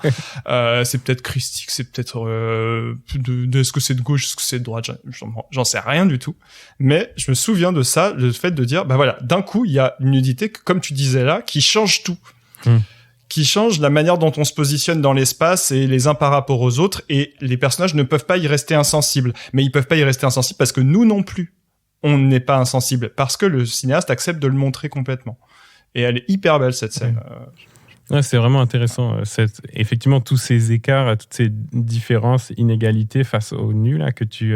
[SPEAKER 3] C'est peut-être christique, c'est peut-être est-ce que c'est de gauche, est-ce que c'est de droite, j'en sais rien du tout, mais je me souviens de ça, le fait de dire bah voilà, d'un coup il y a une nudité comme tu disais là qui change tout. Qui change la manière dont on se positionne dans l'espace et les uns par rapport aux autres, et les personnages ne peuvent pas y rester insensibles. Mais ils peuvent pas y rester insensibles parce que nous non plus, on n'est pas insensibles, parce que le cinéaste accepte de le montrer complètement. Et elle est hyper belle, cette scène.
[SPEAKER 2] Ouais, c'est vraiment intéressant. Effectivement, tous ces écarts, toutes ces différences, inégalités face au nu là, que tu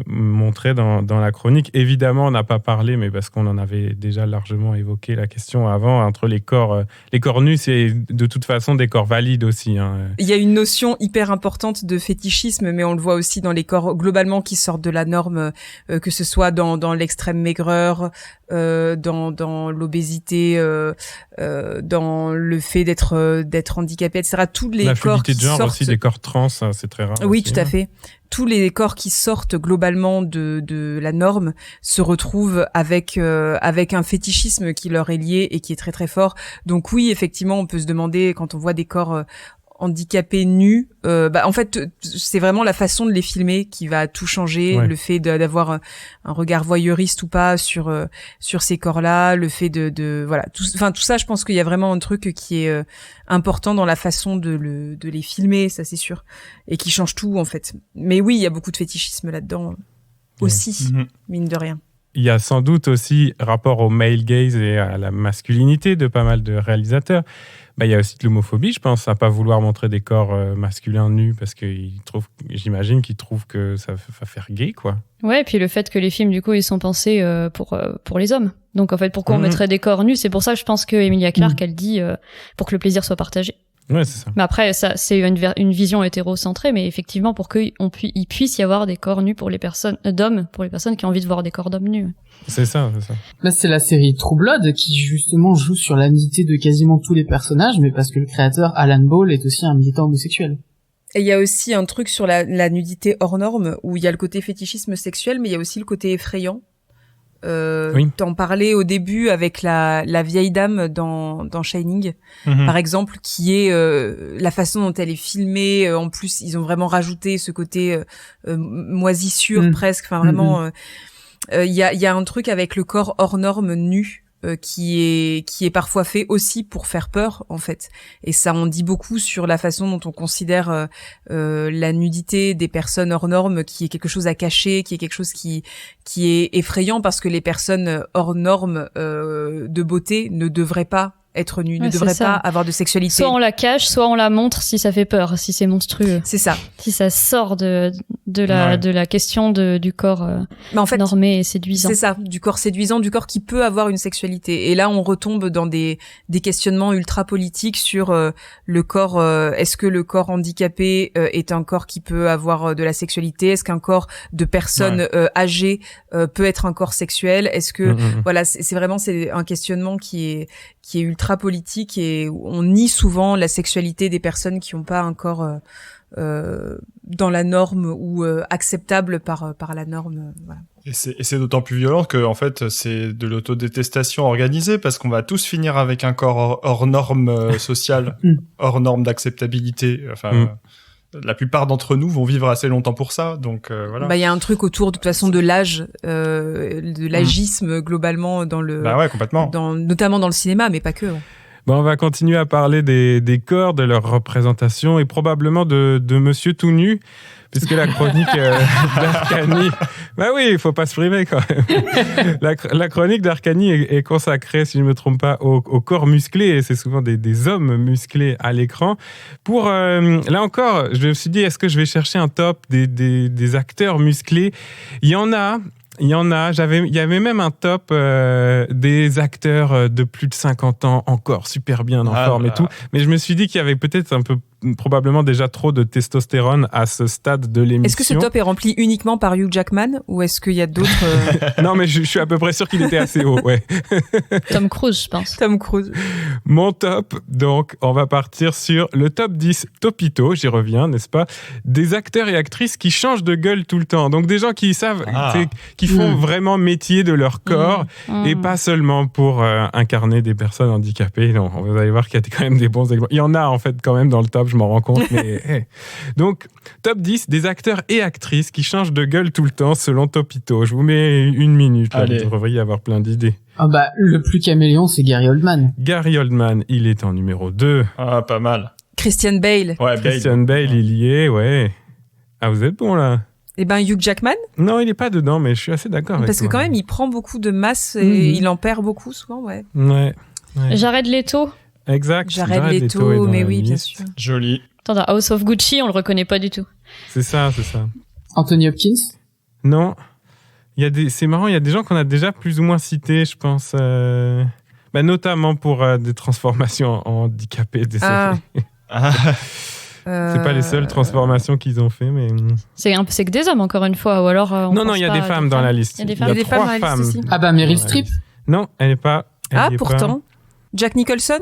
[SPEAKER 2] montrais dans la chronique. Évidemment, on n'a pas parlé, mais parce qu'on en avait déjà largement évoqué la question avant, entre les corps nus, c'est de toute façon des corps valides aussi. Hein.
[SPEAKER 4] Il y a une notion hyper importante de fétichisme, mais on le voit aussi dans les corps globalement qui sortent de la norme, que ce soit dans l'extrême maigreur, dans l'obésité, dans le fait d'être handicapé, etc. Tous les
[SPEAKER 2] la
[SPEAKER 4] corps
[SPEAKER 2] fluidité
[SPEAKER 4] qui
[SPEAKER 2] de genre
[SPEAKER 4] sortent...
[SPEAKER 2] aussi, des corps trans, c'est très rare.
[SPEAKER 4] Oui,
[SPEAKER 2] aussi,
[SPEAKER 4] tout à fait. Tous les corps qui sortent globalement de la norme se retrouvent avec un fétichisme qui leur est lié et qui est très très fort. Donc oui, effectivement, on peut se demander quand on voit des corps handicapés nus, en fait c'est vraiment la façon de les filmer qui va tout changer, le fait d'avoir un regard voyeuriste ou pas sur ces corps-là, le fait de voilà, tout ça, je pense qu'il y a vraiment un truc qui est important dans la façon de les filmer, ça c'est sûr, et qui change tout en fait. Mais oui, il y a beaucoup de fétichisme là-dedans aussi, mine de rien.
[SPEAKER 2] Il y a sans doute aussi rapport au male gaze et à la masculinité de pas mal de réalisateurs. Il y a aussi de l'homophobie, je pense, à pas vouloir montrer des corps masculins nus parce j'imagine qu'ils trouvent que ça va faire gay, quoi.
[SPEAKER 5] Ouais, et puis le fait que les films, du coup, ils sont pensés pour les hommes. Donc, en fait, pourquoi on mettrait des corps nus? C'est pour ça, je pense que Emilia Clarke, elle dit pour que le plaisir soit partagé.
[SPEAKER 2] Ouais, c'est ça.
[SPEAKER 5] Mais après, ça, c'est une vision hétérocentrée, mais effectivement, pour qu'il puisse y avoir des corps nus pour les personnes d'hommes, pour les personnes qui ont envie de voir des corps d'hommes nus.
[SPEAKER 2] C'est ça.
[SPEAKER 6] Là, c'est la série True Blood qui justement joue sur la nudité de quasiment tous les personnages, mais parce que le créateur Alan Ball est aussi un militant homosexuel.
[SPEAKER 4] Et il y a aussi un truc sur la nudité hors norme où il y a le côté fétichisme sexuel, mais il y a aussi le côté effrayant.
[SPEAKER 2] Oui.
[SPEAKER 4] T'en parlais au début avec la vieille dame dans Shining, par exemple, qui est la façon dont elle est filmée. En plus, ils ont vraiment rajouté ce côté moisissure presque. Enfin, vraiment, il y a un truc avec le corps hors norme nu. Qui est parfois fait aussi pour faire peur en fait, et ça en dit beaucoup sur la façon dont on considère la nudité des personnes hors normes, qui est quelque chose à cacher, qui est quelque chose qui est effrayant, parce que les personnes hors normes de beauté ne devraient pas être nues, ne devraient pas avoir de sexualité.
[SPEAKER 5] Soit on la cache, soit on la montre si ça fait peur, si c'est monstrueux.
[SPEAKER 4] C'est ça.
[SPEAKER 5] Si ça sort de la question du corps
[SPEAKER 4] en fait,
[SPEAKER 5] normé et séduisant.
[SPEAKER 4] C'est ça, du corps séduisant, du corps qui peut avoir une sexualité. Et là, on retombe dans des questionnements ultra politiques sur le corps. Est-ce que le corps handicapé est un corps qui peut avoir de la sexualité? Est-ce qu'un corps de personne âgée peut être un corps sexuel? Est-ce que voilà, c'est vraiment un questionnement qui est ultra politique, et on nie souvent la sexualité des personnes qui n'ont pas un corps dans la norme ou acceptable par la norme. Voilà.
[SPEAKER 3] Et c'est d'autant plus violent que en fait c'est de l'autodétestation organisée, parce qu'on va tous finir avec un corps hors norme sociale, hors norme d'acceptabilité. Enfin. La plupart d'entre nous vont vivre assez longtemps pour ça, donc voilà.
[SPEAKER 4] Il y a un truc autour de toute façon de l'âge, de l'agisme globalement dans le.
[SPEAKER 3] Complètement.
[SPEAKER 4] Notamment dans le cinéma, mais pas que.
[SPEAKER 2] On va continuer à parler des corps, de leur représentation et probablement de Monsieur tout nu, puisque la chronique d'Arcani... oui, il faut pas se priver quand même. La chronique d'Arcani est consacrée, si je ne me trompe pas, au corps musclé, et c'est souvent des hommes musclés à l'écran. Là encore, je me suis dit, est-ce que je vais chercher un top des acteurs musclés? Il y en a... Il y en a. Il y avait même un top des acteurs de plus de 50 ans encore super bien en forme et tout. Mais je me suis dit qu'il y avait peut-être probablement déjà trop de testostérone à ce stade de l'émission.
[SPEAKER 4] Est-ce que ce top est rempli uniquement par Hugh Jackman ou est-ce qu'il y a d'autres
[SPEAKER 2] Non, mais je suis à peu près sûr qu'il était assez haut, ouais.
[SPEAKER 5] Tom Cruise, je pense.
[SPEAKER 4] Tom Cruise.
[SPEAKER 2] Mon top, donc, on va partir sur le top 10 Topito, j'y reviens, n'est-ce pas? Des acteurs et actrices qui changent de gueule tout le temps. Donc, des gens qui savent, qui font vraiment métier de leur corps et pas seulement pour incarner des personnes handicapées. Non, vous allez voir qu'il y a quand même des bons exemples. Il y en a, en fait, quand même dans le top, je m'en rends compte, mais hey. Donc, top 10 des acteurs et actrices qui changent de gueule tout le temps selon Topito. Je vous mets 1 minute, là, vous devriez avoir plein d'idées.
[SPEAKER 6] Ah bah, le plus caméléon, c'est Gary Oldman.
[SPEAKER 2] Gary Oldman, il est en numéro 2.
[SPEAKER 3] Ah, pas mal.
[SPEAKER 4] Christian Bale.
[SPEAKER 3] Ouais,
[SPEAKER 2] Christian Bale, il y est, ouais. Ah, vous êtes bon, là.
[SPEAKER 4] Eh ben, Hugh Jackman.
[SPEAKER 2] Non, il est pas dedans, mais je suis assez d'accord avec
[SPEAKER 4] Parce que
[SPEAKER 2] toi.
[SPEAKER 4] quand même, il prend beaucoup de masse et il en perd beaucoup souvent, ouais.
[SPEAKER 2] Ouais.
[SPEAKER 5] Jared Leto.
[SPEAKER 2] Exact.
[SPEAKER 4] Jared Leto,
[SPEAKER 2] est dans
[SPEAKER 4] mais
[SPEAKER 2] la
[SPEAKER 4] oui, bien
[SPEAKER 2] liste.
[SPEAKER 4] sûr.
[SPEAKER 3] Joli.
[SPEAKER 5] Attends, dans House of Gucci, on le reconnaît pas du tout.
[SPEAKER 2] C'est ça.
[SPEAKER 6] Anthony Hopkins.
[SPEAKER 2] Non. C'est marrant, il y a des gens qu'on a déjà plus ou moins cités, je pense. Notamment pour des transformations en handicapés. C'est pas les seules transformations qu'ils ont fait, mais...
[SPEAKER 5] C'est que des hommes, encore une fois, ou alors...
[SPEAKER 2] Non, il y a des femmes dans la liste.
[SPEAKER 5] Il y a des
[SPEAKER 2] Il y a 3 femmes.
[SPEAKER 4] aussi.
[SPEAKER 6] Ah bah, Meryl Streep.
[SPEAKER 2] Non, elle n'est pas...
[SPEAKER 4] Pourtant. Jack Nicholson.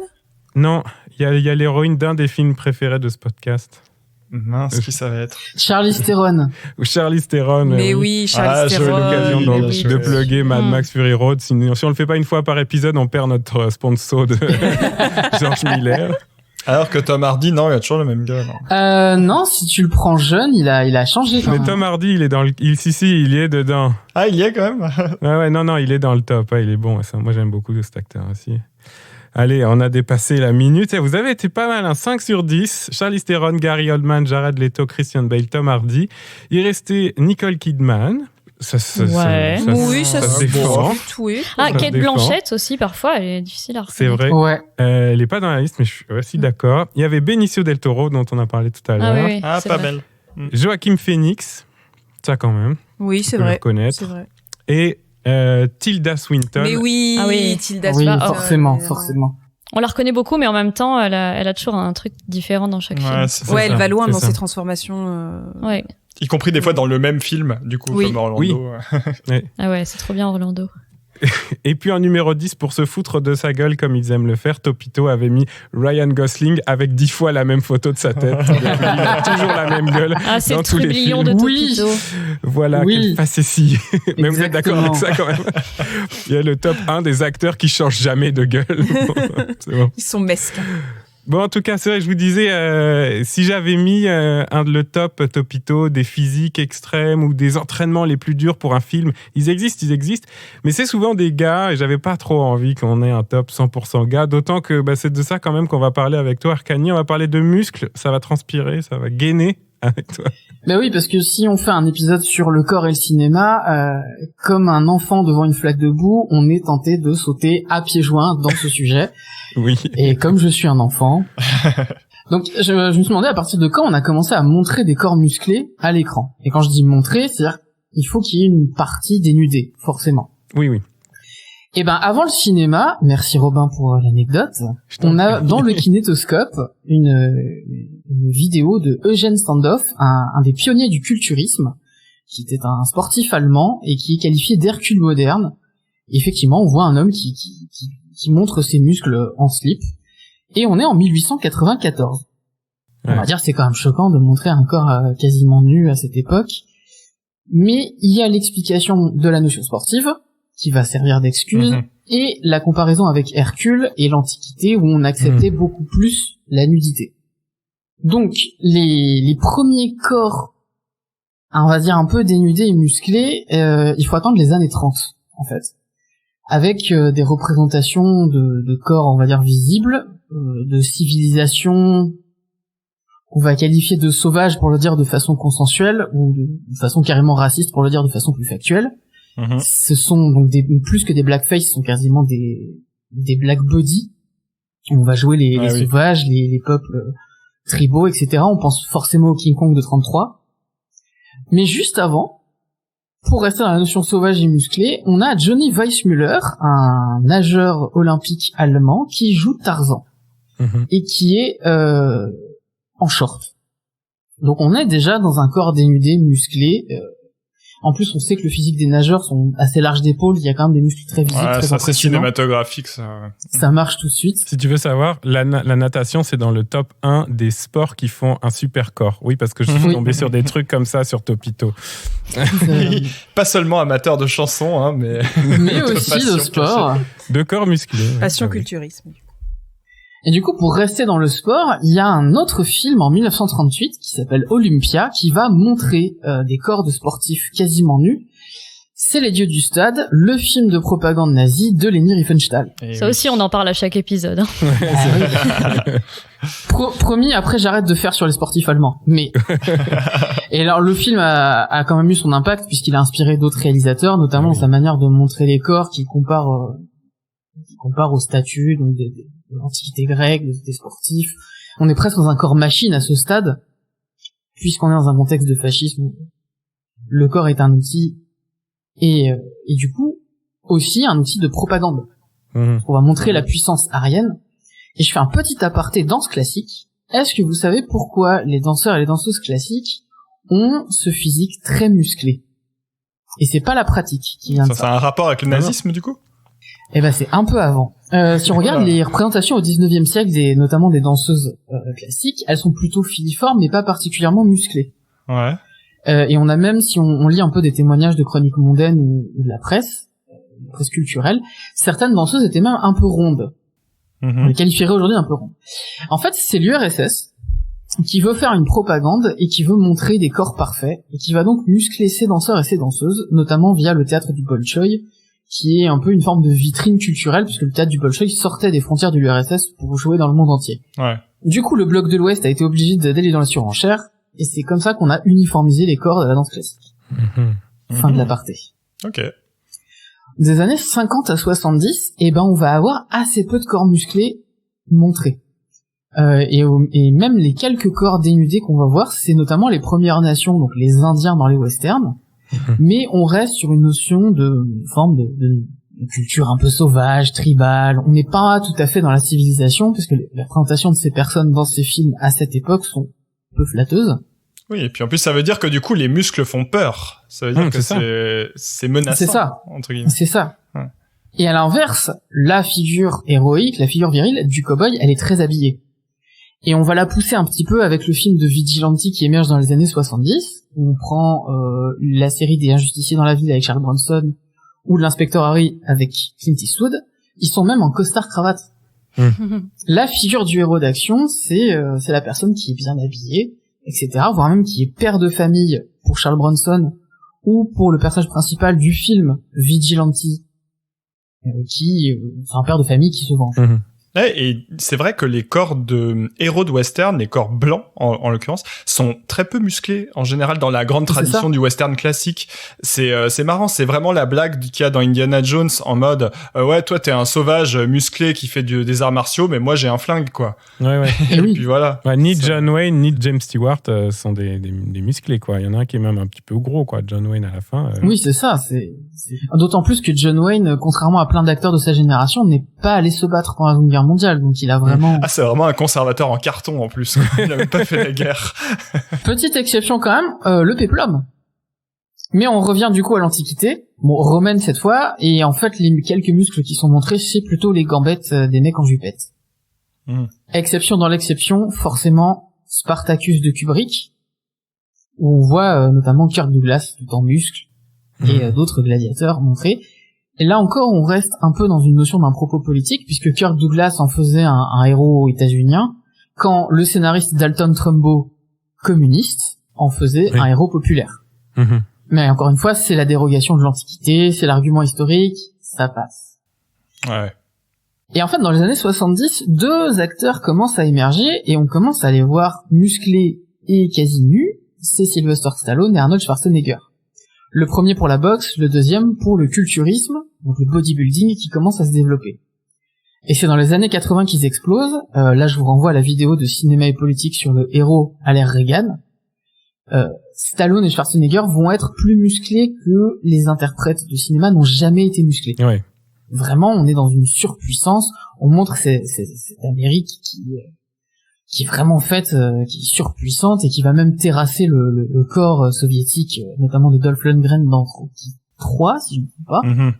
[SPEAKER 2] Non, il y a l'héroïne d'un des films préférés de ce podcast.
[SPEAKER 3] Mince, qui ça va être?
[SPEAKER 6] Charlize Theron.
[SPEAKER 2] Ou Charlize Theron.
[SPEAKER 4] Mais oui, Charlize
[SPEAKER 3] j'ai eu
[SPEAKER 4] Theron.
[SPEAKER 3] l'occasion
[SPEAKER 2] de plugger Mad Max Fury Road. Si on le fait pas une fois par épisode, on perd notre sponsor de George Miller.
[SPEAKER 3] Alors que Tom Hardy, non, il a toujours le même gars.
[SPEAKER 6] Non, si tu le prends jeune, il a changé.
[SPEAKER 2] Mais Tom Hardy, il est dans il y est dedans.
[SPEAKER 3] Ah, il y est quand même.
[SPEAKER 2] Ouais, non, il est dans le top. Il est bon. Ça, moi, j'aime beaucoup cet acteur aussi. Allez, on a dépassé la minute. Vous avez été pas mal, 5 sur 10. Charlize Theron, Gary Oldman, Jared Leto, Christian Bale, Tom Hardy. Il restait Nicole Kidman. Ça se défend.
[SPEAKER 4] Oui.
[SPEAKER 5] Ah, Kate Blanchett aussi, parfois, elle est difficile à reconnaître.
[SPEAKER 2] C'est vrai.
[SPEAKER 6] Ouais.
[SPEAKER 2] Elle n'est pas dans la liste, mais je suis aussi d'accord. Il y avait Benicio del Toro, dont on a parlé tout à l'heure.
[SPEAKER 5] Oui,
[SPEAKER 3] Ah, pas
[SPEAKER 5] vrai.
[SPEAKER 3] belle.
[SPEAKER 2] Joachim Phoenix. Ça, quand même.
[SPEAKER 4] Oui, c'est
[SPEAKER 2] Tu peux le
[SPEAKER 4] vrai.
[SPEAKER 2] reconnaître.
[SPEAKER 4] C'est vrai.
[SPEAKER 2] Et Tilda Swinton.
[SPEAKER 4] Mais oui,
[SPEAKER 5] Ah oui.
[SPEAKER 4] Tilda
[SPEAKER 6] Oui,
[SPEAKER 4] Swinton.
[SPEAKER 6] forcément.
[SPEAKER 5] On la reconnaît beaucoup, mais en même temps, elle a toujours un truc différent dans chaque film.
[SPEAKER 4] Ouais, elle va loin
[SPEAKER 2] c'est
[SPEAKER 4] dans
[SPEAKER 2] ça.
[SPEAKER 4] ses transformations.
[SPEAKER 5] Ouais.
[SPEAKER 3] Y compris des fois dans le même film, du coup,
[SPEAKER 4] Oui.
[SPEAKER 3] comme Orlando.
[SPEAKER 5] Ah ouais, c'est trop bien Orlando.
[SPEAKER 2] Et puis en numéro 10, pour se foutre de sa gueule comme ils aiment le faire, Topito avait mis Ryan Gosling avec 10 fois la même photo de sa tête. Il a toujours la même gueule
[SPEAKER 5] Ah, c'est
[SPEAKER 2] dans
[SPEAKER 5] le
[SPEAKER 2] tous les
[SPEAKER 5] trublion
[SPEAKER 2] films.
[SPEAKER 5] de
[SPEAKER 6] Oui.
[SPEAKER 5] Topito.
[SPEAKER 2] Voilà,
[SPEAKER 6] Oui.
[SPEAKER 2] quelle facétie. Mais vous êtes d'accord avec
[SPEAKER 6] Exactement.
[SPEAKER 2] ça quand même? Il y a le top 1 des acteurs qui changent jamais de gueule. C'est bon.
[SPEAKER 4] Ils sont mesquins.
[SPEAKER 2] Bon, en tout cas, c'est vrai, je vous disais, si j'avais mis le top Topito, des physiques extrêmes ou des entraînements les plus durs pour un film, ils existent, mais c'est souvent des gars, et j'avais pas trop envie qu'on ait un top 100% gars, d'autant que c'est de ça quand même qu'on va parler avec toi, Arcani, on va parler de muscles, ça va transpirer, ça va gainer avec toi.
[SPEAKER 6] Bah oui, parce que si on fait un épisode sur le corps et le cinéma, comme un enfant devant une flaque de boue, on est tenté de sauter à pieds joints dans ce sujet.
[SPEAKER 2] Oui.
[SPEAKER 6] Et comme je suis un enfant, donc je me suis demandé à partir de quand on a commencé à montrer des corps musclés à l'écran. Et quand je dis montrer, c'est-à-dire il faut qu'il y ait une partie dénudée, forcément.
[SPEAKER 2] Oui.
[SPEAKER 6] Et ben avant le cinéma, merci Robin pour l'anecdote, on a dans le kinétoscope une vidéo de Eugen Standoff, un des pionniers du culturisme, qui était un sportif allemand et qui est qualifié d'Hercule moderne. Et effectivement, on voit un homme qui montre ses muscles en slip. Et on est en 1894. On va dire c'est quand même choquant de montrer un corps quasiment nu à cette époque. Mais il y a l'explication de la notion sportive, qui va servir d'excuse, et la comparaison avec Hercule et l'Antiquité, où on acceptait beaucoup plus la nudité. Donc, les premiers corps, on va dire un peu dénudés et musclés, il faut attendre les années 30, en fait. Avec des représentations de corps, on va dire, visibles, de civilisation qu'on va qualifier de sauvage pour le dire de façon consensuelle, ou de façon carrément raciste pour le dire de façon plus factuelle. Ce sont donc plus que des blackface, ce sont quasiment des black body. On va jouer les sauvages, les peuples tribaux, etc. On pense forcément au King Kong de 33. Mais juste avant, pour rester dans la notion sauvage et musclée, on a Johnny Weissmuller, un nageur olympique allemand qui joue Tarzan et qui est en short. Donc on est déjà dans un corps dénudé, musclé. En plus, on sait que le physique des nageurs sont assez larges d'épaules. Il y a quand même des muscles très visibles, très
[SPEAKER 3] ça c'est
[SPEAKER 6] impressionnants.
[SPEAKER 3] cinématographique, ça.
[SPEAKER 6] Ça marche tout de suite.
[SPEAKER 2] Si tu veux savoir, la natation, c'est dans le top 1 des sports qui font un super corps. Oui, parce que je suis tombé sur des trucs comme ça sur Topito.
[SPEAKER 3] Pas seulement amateur de chansons, hein, mais
[SPEAKER 6] aussi de sport.
[SPEAKER 2] De corps musclés.
[SPEAKER 4] Passion
[SPEAKER 2] Ah oui.
[SPEAKER 4] culturisme.
[SPEAKER 6] Et du coup, pour rester dans le sport, il y a un autre film en 1938 qui s'appelle Olympia, qui va montrer des corps de sportifs quasiment nus. C'est Les Dieux du Stade, le film de propagande nazie de Leni Riefenstahl.
[SPEAKER 5] Ça aussi, on en parle à chaque épisode.
[SPEAKER 6] Promis, après j'arrête de faire sur les sportifs allemands. Mais et alors le film a quand même eu son impact puisqu'il a inspiré d'autres réalisateurs, notamment dans sa manière de montrer les corps qui compare au statut donc de l'Antiquité grecque, des sportifs. On est presque dans un corps machine à ce stade, puisqu'on est dans un contexte de fascisme où le corps est un outil et du coup aussi un outil de propagande. On va montrer la puissance aryenne. Et je fais un petit aparté danse classique. Est-ce que vous savez pourquoi les danseurs et les danseuses classiques ont ce physique très musclé? Et c'est pas la pratique qui vient de ça.
[SPEAKER 3] Ça a un rapport avec le nazisme, du coup?
[SPEAKER 6] Eh ben, c'est un peu avant. Si on regarde les représentations au 19e siècle, notamment des danseuses classiques, elles sont plutôt filiformes, mais pas particulièrement musclées.
[SPEAKER 3] Ouais.
[SPEAKER 6] Et on a même, si on lit un peu des témoignages de chroniques mondaines ou de la presse culturelle, certaines danseuses étaient même un peu rondes. On les qualifierait aujourd'hui un peu rondes. En fait, c'est l'URSS qui veut faire une propagande et qui veut montrer des corps parfaits, et qui va donc muscler ses danseurs et ses danseuses, notamment via le théâtre du Bolchoï, qui est un peu une forme de vitrine culturelle, puisque le théâtre du Bolchoï sortait des frontières de l'URSS pour jouer dans le monde entier.
[SPEAKER 3] Ouais.
[SPEAKER 6] Du coup, le bloc de l'Ouest a été obligé d'aller dans la surenchère, et c'est comme ça qu'on a uniformisé les corps de la danse classique. Fin de l'aparté.
[SPEAKER 3] Ok.
[SPEAKER 6] Des années 50 à 70, on va avoir assez peu de corps musclés montrés. Et même les quelques corps dénudés qu'on va voir, c'est notamment les Premières Nations, donc les Indiens dans les westerns, mais on reste sur une notion de forme de culture un peu sauvage, tribale. On n'est pas tout à fait dans la civilisation, puisque la présentation de ces personnes dans ces films à cette époque sont peu flatteuses.
[SPEAKER 3] Oui, et puis en plus ça veut dire que du coup les muscles font peur. Ça veut dire que c'est menaçant.
[SPEAKER 6] C'est ça.
[SPEAKER 3] Entre guillemets.
[SPEAKER 6] C'est ça.
[SPEAKER 3] Ouais.
[SPEAKER 6] Et à l'inverse, la figure héroïque, la figure virile du cow-boy, elle est très habillée. Et on va la pousser un petit peu avec le film de Vigilante qui émerge dans les années 70, où on prend la série des Injusticiers dans la ville avec Charles Bronson, ou de l'Inspecteur Harry avec Clint Eastwood. Ils sont même en costard-cravate. La figure du héros d'action, c'est la personne qui est bien habillée, etc., voire même qui est père de famille pour Charles Bronson, ou pour le personnage principal du film Vigilante, qui c'est un père de famille qui se venge.
[SPEAKER 3] Et c'est vrai que les corps de héros de western, les corps blancs en l'occurrence, sont très peu musclés en général dans la grande tradition du western classique. C'est marrant, c'est vraiment la blague qu'il y a dans Indiana Jones en mode ouais, toi t'es un sauvage musclé qui fait des arts martiaux, mais moi j'ai un flingue quoi.
[SPEAKER 2] Ouais.
[SPEAKER 3] Et puis voilà.
[SPEAKER 2] Ouais, ni John Wayne ni James Stewart sont des musclés quoi. Il y en a un qui est même un petit peu gros quoi. John Wayne à la fin.
[SPEAKER 6] Oui, c'est ça. C'est d'autant plus que John Wayne, contrairement à plein d'acteurs de sa génération, n'est pas allé se battre pendant la Seconde Guerre mondiale, donc il a vraiment...
[SPEAKER 3] Ah, c'est vraiment un conservateur en carton en plus. Il a même pas fait la guerre.
[SPEAKER 6] Petite exception quand même, le péplum. Mais on revient du coup à l'Antiquité, romaine cette fois, et en fait les quelques muscles qui sont montrés, c'est plutôt les gambettes des mecs en jupette. Exception dans l'exception, forcément Spartacus de Kubrick, où on voit notamment Kirk Douglas tout en muscles, et d'autres gladiateurs montrés. Et là encore, on reste un peu dans une notion d'un propos politique, puisque Kirk Douglas en faisait un héros états-unien, quand le scénariste Dalton Trumbo, communiste, en faisait un héros populaire. Mais encore une fois, c'est la dérogation de l'Antiquité, c'est l'argument historique, ça passe.
[SPEAKER 3] Ouais.
[SPEAKER 6] Et en fait, dans les années 70, deux acteurs commencent à émerger, et on commence à les voir musclés et quasi nus, c'est Sylvester Stallone et Arnold Schwarzenegger. Le premier pour la boxe, le deuxième pour le culturisme, donc le bodybuilding qui commence à se développer. Et c'est dans les années 80 qu'ils explosent. Là, je vous renvoie à la vidéo de Cinéma et Politique sur le héros à l'ère Reagan. Stallone et Schwarzenegger vont être plus musclés que les interprètes de cinéma n'ont jamais été musclés.
[SPEAKER 2] Ouais.
[SPEAKER 6] Vraiment, on est dans une surpuissance. On montre cette Amérique qui est vraiment faite, qui est surpuissante et qui va même terrasser le corps soviétique, notamment de Dolph Lundgren dans Rocky 3, si je ne me trompe pas.
[SPEAKER 3] Mhm.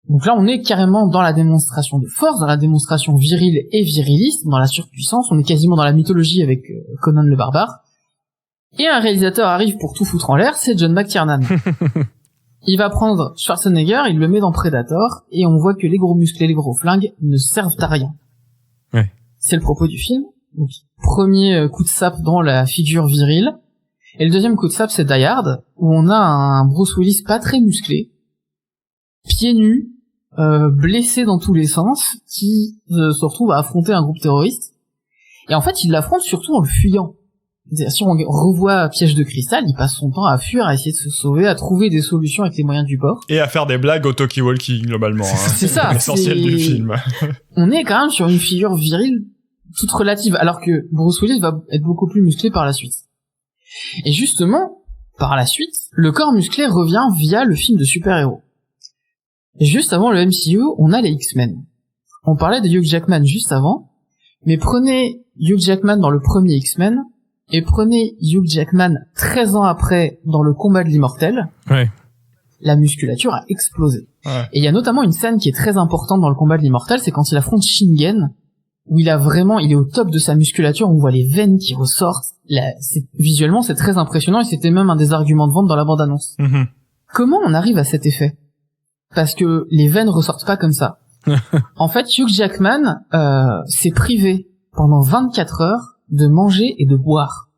[SPEAKER 6] Donc là, on est carrément dans la démonstration de force, dans la démonstration virile et viriliste, dans la surpuissance. On est quasiment dans la mythologie avec Conan le barbare. Et un réalisateur arrive pour tout foutre en l'air, c'est John McTiernan. Il va prendre Schwarzenegger, il le met dans Predator, et on voit que les gros muscles et les gros flingues ne servent à rien.
[SPEAKER 2] Ouais.
[SPEAKER 6] C'est le propos du film. Donc, premier coup de sape dans la figure virile. Et le deuxième coup de sape, c'est Die Hard, où on a un Bruce Willis pas très musclé, pieds nus, blessé dans tous les sens, qui se retrouve à affronter un groupe terroriste. Et en fait, il l'affronte surtout en le fuyant. Si on revoit Piège de cristal, il passe son temps à fuir, à essayer de se sauver, à trouver des solutions avec les moyens du bord.
[SPEAKER 3] Et à faire des blagues au talkie-walkie, globalement. Hein.
[SPEAKER 6] C'est ça.
[SPEAKER 3] L'essentiel du film.
[SPEAKER 6] On est quand même sur une figure virile toute relative, alors que Bruce Willis va être beaucoup plus musclé par la suite. Et justement, par la suite, le corps musclé revient via le film de super-héros. Juste avant le MCU, on a les X-Men. On parlait de Hugh Jackman juste avant, mais prenez Hugh Jackman dans le premier X-Men, et prenez Hugh Jackman 13 ans après dans le combat de l'immortel.
[SPEAKER 2] Ouais.
[SPEAKER 6] La musculature a explosé.
[SPEAKER 3] Ouais.
[SPEAKER 6] Et il y a notamment une scène qui est très importante dans le combat de l'immortel, c'est quand il affronte Shingen, où il est au top de sa musculature, on voit les veines qui ressortent. Visuellement, c'est très impressionnant et c'était même un des arguments de vente dans la bande-annonce.
[SPEAKER 3] Mhm.
[SPEAKER 6] Comment on arrive à cet effet? Parce que les veines ressortent pas comme ça. En fait, Hugh Jackman s'est privé pendant 24 heures de manger et de boire.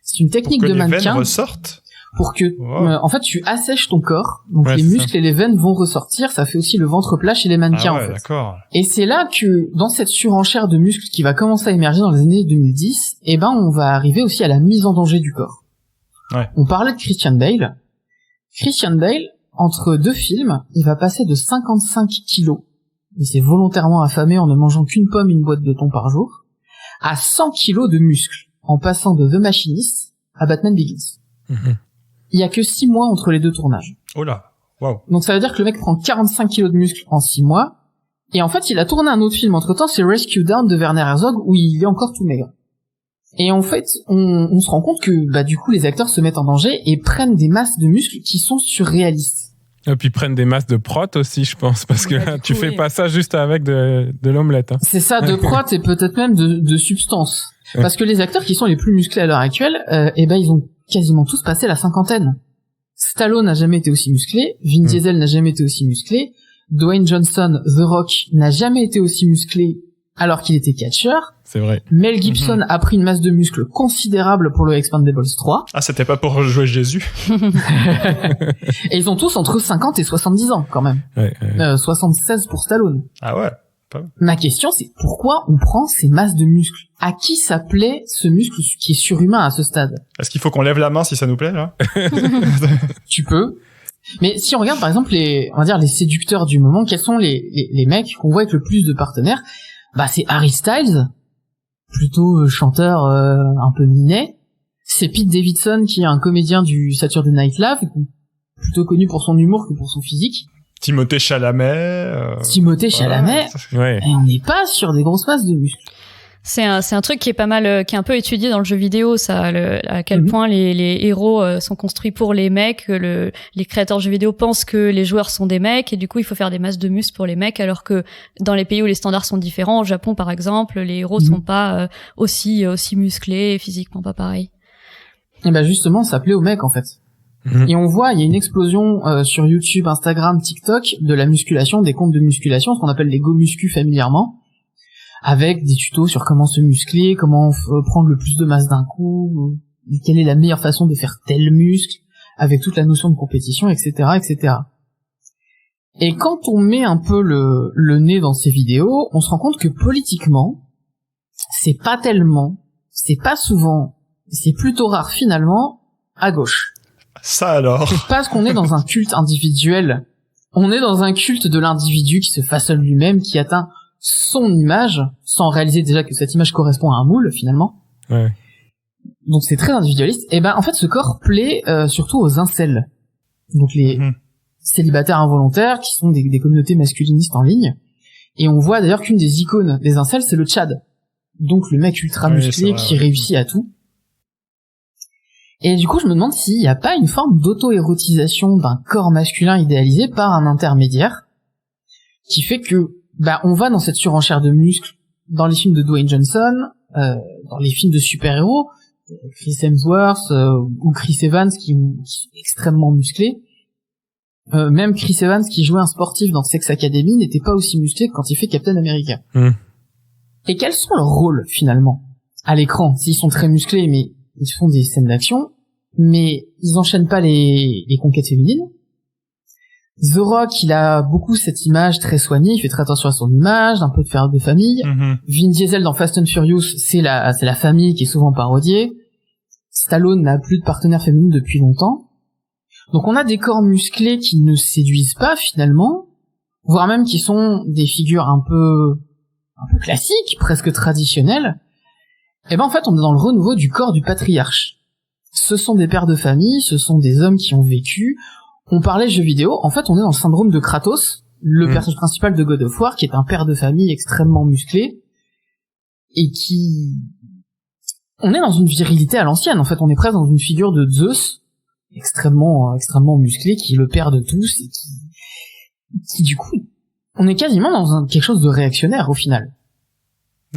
[SPEAKER 6] C'est une technique
[SPEAKER 3] Pour que
[SPEAKER 6] de
[SPEAKER 3] les veines
[SPEAKER 6] mannequin
[SPEAKER 3] ressortent.
[SPEAKER 6] pour que,
[SPEAKER 3] Wow.
[SPEAKER 6] en fait, tu assèches ton corps, donc
[SPEAKER 2] Ouais,
[SPEAKER 6] les
[SPEAKER 2] c'est
[SPEAKER 6] muscles
[SPEAKER 2] ça.
[SPEAKER 6] et les veines vont ressortir. Ça fait aussi le ventre plat chez les mannequins.
[SPEAKER 3] Ah ouais,
[SPEAKER 6] en fait.
[SPEAKER 3] d'accord.
[SPEAKER 6] Et c'est là que, dans cette surenchère de muscles qui va commencer à émerger dans les années 2010, on va arriver aussi à la mise en danger du corps.
[SPEAKER 3] Ouais.
[SPEAKER 6] On parlait de Christian Bale. Christian Bale, entre deux films, il va passer de 55 kilos, il s'est volontairement affamé en ne mangeant qu'une pomme et une boîte de thon par jour, à 100 kilos de muscles, en passant de The Machinist à Batman Begins.
[SPEAKER 2] Mhm.
[SPEAKER 6] Il y a que 6 mois entre les deux tournages.
[SPEAKER 3] Oh là. Waouh.
[SPEAKER 6] Donc ça veut dire que le mec prend 45 kilos de muscles en 6 mois, et en fait il a tourné un autre film entre-temps, c'est Rescue Down de Werner Herzog, où il est encore tout maigre. Et en fait, on se rend compte que du coup les acteurs se mettent en danger et prennent des masses de muscles qui sont surréalistes.
[SPEAKER 2] Et puis prennent des masses de prot aussi, je pense, parce que
[SPEAKER 4] Ouais, du
[SPEAKER 2] tu
[SPEAKER 4] coup,
[SPEAKER 2] fais
[SPEAKER 4] oui.
[SPEAKER 2] pas ça juste avec de l'omelette. Hein.
[SPEAKER 6] C'est ça, de prot et peut-être même de substance.
[SPEAKER 2] Ouais.
[SPEAKER 6] Parce que les acteurs qui sont les plus musclés à l'heure actuelle, ils ont quasiment tous passé la cinquantaine. Stallone n'a jamais été aussi musclé, Vin Diesel n'a jamais été aussi musclé, Dwayne Johnson, The Rock, n'a jamais été aussi musclé alors qu'il était catcheur.
[SPEAKER 2] C'est vrai.
[SPEAKER 6] Mel Gibson a pris une masse de muscles considérable pour le Expendables 3.
[SPEAKER 3] Ah, c'était pas pour jouer Jésus.
[SPEAKER 6] Et ils ont tous entre 50 et 70 ans, quand même.
[SPEAKER 2] Ouais,
[SPEAKER 6] 76 pour Stallone.
[SPEAKER 3] Ah ouais.
[SPEAKER 6] Ma question, c'est pourquoi on prend ces masses de muscles? À qui ça plaît, ce muscle qui est surhumain à ce stade?
[SPEAKER 3] Est-ce qu'il faut qu'on lève la main si ça nous plaît, là?
[SPEAKER 6] Tu peux. Mais si on regarde, par exemple, les séducteurs du moment, quels sont les mecs qu'on voit avec le plus de partenaires? C'est Harry Styles, plutôt chanteur un peu minet. C'est Pete Davidson, qui est un comédien du Saturday Night Live, plutôt connu pour son humour que pour son physique.
[SPEAKER 3] Timothée Chalamet.
[SPEAKER 6] Timothée Chalamet.
[SPEAKER 2] ouais.
[SPEAKER 6] Et on n'est pas sur des grosses masses de muscles.
[SPEAKER 5] C'est un truc qui est pas mal, qui est un peu étudié dans le jeu vidéo, ça, à quel point les héros sont construits pour les mecs, que les créateurs de jeux vidéo pensent que les joueurs sont des mecs, et du coup il faut faire des masses de muscles pour les mecs, alors que dans les pays où les standards sont différents, au Japon par exemple, les héros sont pas aussi musclés, et physiquement pas pareil.
[SPEAKER 6] Et justement, ça plaît aux mecs en fait.
[SPEAKER 2] Mhm.
[SPEAKER 6] Et on voit, il y a une explosion sur YouTube, Instagram, TikTok de la musculation, des comptes de musculation, ce qu'on appelle les go muscu familièrement, avec des tutos sur comment se muscler, comment prendre le plus de masse d'un coup, quelle est la meilleure façon de faire tel muscle, avec toute la notion de compétition, etc., etc. Et quand on met un peu le nez dans ces vidéos, on se rend compte que politiquement, c'est pas souvent, c'est plutôt rare finalement, à gauche.
[SPEAKER 3] Ça alors.
[SPEAKER 6] Parce qu'on est dans un culte individuel. On est dans un culte de l'individu qui se façonne lui-même, qui atteint son image, sans réaliser déjà que cette image correspond à un moule, finalement.
[SPEAKER 2] Ouais.
[SPEAKER 6] Donc c'est très individualiste. Et ben en fait ce corps plaît surtout aux incels. Donc les célibataires involontaires qui sont des communautés masculinistes en ligne. Et on voit d'ailleurs qu'une des icônes des incels c'est le Tchad. Donc le mec ultra musclé qui réussit à tout. Et du coup je me demande s'il n'y a pas une forme d'auto-érotisation d'un corps masculin idéalisé par un intermédiaire qui fait que on va dans cette surenchère de muscles dans les films de Dwayne Johnson, dans les films de super-héros, Chris Hemsworth ou Chris Evans qui est extrêmement musclé. Même Chris Evans qui jouait un sportif dans Sex Academy n'était pas aussi musclé que quand il fait Captain America. Et quels sont leurs rôles finalement à l'écran? S'ils sont très musclés mais ils font des scènes d'action, mais ils enchaînent pas les conquêtes féminines. The Rock, il a beaucoup cette image très soignée, il fait très attention à son image, un peu de faire de famille. Vin Diesel dans Fast and Furious, c'est la famille qui est souvent parodiée. Stallone n'a plus de partenaire féminine depuis longtemps. Donc on a des corps musclés qui ne séduisent pas finalement, voire même qui sont des figures un peu classiques, presque traditionnelles. Et en fait on est dans le renouveau du corps du patriarche. Ce sont des pères de famille, ce sont des hommes qui ont vécu. On parlait jeux vidéo, en fait on est dans le syndrome de Kratos, le personnage principal de God of War, qui est un père de famille extrêmement musclé, et qui... On est dans une virilité à l'ancienne, en fait on est presque dans une figure de Zeus, extrêmement musclé, qui est le père de tous, et qui du coup, on est quasiment dans quelque chose de réactionnaire au final.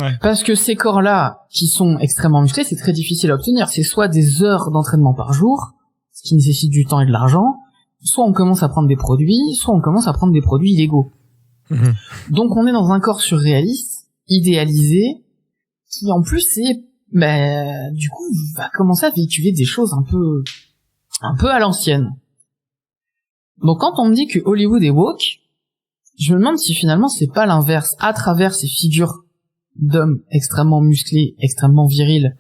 [SPEAKER 3] Ouais.
[SPEAKER 6] Parce que ces corps-là, qui sont extrêmement musclés, c'est très difficile à obtenir, c'est soit des heures d'entraînement par jour, ce qui nécessite du temps et de l'argent, soit on commence à prendre des produits, soit on commence à prendre des produits illégaux. Donc on est dans un corps surréaliste, idéalisé, qui en plus du coup va commencer à véhiculer des choses un peu à l'ancienne. Donc quand on me dit que Hollywood est woke, je me demande si finalement c'est pas l'inverse, à travers ces figures d'hommes extrêmement musclés, extrêmement virils,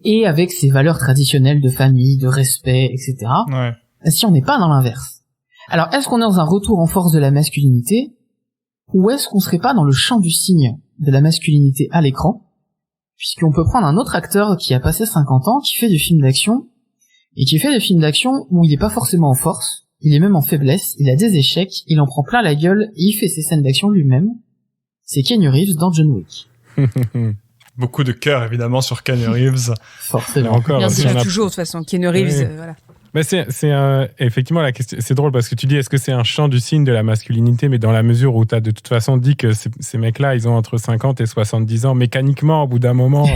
[SPEAKER 6] et avec ces valeurs traditionnelles de famille, de respect, etc. Si on n'est pas dans l'inverse. Alors, est-ce qu'on est dans un retour en force de la masculinité, ou est-ce qu'on serait pas dans le champ du cygne de la masculinité à l'écran, puisqu'on peut prendre un autre acteur qui a passé 50 ans, qui fait des films d'action, et qui fait des films d'action où il est pas forcément en force, il est même en faiblesse, il a des échecs, il en prend plein la gueule, et il fait ses scènes d'action lui-même. C'est Keanu Reeves dans John Wick.
[SPEAKER 3] Beaucoup de cœur évidemment sur Keanu Reeves.
[SPEAKER 6] Forcément.
[SPEAKER 2] Encore,
[SPEAKER 4] toujours de toute façon. Keanu Reeves, voilà.
[SPEAKER 2] Mais c'est effectivement la question. C'est drôle parce que tu dis est-ce que c'est un champ du signe de la masculinité, mais dans la mesure où tu as de toute façon dit que ces mecs-là, ils ont entre 50 et 70 ans mécaniquement au bout d'un moment.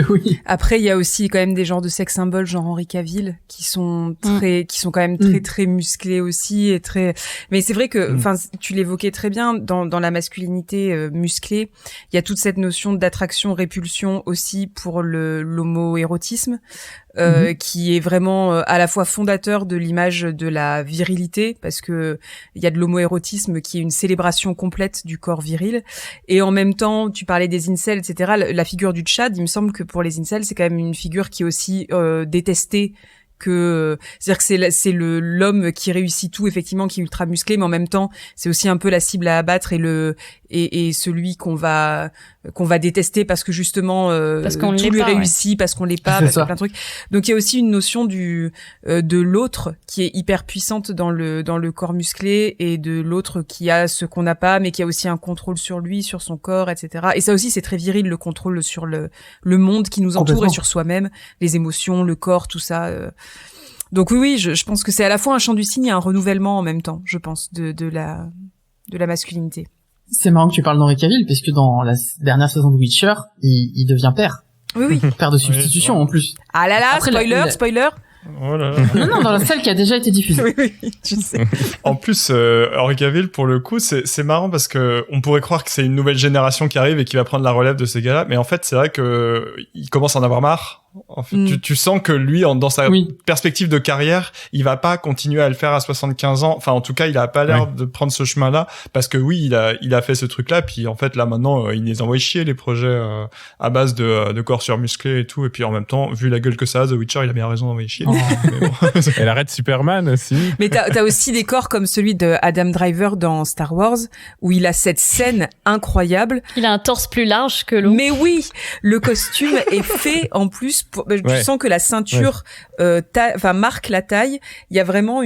[SPEAKER 6] Oui.
[SPEAKER 4] Après, il y a aussi quand même des genres de sex symboles, genre Henry Cavill, qui sont quand même très musclés aussi et très. Mais c'est vrai que, enfin, tu l'évoquais très bien dans la masculinité musclée, il y a toute cette notion d'attraction-répulsion aussi pour l'homo-érotisme. Qui est vraiment à la fois fondateur de l'image de la virilité, parce que il y a de l'homoérotisme qui est une célébration complète du corps viril, et en même temps, tu parlais des incels, etc. La figure du Tchad, il me semble que pour les incels, c'est quand même une figure qui est aussi détestée, c'est-à-dire que c'est l'homme qui réussit tout, effectivement, qui est ultra musclé, mais en même temps, c'est aussi un peu la cible à abattre et celui qu'on va détester parce que justement
[SPEAKER 5] parce qu'on
[SPEAKER 4] tout lui réussit, parce qu'on l'est pas, parce qu'il y a plein de trucs. Donc il y a aussi une notion de l'autre qui est hyper puissante dans le corps musclé, et de l'autre qui a ce qu'on n'a pas, mais qui a aussi un contrôle sur lui, sur son corps, etc. Et ça aussi, c'est très viril, le contrôle sur le monde qui nous entoure et sur soi-même, les émotions, le corps, tout ça. Donc oui, je pense que c'est à la fois un chant du cygne et un renouvellement en même temps, je pense, de la masculinité.
[SPEAKER 6] C'est marrant que tu parles d'Henry Cavill, parce que dans la dernière saison de Witcher, il devient père.
[SPEAKER 4] Oui.
[SPEAKER 6] Père de substitution, en plus.
[SPEAKER 4] Ah là là,
[SPEAKER 6] après,
[SPEAKER 4] spoiler.
[SPEAKER 3] Oh là là.
[SPEAKER 6] Non, dans la celle qui a déjà été diffusée.
[SPEAKER 4] Oui, je sais.
[SPEAKER 3] En plus, Henry Cavill, pour le coup, c'est marrant parce que on pourrait croire que c'est une nouvelle génération qui arrive et qui va prendre la relève de ces gars-là, mais en fait, c'est vrai que il commence à en avoir marre. En fait, tu sens que lui, dans sa perspective de carrière, il va pas continuer à le faire à 75 ans. Enfin, en tout cas, il a pas l'air de prendre ce chemin-là, parce que oui, il a fait ce truc-là, puis en fait, là, maintenant, il les envoie chier, les projets à base de corps surmusclés et tout, et puis en même temps, vu la gueule que ça a, The Witcher, il a bien raison d'envoyer chier. Mais bon.
[SPEAKER 2] Elle arrête Superman aussi.
[SPEAKER 4] Mais t'as aussi des corps comme celui de Adam Driver dans Star Wars, où il a cette scène incroyable.
[SPEAKER 5] Il a un torse plus large que l'autre.
[SPEAKER 4] Mais oui, le costume est fait en plus plus, tu sens que la ceinture marque la taille. Il y a vraiment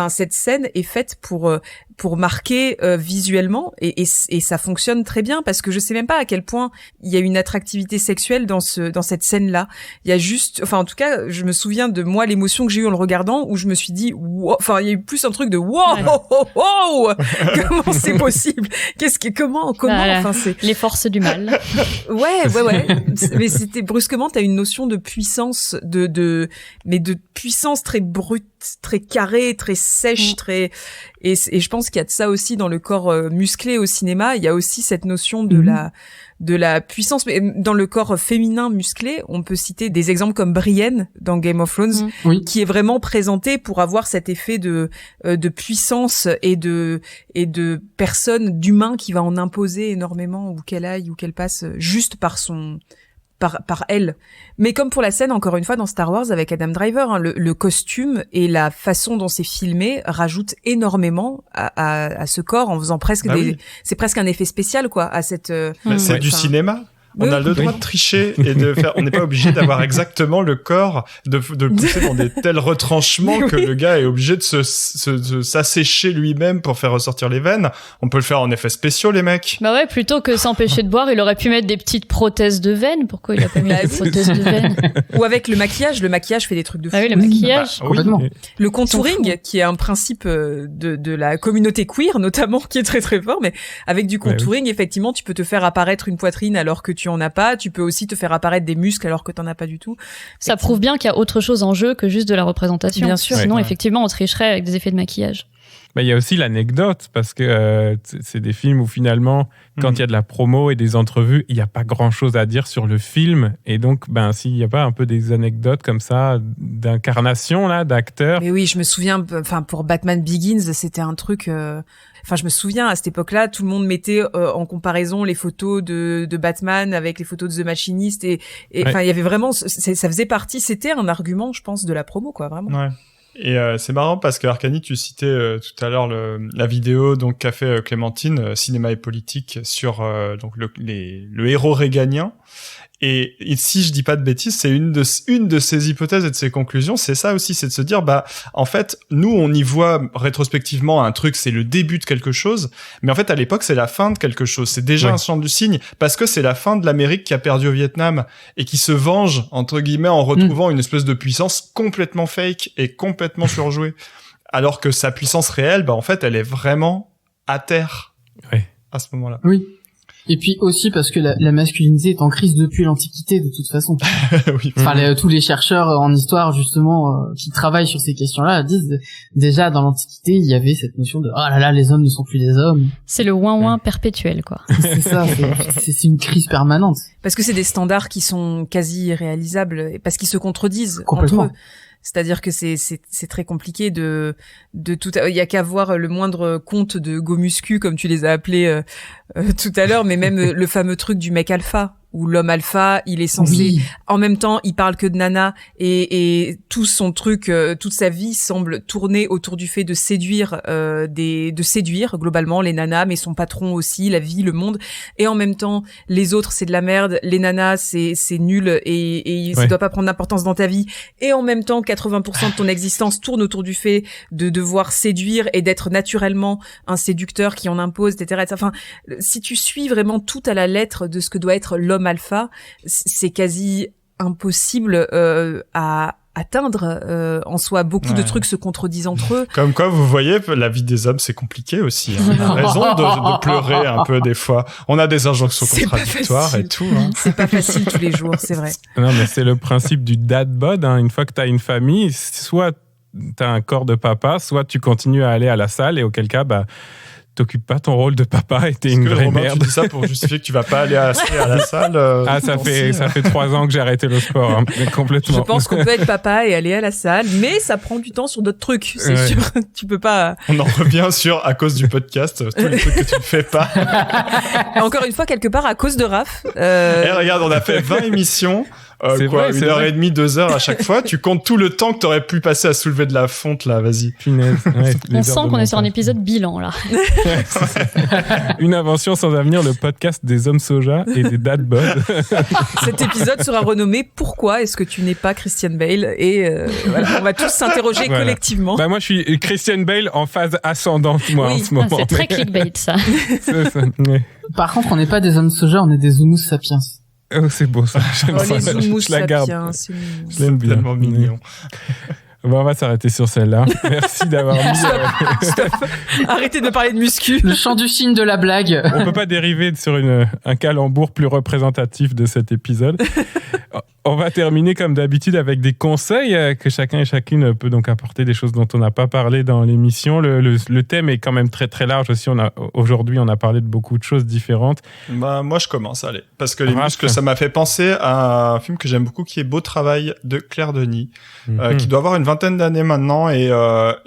[SPEAKER 4] cette scène est faite pour marquer visuellement et ça fonctionne très bien parce que je sais même pas à quel point il y a une attractivité sexuelle dans cette scène-là. Il y a juste, en tout cas, je me souviens de moi l'émotion que j'ai eue en le regardant où je me suis dit, wow, il y a eu plus un truc de wow, comment c'est possible? Comment,
[SPEAKER 5] voilà, c'est les forces du mal.
[SPEAKER 4] Ouais. Mais c'était brusquement, t'as une notion de puissance, mais de puissance très brute, très carrée, très sèche, et je pense qu'il y a de ça aussi dans le corps musclé au cinéma. Il y a aussi cette notion de la puissance, mais dans le corps féminin musclé, on peut citer des exemples comme Brienne dans Game of Thrones, qui est vraiment présentée pour avoir cet effet de puissance et de personne, d'humain qui va en imposer énormément où qu'elle aille, où qu'elle passe, juste par elle. Mais comme pour la scène, encore une fois, dans Star Wars avec Adam Driver, le costume et la façon dont c'est filmé rajoutent énormément à ce corps en faisant presque c'est presque un effet spécial, quoi, à cette...
[SPEAKER 3] c'est du cinéma. On a le droit de tricher et de faire. On n'est pas obligé d'avoir exactement le corps de le pousser dans des tels retranchements que le gars est obligé de s'assécher lui-même pour faire ressortir les veines. On peut le faire en effets spéciaux, les mecs.
[SPEAKER 5] Bah ouais, plutôt que s'empêcher de boire, il aurait pu mettre des petites prothèses de veines. Pourquoi il a pas mis des prothèses de veines?
[SPEAKER 4] Ou avec le maquillage fait des trucs de fou.
[SPEAKER 5] Ah oui, le maquillage.
[SPEAKER 6] Complètement.
[SPEAKER 4] Le contouring, qui est un principe de la communauté queer, notamment, qui est très très fort, mais avec du contouring, effectivement, tu peux te faire apparaître une poitrine alors que tu en as pas, tu peux aussi te faire apparaître des muscles alors que t'en as pas du tout.
[SPEAKER 5] Ça prouve bien qu'il y a autre chose en jeu que juste de la représentation.
[SPEAKER 4] Bien sûr.
[SPEAKER 5] Sinon, effectivement, on tricherait avec des effets de maquillage.
[SPEAKER 2] Il y a aussi l'anecdote, parce que c'est des films où finalement, quand il y a de la promo et des entrevues, il n'y a pas grand-chose à dire sur le film. Et donc, s'il n'y a pas un peu des anecdotes comme ça, d'incarnation, là, d'acteurs.
[SPEAKER 4] Mais oui, je me souviens, pour Batman Begins, c'était un truc... je me souviens, à cette époque-là, tout le monde mettait en comparaison les photos de Batman avec les photos de The Machinist. Et il y avait vraiment... ça faisait partie... C'était un argument, je pense, de la promo, quoi, vraiment.
[SPEAKER 3] Ouais. Et c'est marrant parce que Arcani, tu citais tout à l'heure la vidéo donc qu'a fait Clémentine, cinéma et politique, sur donc le héros réganien. Et si je dis pas de bêtises, c'est une de ses hypothèses et de ses conclusions, c'est ça aussi, c'est de se dire en fait, nous on y voit rétrospectivement un truc, c'est le début de quelque chose, mais en fait à l'époque c'est la fin de quelque chose, c'est déjà un signe du signe, parce que c'est la fin de l'Amérique qui a perdu au Vietnam et qui se venge entre guillemets en retrouvant une espèce de puissance complètement fake et complètement surjouée, alors que sa puissance réelle, en fait elle est vraiment à terre à ce moment-là.
[SPEAKER 6] Oui. Et puis aussi parce que la masculinité est en crise depuis l'Antiquité de toute façon.
[SPEAKER 3] Oui.
[SPEAKER 6] Enfin, tous les chercheurs en histoire justement qui travaillent sur ces questions-là disent déjà dans l'Antiquité il y avait cette notion de oh là là les hommes ne sont plus des hommes.
[SPEAKER 5] C'est le ouin-ouin perpétuel, quoi.
[SPEAKER 6] C'est ça, c'est une crise permanente.
[SPEAKER 4] Parce que c'est des standards qui sont quasi irréalisables parce qu'ils se contredisent
[SPEAKER 6] complètement.
[SPEAKER 4] Entre eux. C'est-à-dire que c'est très compliqué de tout. Il y a qu'à voir le moindre conte de Gomuscu comme tu les as appelés tout à l'heure, mais même le fameux truc du mec alpha où l'homme alpha, il est censé, en même temps, il parle que de nana et tout son truc, toute sa vie semble tourner autour du fait de séduire, de séduire globalement les nanas, mais son patron aussi, la vie, le monde, et en même temps, les autres c'est de la merde, les nanas c'est nul et ça doit pas prendre d'importance dans ta vie, et en même temps 80% de ton existence tourne autour du fait de devoir séduire et d'être naturellement un séducteur qui en impose, etc. Enfin, si tu suis vraiment tout à la lettre de ce que doit être l'homme alpha, c'est quasi impossible à atteindre en soi. Beaucoup de trucs se contredisent entre eux.
[SPEAKER 3] Comme quoi, vous voyez, la vie des hommes, c'est compliqué aussi. Hein. On a raison de pleurer un peu des fois. On a des injonctions contradictoires et tout. Hein.
[SPEAKER 4] C'est pas facile tous les jours, c'est vrai.
[SPEAKER 2] Non, mais c'est le principe du dad bod. Hein. Une fois que t'as une famille, soit t'as un corps de papa, soit tu continues à aller à la salle et auquel cas, t'occupes pas ton rôle de papa et t'es une vraie
[SPEAKER 3] Romain,
[SPEAKER 2] merde.
[SPEAKER 3] Tu dis ça pour justifier que tu vas pas aller à la salle.
[SPEAKER 2] Ça fait 3 ans que j'ai arrêté le sport, hein, complètement.
[SPEAKER 4] Je pense qu'on peut être papa et aller à la salle, mais ça prend du temps sur d'autres trucs, c'est sûr. Tu peux pas.
[SPEAKER 3] On en revient sur à cause du podcast, tous les trucs que tu ne fais pas.
[SPEAKER 4] Encore une fois, quelque part à cause de Raph.
[SPEAKER 3] Et regarde, on a fait 20 émissions.
[SPEAKER 2] C'est vrai, c'est
[SPEAKER 3] 1h30, 2 heures à chaque fois. Tu comptes tout le temps que t'aurais pu passer à soulever de la fonte, là, vas-y.
[SPEAKER 2] Punaise. Ouais,
[SPEAKER 5] On sent qu'on est sur un épisode bilan, là.
[SPEAKER 2] Une invention sans avenir, le podcast des hommes soja et des dad bod.
[SPEAKER 4] Cet épisode sera renommé Pourquoi est-ce que tu n'es pas Christian Bale? Et voilà, on va tous s'interroger
[SPEAKER 2] Voilà.
[SPEAKER 4] collectivement.
[SPEAKER 2] Bah moi, je suis Christian Bale en phase ascendante, moi,
[SPEAKER 4] Oui.
[SPEAKER 2] en ce moment.
[SPEAKER 5] C'est très clickbait, ça.
[SPEAKER 2] C'est ça. Ouais.
[SPEAKER 6] Par contre, on n'est pas des hommes soja, on est des Homo sapiens.
[SPEAKER 2] Oh, c'est beau, ça. J'aime
[SPEAKER 4] Oh,
[SPEAKER 2] ça.
[SPEAKER 4] les zoomous
[SPEAKER 2] Je la garde.
[SPEAKER 4] sapiens, c'est mignon.
[SPEAKER 2] Je l'aime bien.
[SPEAKER 3] Tellement mignon.
[SPEAKER 2] Bon, on va s'arrêter sur celle-là. Merci d'avoir mis...
[SPEAKER 4] Stop. Arrêtez de parler de muscu.
[SPEAKER 6] Le chant du cygne de la blague.
[SPEAKER 2] On peut pas dériver sur un calembour plus représentatif de cet épisode. On va terminer comme d'habitude avec des conseils que chacun et chacune peut donc apporter, des choses dont on n'a pas parlé dans l'émission. Le thème est quand même très très large aussi. Aujourd'hui, on a parlé de beaucoup de choses différentes.
[SPEAKER 3] Bah, moi, je commence, allez. Parce que les
[SPEAKER 2] Raph.
[SPEAKER 3] muscles, ça m'a fait penser à un film que j'aime beaucoup, qui est Beau Travail de Claire Denis, qui doit avoir une vingtaine d'années maintenant. Et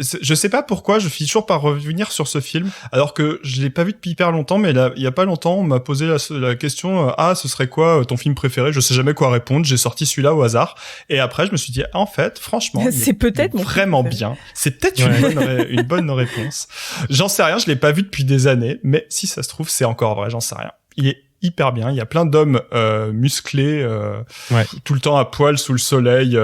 [SPEAKER 3] je sais pas pourquoi, je finis toujours par revenir sur ce film, alors que je l'ai pas vu depuis hyper longtemps, mais là, il y a pas longtemps, on m'a posé la question, ce serait quoi ton film préféré? Je sais jamais quoi répondre, j'ai sorti celui-là au hasard. Et après, je me suis dit, en fait, franchement,
[SPEAKER 4] C'est peut-être mon
[SPEAKER 3] vraiment
[SPEAKER 4] film
[SPEAKER 3] bien. C'est peut-être une bonne réponse. J'en sais rien, je l'ai pas vu depuis des années, mais si ça se trouve, c'est encore vrai, j'en sais rien. Il est hyper bien. Il y a plein d'hommes musclés, tout le temps à poil sous le soleil,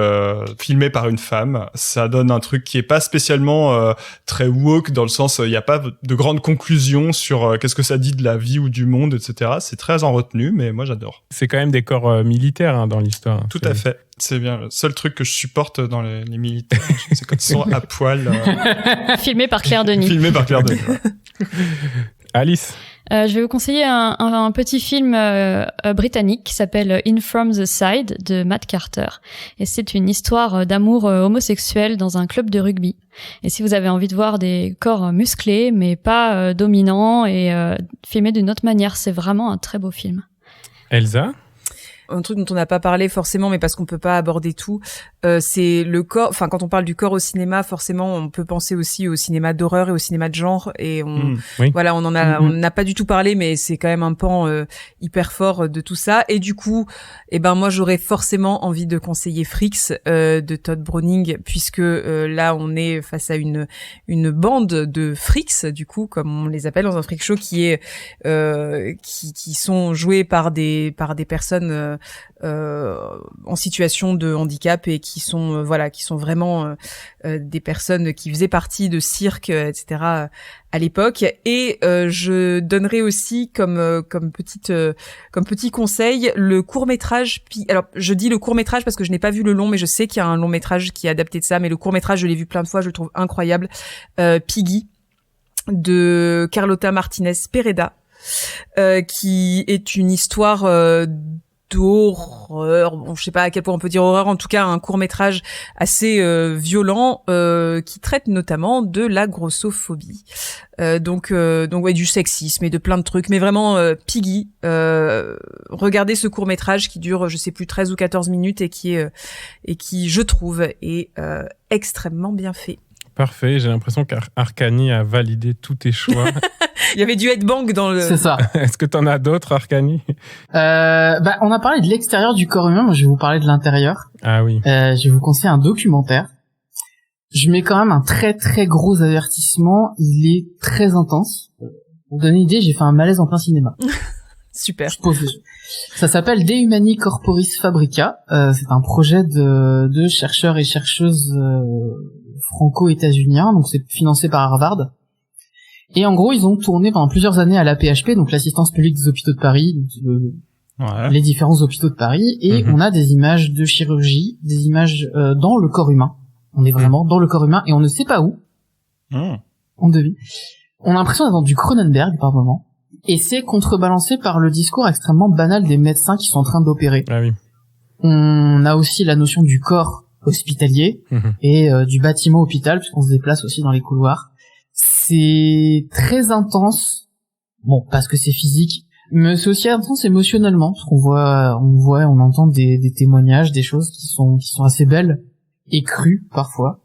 [SPEAKER 3] filmés par une femme. Ça donne un truc qui est pas spécialement très woke, dans le sens il n'y a pas de grandes conclusions sur qu'est-ce que ça dit de la vie ou du monde, etc. C'est très en retenue, mais moi j'adore.
[SPEAKER 2] C'est quand même des corps militaires dans l'histoire.
[SPEAKER 3] Tout à fait. C'est bien le seul truc que je supporte dans les militaires. C'est quand ils sont à poil.
[SPEAKER 5] Filmé par Claire Denis.
[SPEAKER 3] Filmés par Claire Denis. Ouais.
[SPEAKER 2] Alice.
[SPEAKER 5] Je vais vous conseiller un petit film britannique qui s'appelle In From the Side de Matt Carter. Et c'est une histoire d'amour homosexuel dans un club de rugby. Et si vous avez envie de voir des corps musclés, mais pas dominants et filmés d'une autre manière, c'est vraiment un très beau film.
[SPEAKER 2] Elsa.
[SPEAKER 4] Un truc dont on n'a pas parlé forcément, mais parce qu'on peut pas aborder tout, c'est le corps. Enfin, quand on parle du corps au cinéma, forcément, on peut penser aussi au cinéma d'horreur et au cinéma de genre. Et voilà, on n'a pas du tout parlé, mais c'est quand même un pan hyper fort de tout ça. Et du coup, moi, j'aurais forcément envie de conseiller Freaks de Todd Browning, puisque là, on est face à une bande de freaks, du coup, comme on les appelle dans un freak show, qui sont joués par des personnes en situation de handicap et qui sont vraiment des personnes qui faisaient partie de cirque, etc. à l'époque. Et je donnerai aussi comme petit conseil le court-métrage. Alors je dis le court-métrage parce que je n'ai pas vu le long, mais je sais qu'il y a un long-métrage qui est adapté de ça. Mais le court-métrage, je l'ai vu plein de fois, je le trouve incroyable. Piggy de Carlota Martinez Pereda, qui est une histoire d'horreur, bon, je sais pas à quel point on peut dire horreur, en tout cas un court-métrage assez violent qui traite notamment de la grossophobie. Donc du sexisme et de plein de trucs, mais vraiment Piggy, regardez ce court-métrage qui dure je sais plus 13 ou 14 minutes et qui je trouve est extrêmement bien fait.
[SPEAKER 2] Parfait, j'ai l'impression qu'Arcani a validé tous tes choix.
[SPEAKER 4] Il y avait du headbang dans le...
[SPEAKER 6] C'est ça.
[SPEAKER 2] Est-ce que t'en as d'autres, Arcani?
[SPEAKER 6] On a parlé de l'extérieur du corps humain, moi je vais vous parler de l'intérieur.
[SPEAKER 2] Ah oui.
[SPEAKER 6] Je vais vous conseiller un documentaire. Je mets quand même un très très gros avertissement, il est très intense. Pour vous donner une idée, j'ai fait un malaise en plein cinéma.
[SPEAKER 4] Super.
[SPEAKER 6] Ça s'appelle De Humani Corporis Fabrica. C'est un projet de chercheurs et chercheuses franco-états-uniens, donc c'est financé par Harvard. Et en gros, ils ont tourné pendant plusieurs années à l'AP-HP, donc l'Assistance publique des hôpitaux de Paris, les différents hôpitaux de Paris, et on a des images de chirurgie, des images dans le corps humain. On est vraiment dans le corps humain, et on ne sait pas où. On devine. On a l'impression d'être dans du Cronenberg par moment, et c'est contrebalancé par le discours extrêmement banal des médecins qui sont en train d'opérer.
[SPEAKER 2] Ah oui.
[SPEAKER 6] On a aussi la notion du corps hospitalier et du bâtiment hôpital, puisqu'on se déplace aussi dans les couloirs. C'est très intense, bon, parce que c'est physique, mais c'est aussi intense émotionnellement, parce qu'on on entend des témoignages, des choses qui sont assez belles et crues parfois.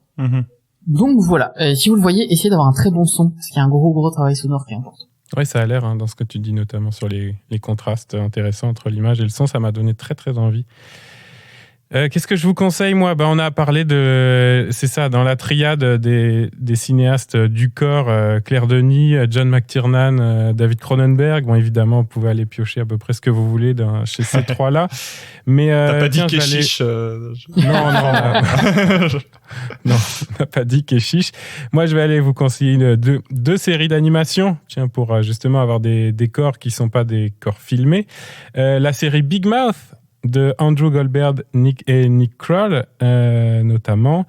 [SPEAKER 6] Donc voilà, si vous le voyez, essayez d'avoir un très bon son, parce qu'il y a un gros travail sonore qui est important.
[SPEAKER 2] Oui, ça a l'air, dans ce que tu dis, notamment sur les contrastes intéressants entre l'image et le son, ça m'a donné très très envie. Qu'est-ce que je vous conseille, moi ? On a parlé c'est ça, dans la triade des cinéastes du corps, Claire Denis, John McTiernan, David Cronenberg. Bon, évidemment, vous pouvez aller piocher à peu près ce que vous voulez chez ces trois-là. Mais
[SPEAKER 3] t'as pas dit Keshish
[SPEAKER 2] Non, on n'a pas dit Keshish. Moi, je vais aller vous conseiller deux séries d'animation, pour justement avoir des corps qui sont pas des corps filmés. La série Big Mouth de Andrew Goldberg et Nick Kroll, notamment,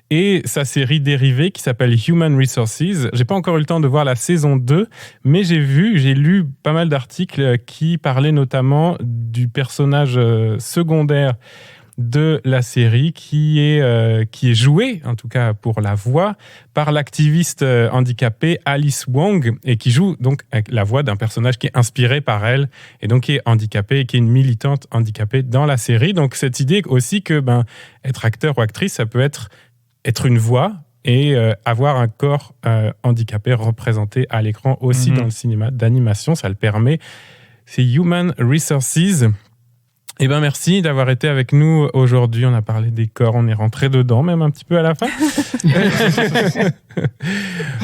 [SPEAKER 2] et sa série dérivée qui s'appelle Human Resources. J'ai pas encore eu le temps de voir la saison 2, mais j'ai lu pas mal d'articles qui parlaient notamment du personnage secondaire de la série qui est joué, en tout cas pour la voix, par l'activiste handicapée Alice Wong, et qui joue donc la voix d'un personnage qui est inspiré par elle, et donc qui est handicapé et qui est une militante handicapée dans la série. Donc cette idée aussi que être acteur ou actrice, ça peut être une voix et avoir un corps handicapé représenté à l'écran aussi dans le cinéma d'animation, ça le permet. C'est Human Resources. Merci d'avoir été avec nous aujourd'hui. On a parlé des corps, on est rentré dedans, même un petit peu à la fin.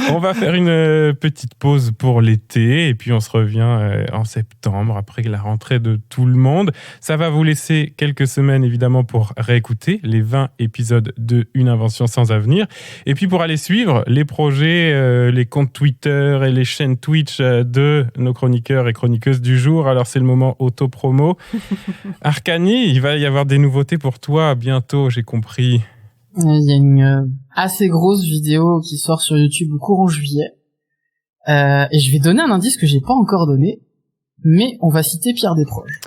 [SPEAKER 2] On va faire une petite pause pour l'été et puis on se revient en septembre après la rentrée de tout le monde. Ça va vous laisser quelques semaines évidemment pour réécouter les 20 épisodes de Une invention sans avenir. Et puis pour aller suivre les projets, les comptes Twitter et les chaînes Twitch de nos chroniqueurs et chroniqueuses du jour. Alors c'est le moment auto-promo. Arcani, il va y avoir des nouveautés pour toi bientôt, j'ai compris.
[SPEAKER 6] Il y a une assez grosse vidéo qui sort sur YouTube courant juillet. Et je vais donner un indice que j'ai pas encore donné, mais on va citer Pierre Desproges.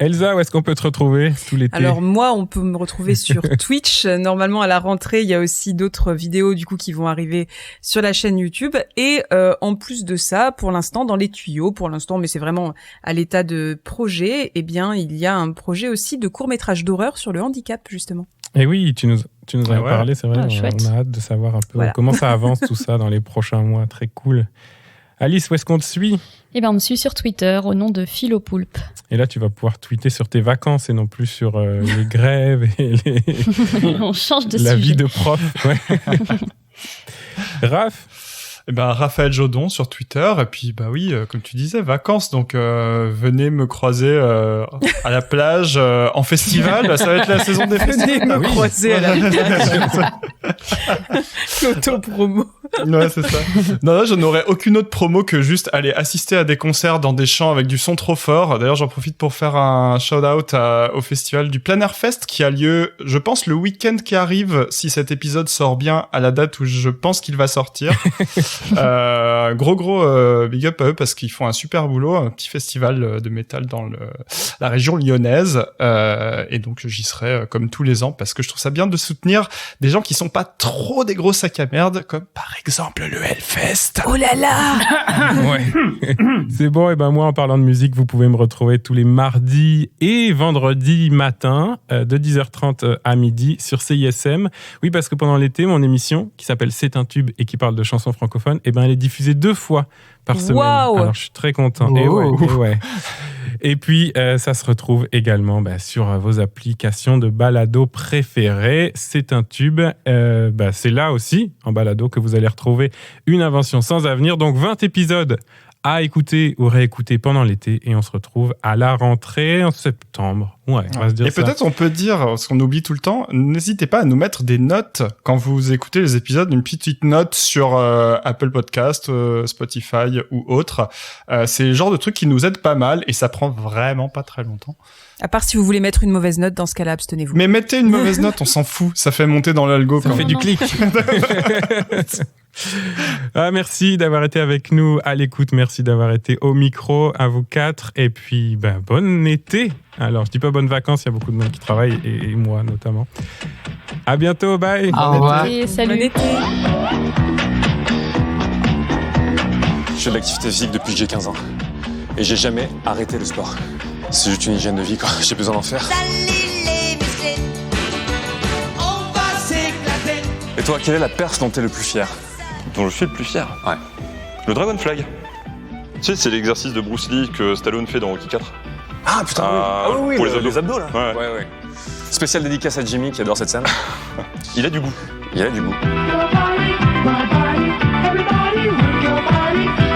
[SPEAKER 2] Elsa, où est-ce qu'on peut te retrouver tout l'été ?
[SPEAKER 4] Alors moi, on peut me retrouver sur Twitch. Normalement, à la rentrée, il y a aussi d'autres vidéos du coup qui vont arriver sur la chaîne YouTube. Et en plus de ça, pour l'instant, dans les tuyaux, mais c'est vraiment à l'état de projet, il y a un projet aussi de court-métrage d'horreur sur le handicap, justement.
[SPEAKER 2] Et oui, tu nous en as parlé, c'est vrai. On a hâte de savoir un peu comment ça avance tout ça dans les prochains mois. Très cool. Alice, où est-ce qu'on te suit ?
[SPEAKER 5] On me suit sur Twitter au nom de Philopoulpe.
[SPEAKER 2] Et là, tu vas pouvoir tweeter sur tes vacances et non plus sur les grèves et
[SPEAKER 5] On change de
[SPEAKER 2] la
[SPEAKER 5] sujet.
[SPEAKER 2] vie de prof. Ouais. Raph ?
[SPEAKER 3] Raphaël Jodon sur Twitter, et puis comme tu disais, vacances, donc venez me croiser à la plage, en festival, ça va être la saison des festivals.
[SPEAKER 4] Venez me croiser à la plage. L'auto-promo.
[SPEAKER 3] Ouais, c'est ça. Non, je n'aurais aucune autre promo que juste aller assister à des concerts dans des champs avec du son trop fort. D'ailleurs, j'en profite pour faire un shout-out au festival du Plein Air Fest qui a lieu, je pense, le week-end qui arrive, si cet épisode sort bien à la date où je pense qu'il va sortir. Gros big up à eux parce qu'ils font un super boulot, un petit festival de métal dans la région lyonnaise, et donc j'y serai comme tous les ans parce que je trouve ça bien de soutenir des gens qui sont pas trop des gros sacs à merde, comme par exemple le Hellfest.
[SPEAKER 4] Oh là là.
[SPEAKER 2] Ouais. C'est bon, et moi en parlant de musique, vous pouvez me retrouver tous les mardis et vendredis matin de 10h30 à midi sur CISM. Oui, parce que pendant l'été, mon émission qui s'appelle C'est un tube et qui parle de chansons francophones, elle est diffusée 2 fois par semaine.
[SPEAKER 4] Wow.
[SPEAKER 2] Alors je suis très content.
[SPEAKER 3] Wow.
[SPEAKER 2] Et puis ça se retrouve également sur vos applications de balado préférées. C'est un tube. C'est là aussi en balado que vous allez retrouver Une invention sans avenir. Donc 20 épisodes à écouter ou réécouter pendant l'été, et on se retrouve à la rentrée en septembre. Ouais, on va se dire
[SPEAKER 3] et
[SPEAKER 2] ça.
[SPEAKER 3] peut-être on peut dire, parce qu'on oublie tout le temps, n'hésitez pas à nous mettre des notes quand vous écoutez les épisodes, une petite note sur Apple Podcast, Spotify ou autre. C'est le genre de truc qui nous aide pas mal et ça prend vraiment pas très longtemps.
[SPEAKER 4] À part si vous voulez mettre une mauvaise note, dans ce cas-là, abstenez-vous.
[SPEAKER 3] Mais mettez une mauvaise note, on s'en fout, ça fait monter dans l'algo.
[SPEAKER 2] Ça fait du clic. Merci d'avoir été avec nous à l'écoute, merci d'avoir été au micro, à vous 4, et puis bon été. Alors je dis pas bonnes vacances, il y a beaucoup de monde qui travaille, et moi notamment. À bientôt, bye.
[SPEAKER 6] Au revoir.
[SPEAKER 5] Et salut.
[SPEAKER 4] Bon été.
[SPEAKER 7] Je fais de l'activité physique depuis que j'ai 15 ans. Et j'ai jamais arrêté le sport. C'est juste une hygiène de vie, quoi. J'ai besoin d'en faire. Et toi, quelle est la perf dont t'es le plus fier?
[SPEAKER 8] Dont je suis le plus fier?
[SPEAKER 7] Ouais.
[SPEAKER 8] Le Dragon Flag. Tu sais, c'est l'exercice de Bruce Lee que Stallone fait dans Rocky 4.
[SPEAKER 7] Ah putain, oui.
[SPEAKER 8] Pour les abdos.
[SPEAKER 7] là.
[SPEAKER 8] Ouais.
[SPEAKER 7] Ouais. Spéciale dédicace à Jimmy qui adore cette scène.
[SPEAKER 8] Il a du goût.
[SPEAKER 7] Il a du goût.
[SPEAKER 9] Your body, my body, everybody work your body.